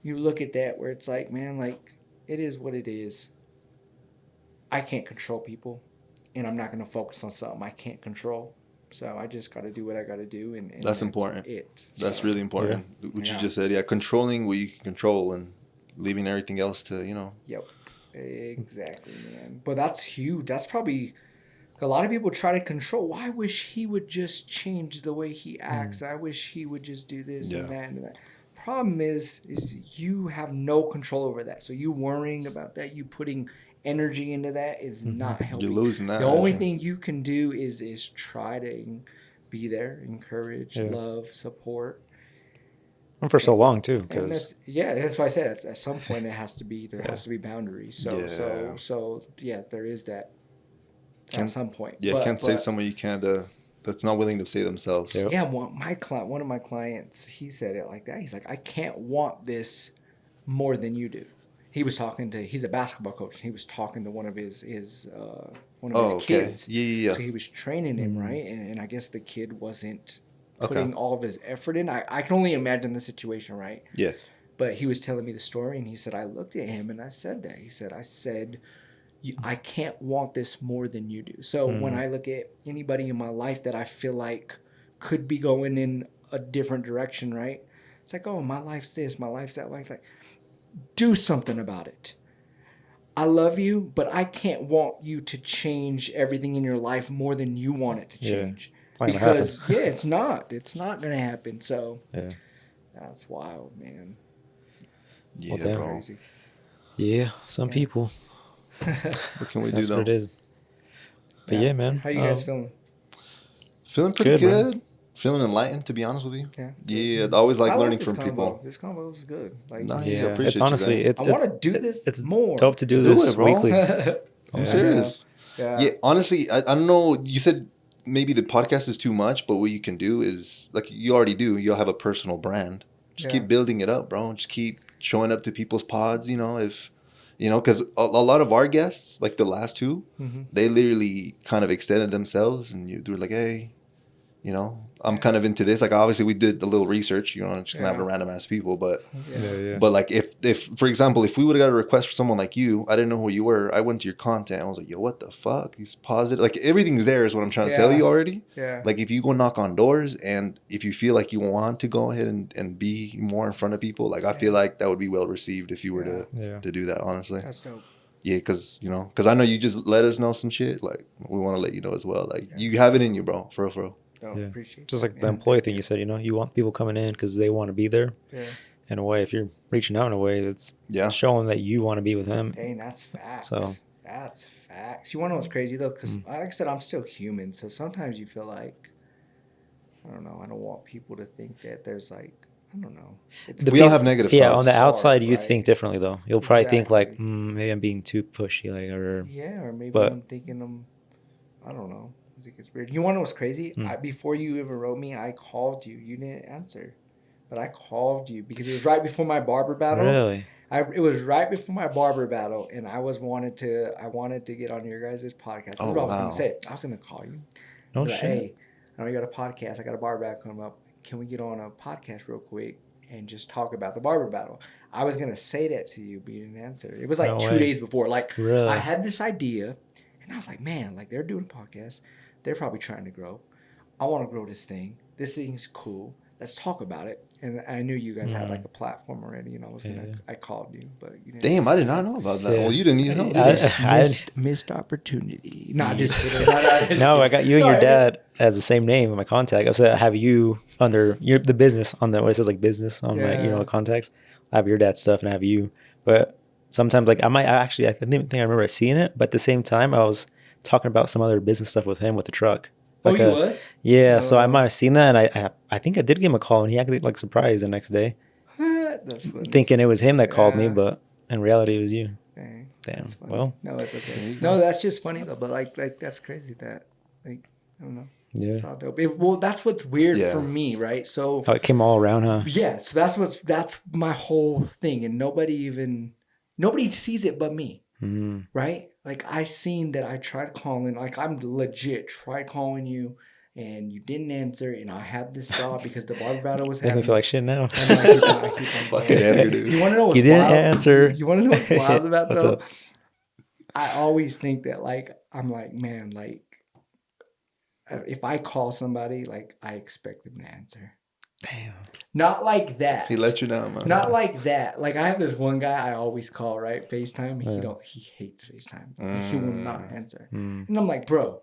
you look at that where it's like, man, like, it is what it is. I can't control people, and I'm not going to focus on something I can't control. So I just got to do what I got to do, and that's important. That's really important. Yeah. What you just said, controlling what you can control and leaving everything else to, Yep, exactly, man. But that's huge. That's probably a lot of people try to control. Well, I wish he would just change the way he acts. I wish he would just do this and that and that. Problem is you have no control over that. So you worrying about that, you putting energy into that is not helping. You're losing that. The only thing you can do is try to be there, encourage, love, support. And for so long too, because that's why I said at some point there has to be boundaries. So there is that at some point. Yeah, can't save someone you can't. That's not willing to save themselves. Yep. Yeah, one of my clients, he said it like that. He's like, I can't want this more than you do. He's a basketball coach, and he was talking to one of his kids. Yeah. So he was training him, right? And I guess the kid wasn't putting all of his effort in. I can only imagine the situation, right? Yeah. But he was telling me the story, and he said, I looked at him and I said that. He said, I can't want this more than you do. So when I look at anybody in my life that I feel like could be going in a different direction, right? It's like, oh, my life's this, my life's that, like, do something about it. I love you, but I can't want you to change everything in your life more than you want it to change. It's because it's not going to happen. So that's wild, man. Yeah, well, bro. Crazy. Yeah, some people. What can we That's do though? what it is. But yeah, man. How you guys feeling? Feeling pretty Good. good. Feeling enlightened, to be honest with you. Yeah. Yeah, I always like learning from combo. people. This combo was good. Like, Nah, Yeah, appreciate it's you, honestly, man. it's I want to do this it's more. dope to do Do this it, bro. weekly. I'm serious. Yeah. Honestly, I don't know. You said maybe the podcast is too much, but what you can do is, like you already do, you'll have a personal brand. Just keep building it up, bro. Just keep showing up to people's pods, because a lot of our guests, like the last two, they literally kind of extended themselves, and they were like, hey, I'm kind of into this. Like, obviously we did a little research, just gonna have a random ass people, but but like if for example, if we would have got a request for someone like you, I didn't know who you were, I went to your content, I was like, yo, what the fuck, these positive, like everything's there is what I'm trying to tell you already. Like, if you go knock on doors, and if you feel like you want to go ahead and be more in front of people, like, I feel like that would be well received if you were to do that, honestly. That's dope. Yeah, because I know you just let us know some shit. Like, we want to let you know as well. Like, you have it in you, bro. For real. Appreciate just like the employee thing you said, you want people coming in because they want to be there. In a way, if you're reaching out in a way that's showing that you want to be with him. Dang, that's facts. So that's facts. You want to know what's crazy though? Because like I said, I'm still human. So sometimes you feel like, I don't know, I don't want people to think that there's like, I don't know. We all have negative thoughts. Yeah, on the outside, you right? think differently though. You'll probably think like, maybe I'm being too pushy, like, or maybe I'm thinking I don't know. I think it's weird. You want to know what's crazy? Before you ever wrote me, I called you. You didn't answer, but I called you because it was right before my barber battle. Really? It was right before my barber battle, and I wanted to get on your guys' podcast. That's what I was going to say. I was going to call you. No shit. Hey, I know you got a podcast. I got a barber battle coming up. Can we get on a podcast real quick and just talk about the barber battle? I was going to say that to you, but you didn't answer. It was like 2 days before. Like, really? I had this idea, and I was like, man, like, they're doing a podcast. They're probably trying to grow. I want to grow this thing. this thing's cool. Let's talk about it. And I knew you guys had like a platform already, and I called you, but you didn't. Damn, I did not know about that. Yeah. Well, you didn't even know. Missed opportunity. Not just kidding. No, I got you and your dad as the same name in my contact. So I have you under the business on the where it says like business on my contacts. I have your dad's stuff and I have you. But sometimes like I didn't even think I remember seeing it, but at the same time I was talking about some other business stuff with him with the truck. Like you was? Yeah, so I might have seen that, and I think I did give him a call, and he acted like surprised the next day. That's funny. Thinking it was him that called me, but in reality it was you. Dang, damn. Well, no, it's okay. No, that's just funny though. But like that's crazy that like I don't know. Yeah. It's all dope. Well, that's what's weird for me, right? So it came all around, huh? Yeah. So that's my whole thing, and nobody sees it but me, right? Like I seen that I tried calling, like I'm legit tried calling you. And you didn't answer, and I had this thought because the barber battle was happening. Make me feel like shit now. I keep on fucking Edgar, dude. You want to know what's You didn't wild? answer. You want to know what's wild about What's though? up? I always think that like I'm like, man, like if I call somebody, like I expect them to answer. Damn. Not like that. He let you down, man. Not like that. Like I have this one guy I always call, right? FaceTime. He hates FaceTime. He will not answer. And I'm like, bro,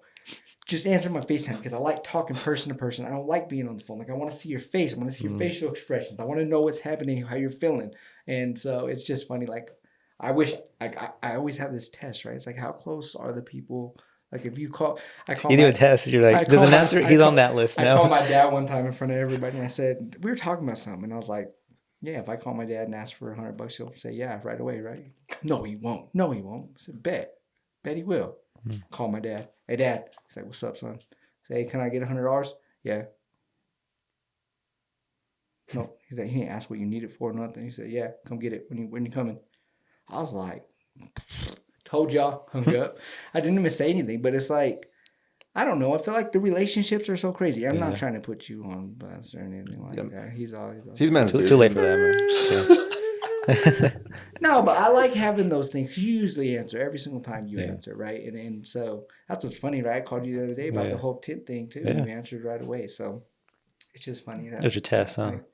just answer my FaceTime because I like talking person to person. I don't like being on the phone. Like I want to see your face. I want to see your facial expressions. I want to know what's happening, how you're feeling. And so it's just funny. Like I wish I always have this test, right? It's like how close are the people? Like if you call, you do a test. You're like, doesn't answer. He's on that list now. I called my dad one time in front of everybody, and I said we were talking about something, and I was like, yeah, if I call my dad and ask for $100, he'll say yeah right away, right? No, he won't. No, he won't. I said bet he will. Call my dad. Hey, Dad. He's like, what's up, son? Say, hey, can I get $100? Yeah. No. He's like, he didn't ask what you need it for or nothing. He said, yeah, come get it when you coming. I was like, told y'all, hung up. I didn't even say anything, but it's like, I don't know. I feel like the relationships are so crazy. I'm not trying to put you on bus or anything like that. He's man's too late for that, man. Just kidding. No, but I like having those things. You usually answer every single time you answer, right? And so that's what's funny, right? I called you the other day about the whole tent thing too. You answered right away, so it's just funny. That, There's your test, huh? Like,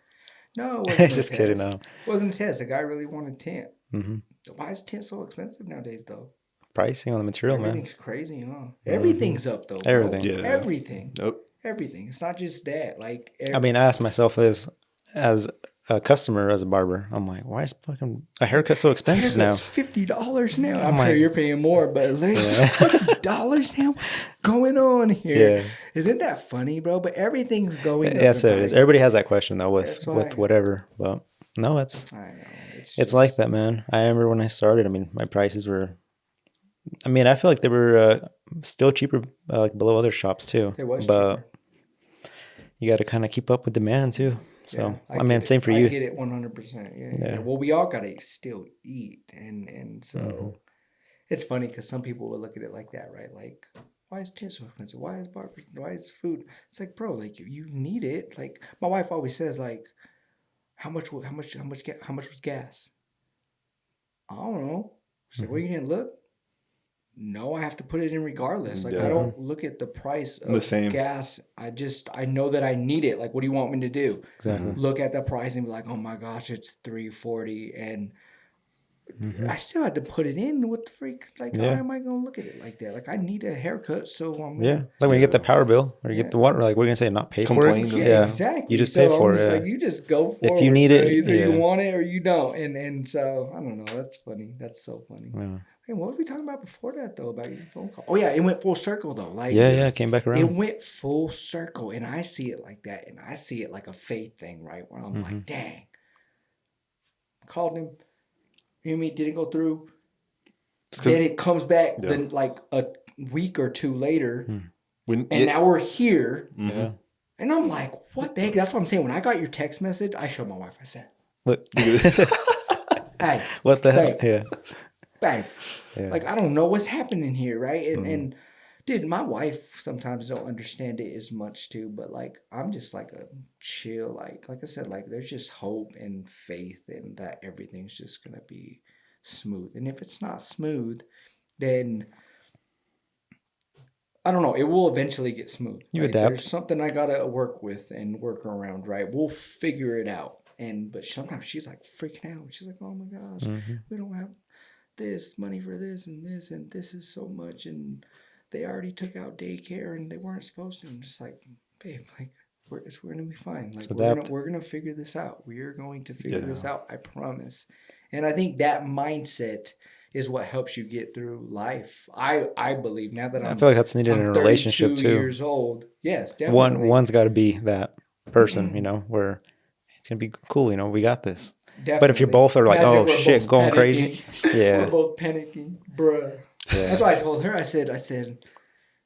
no, it wasn't just kidding. No, it wasn't a test. The guy really wanted a tent. Why is tent so expensive nowadays, though? Pricing on the material, Everything's crazy, huh? Everything's up though. Bro. Everything. Yeah. Everything. Nope. Everything. It's not just that. Like, I mean, I asked myself this as a customer, as a barber. I'm like, why is fucking a haircut so expensive now? It's $50 now. I'm sure you're paying more, but like $50 now. What's going on here? Isn't that funny, bro? But everything's going up. Yes, it is. Everybody has that question though with whatever. But no, it's like that, man. I remember when I started. I mean, my prices were. I mean, I feel like they were still cheaper, like below other shops too. It was but cheaper. You got to kind of keep up with demand too. So I mean, same for you. I get it 100%. Yeah. Well, we all gotta still eat, and so it's funny because some people will look at it like that, right? Like, why is tent so expensive? Why is barbecue? Why is food? It's like, bro, like you need it. Like my wife always says, like, how much was gas? I don't know. She's like, well, you didn't look. No, I have to put it in regardless. Like I don't look at the price of gas. I know that I need it. Like, what do you want me to do? Exactly. Look at the price and be like, oh my gosh, it's $340, and I still had to put it in. What the freak? Like, how am I gonna look at it like that? Like, I need a haircut, so I'm like when you get the power bill or you get the water. Like, we're gonna say not pay for it. Yeah, exactly. You just pay for it. Like, you just go for it. If you need it, either you want it or you don't. And so I don't know. That's funny. That's so funny. Yeah. Hey, what were we talking about before that though? About your phone call? Oh yeah, it went full circle though. Like it came back around. It went full circle, and I see it like that, and I see it like a faith thing, right? Where I'm like, dang, called him. You know what I mean? Didn't go through. Then it comes back. Then like a week or two later, now we're here. Yeah. And I'm like, what the heck? That's what I'm saying. When I got your text message, I showed my wife. I said, look, hey, what the heck? Yeah. Bang. Yeah. Like, I don't know what's happening here, right? And dude, my wife sometimes don't understand it as much too, but like I'm just like a chill, like I said, like there's just hope and faith and that everything's just gonna be smooth. And if it's not smooth, then I don't know. It will eventually get smooth. You right? adapt. There's something I gotta work with and work around. Right? We'll figure it out. But sometimes she's like freaking out. She's like, "Oh my gosh, we don't have this money for this, and this is so much, and they already took out daycare, and they weren't supposed to." I'm just like, babe, like we're gonna be fine. Like we're gonna figure this out. We are going to figure this out. I promise. And I think that mindset is what helps you get through life. I believe now that I feel like that's needed in a relationship too. Years old. Yes, definitely. One's got to be that person, you know, where it's gonna be cool. You know, we got this. Definitely. But if you both are like, imagine, oh shit, going crazy, yeah, we're both panicking, bruh. Yeah. That's what I told her. I said,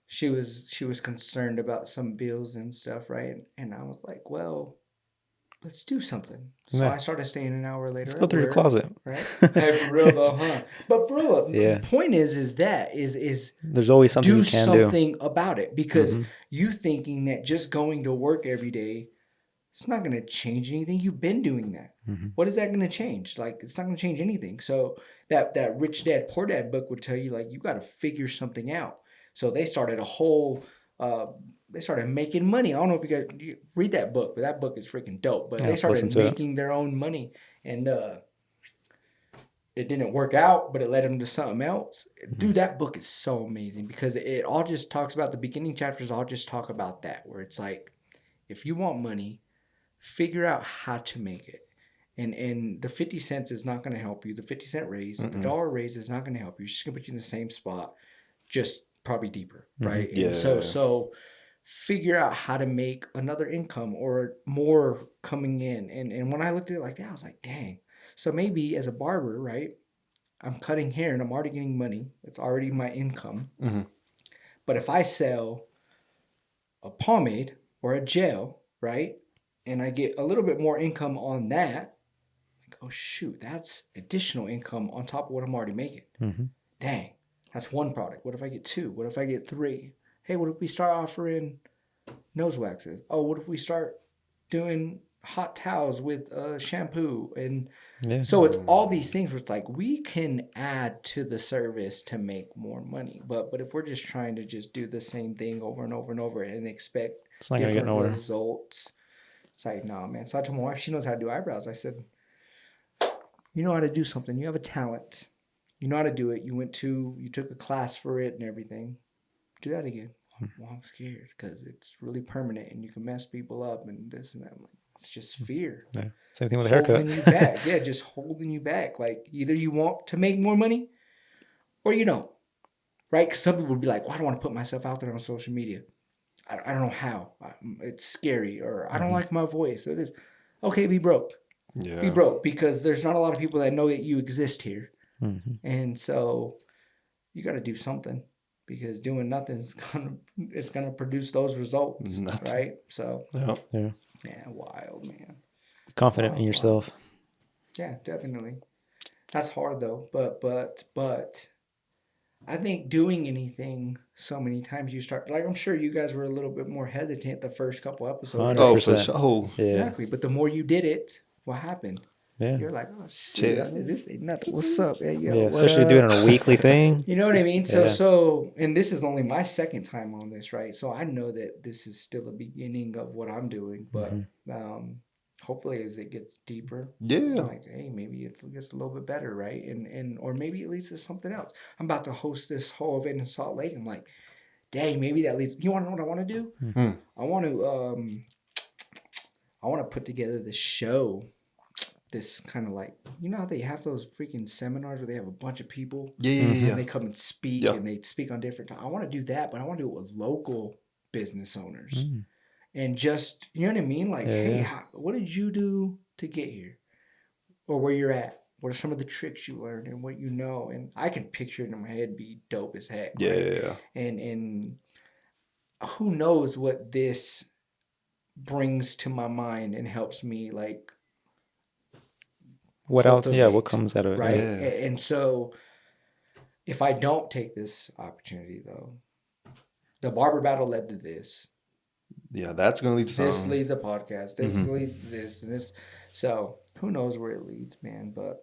she was concerned about some bills and stuff, right? And I was like, well, let's do something. So I started staying an hour later. Let's go through your closet, right? Hey, for real though, huh? But for real, the point is there's always something you can do. Do something about it, because you thinking that just going to work every day, it's not going to change anything. You've been doing that. What is that going to change? Like, it's not going to change anything. So that Rich Dad Poor Dad book would tell you, like, you got to figure something out. So they started a whole, they started making money. I don't know if you read that book, but that book is freaking dope. But they started making their own money. And it didn't work out, but it led them to something else. Dude, that book is so amazing, because it all just talks about, the beginning chapters all just talk about that, where it's like, if you want money, figure out how to make it. And the 50 cents is not going to help you. The 50-cent raise, the dollar raise is not going to help you. It's just going to put you in the same spot, just probably deeper, right? Yeah. And so figure out how to make another income or more coming in. And when I looked at it like that, I was like, dang. So maybe as a barber, right, I'm cutting hair and I'm already getting money. It's already my income. But if I sell a pomade or a gel, right, and I get a little bit more income on that, like, oh shoot, that's additional income on top of what I'm already making. Dang, that's one product. What if I get two? What if I get three? Hey, what if we start offering nose waxes? Oh, what if we start doing hot towels with shampoo? And so it's all these things where it's like, we can add to the service to make more money. But if we're just trying to just do the same thing over and over and over and expect different results, it's like, nah, man. So I told my wife, she knows how to do eyebrows. I said, you know how to do something. You have a talent. You know how to do it. You took a class for it and everything. Do that again. Well, I'm scared because it's really permanent and you can mess people up and this and that. I'm like, it's just fear. Yeah. Same thing with a haircut. Holding you back. Yeah, just holding you back. Like, either you want to make more money or you don't. Right? Because some people would be like, well, I don't want to put myself out there on social media. I don't know how. It's scary, or I don't like my voice. So it is. Okay, be broke. Yeah. Be broke, because there's not a lot of people that know that you exist here. And so you got to do something, because doing nothing is gonna produce those results, right? So yeah, wild, man. Be confident in yourself. Yeah, definitely. That's hard though, but I think doing anything so many times you start, like, I'm sure you guys were a little bit more hesitant the first couple episodes. 100%. Oh, for sure. Yeah. Exactly. But the more you did it, what happened? Yeah. You're like, oh shit, this ain't nothing. What's up? Hey, yo, yeah, especially doing it on a weekly thing. You know what I mean? So, and this is only my second time on this, right? So I know that this is still the beginning of what I'm doing, but hopefully as it gets deeper, I'm like, hey, maybe it gets a little bit better, right? And or maybe it leads to something else. I'm about to host this whole event in Salt Lake. I'm like, dang, maybe that leads. You want to know what I want to do? I want to put together this show. This kind of like, you know how they have those freaking seminars where they have a bunch of people? And they come and speak and they speak on different topics. I want to do that, but I want to do it with local business owners. And just, you know what I mean? Like, hey, what did you do to get here? Or where you're at? What are some of the tricks you learned and what you know? And I can picture it in my head be dope as heck. Yeah. And who knows what this brings to my mind and helps me, like, what else? Yeah, what comes out of it? Right. Yeah. And so if I don't take this opportunity, though, the barber battle led to this. Yeah, that's going to lead to something. This leads to the podcast. This leads to this and this. So who knows where it leads, man. But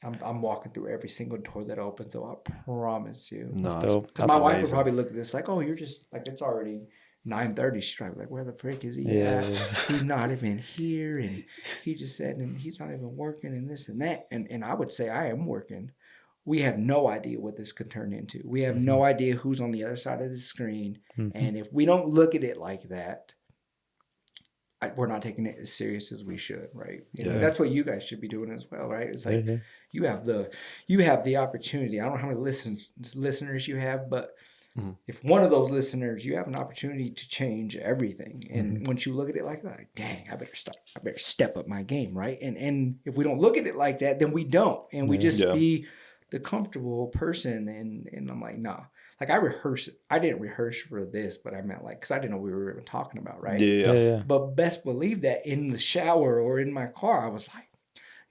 I'm walking through every single door that opens, though. I promise you. No, That's dope. Because my wife would amazing. probably look at this like, oh, you're just like, it's already 9:30. She's probably like, where the frick is he Yeah. at? He's not even here, and he just said, and he's not even working, and this and that. And I would say I am working. We have no idea what this could turn into. We have no idea who's on the other side of the screen, and if we don't look at it like that, we're not taking it as serious as we should, right? And that's what you guys should be doing as well, right? It's like you have the opportunity. I don't know how many listeners you have, but if one of those listeners, you have an opportunity to change everything. And once you look at it like that, like, dang, I better step up my game, right? And if we don't look at it like that, then we don't, and we just be the comfortable person. And I'm like, nah. Like I didn't rehearse for this, but I meant like, because I didn't know we were even talking about, right? Yeah. But best believe that in the shower or in my car, I was like,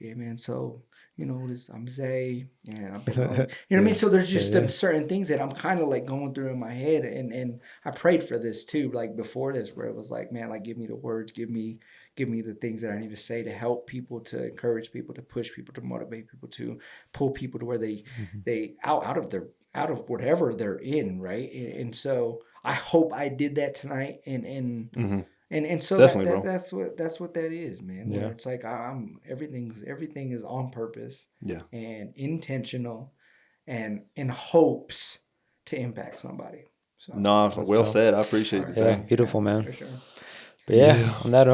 yeah, man, so, you know, I'm Zay, and I've been, you know what I mean? So there's just some certain things that I'm kind of like going through in my head. And I prayed for this too, like before this, where it was like, man, like give me the words, give me the things that I need to say to help people, to encourage people, to push people, to motivate people, to pull people to where they out of whatever they're in, right? And so I hope I did that tonight, and so that's what that is, man. Yeah. Where it's like everything is on purpose, and intentional, and in hopes to impact somebody. So, well said. I appreciate the Yeah, time. beautiful, man. for sure. But on that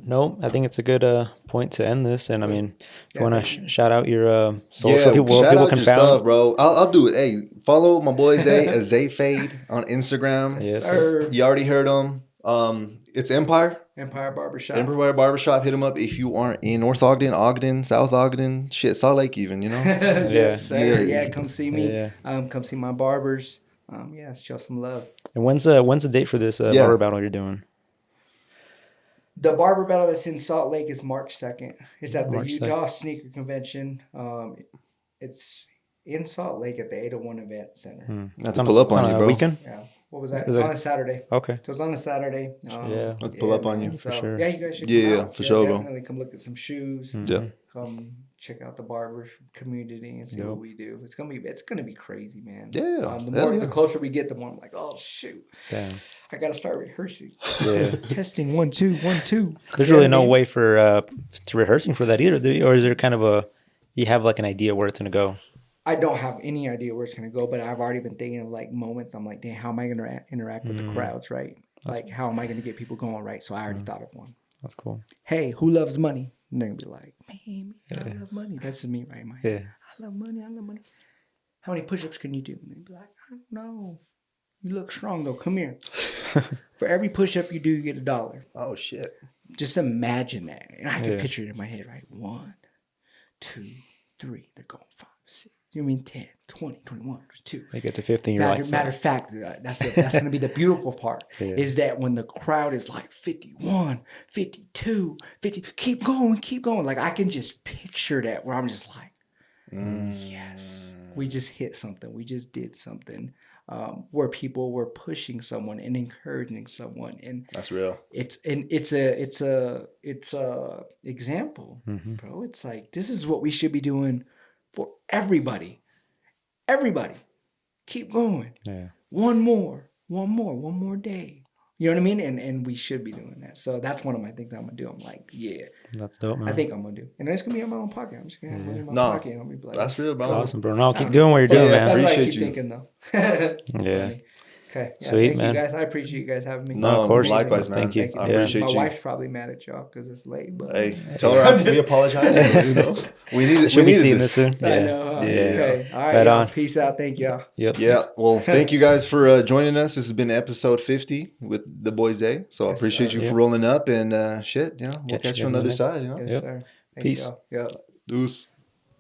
note, I think it's a good point to end this. And I mean, you want to shout out your social shout out your stuff, bro. I'll do it. Hey, follow my boy Zay as Zay Fade on Instagram. Yes, sir. You already heard him. It's Empire Barbershop. Empire Barbershop. Hit him up if you aren't in North Ogden, South Ogden, shit, Salt Lake even, you know? Yes, sir. Yeah, come see me. Yeah. Come see my barbers. Show some love. And when's the date for this barber battle you're doing? The barber battle that's in Salt Lake is March 2nd. It's at the March Utah Sneaker Convention. It's in Salt Lake at the 801 Event Center. That's a pull up on you, bro. Weekend? Yeah. What was that? It's on a Saturday. Okay. So it's on a Saturday. Let's pull up on you. For sure. Yeah, you guys should come out. For sure, bro. Definitely come look at some shoes. Yeah. Come check out the barber community and see what we do. It's gonna be crazy, man. Yeah. The closer we get, the more I'm like, oh shoot. Damn. I gotta start rehearsing. Yeah. Testing 1 2 1 2. There's really no way for to rehearsing for that either, do you? Or is there kind of you have like an idea where it's gonna go? I don't have any idea where it's going to go, but I've already been thinking of like moments. I'm like, damn, how am I going to interact with the crowds, right? Like, how am I going to get people going, right? So I already thought of one. That's cool. Hey, who loves money? And they're going to be like, man, I love money. That's me, right? I love money. How many push-ups can you do? And they'd be like, I don't know. You look strong, though. Come here. For every push-up you do, you get $1. Oh, shit. Just imagine that. And I can picture it in my head, right? 1, 2, 3. They're going 5, 6. You know what I mean? 10, 20, 21, 22. They get to 15, you're Matter of fact, that's going to be the beautiful part, is that when the crowd is like 51, 52, 50, keep going. Like, I can just picture that where I'm just like, yes, we just hit something. We just did something where people were pushing someone and encouraging someone. And that's real. It's a example, bro. It's like, this is what we should be doing for everybody. Keep going. Yeah. One more day. You know what I mean? And we should be doing that. So that's one of my things I'm gonna do. I'm like, yeah. That's dope, man. I think I'm gonna do. And it's gonna be on my own pocket. I'm just gonna have money in my pocket. And I'll be like, that's real, bro. That's awesome, bro. No, keep doing what you're doing, man. That's what I Appreciate keep you. thinking though. Yeah. Okay. Yeah, Sweet, thank man. you guys. I appreciate you guys having me. No, of course. Likewise, man. Thank you. I appreciate my you. wife's probably mad at y'all because it's late. But hey, tell her we apologize. You know, we need it. She'll be seeing this soon. I know. Huh? Yeah. Okay. All right. Right y'all. on. Peace out. Thank y'all. Yep. Yeah. Well, thank you guys for joining us. This has been episode 50 with the Boys Day. So I appreciate you for rolling up and shit. You know, we'll catch you on the other side. You know. Yes, sir. Thank Peace. y'all. Yeah. Deuce.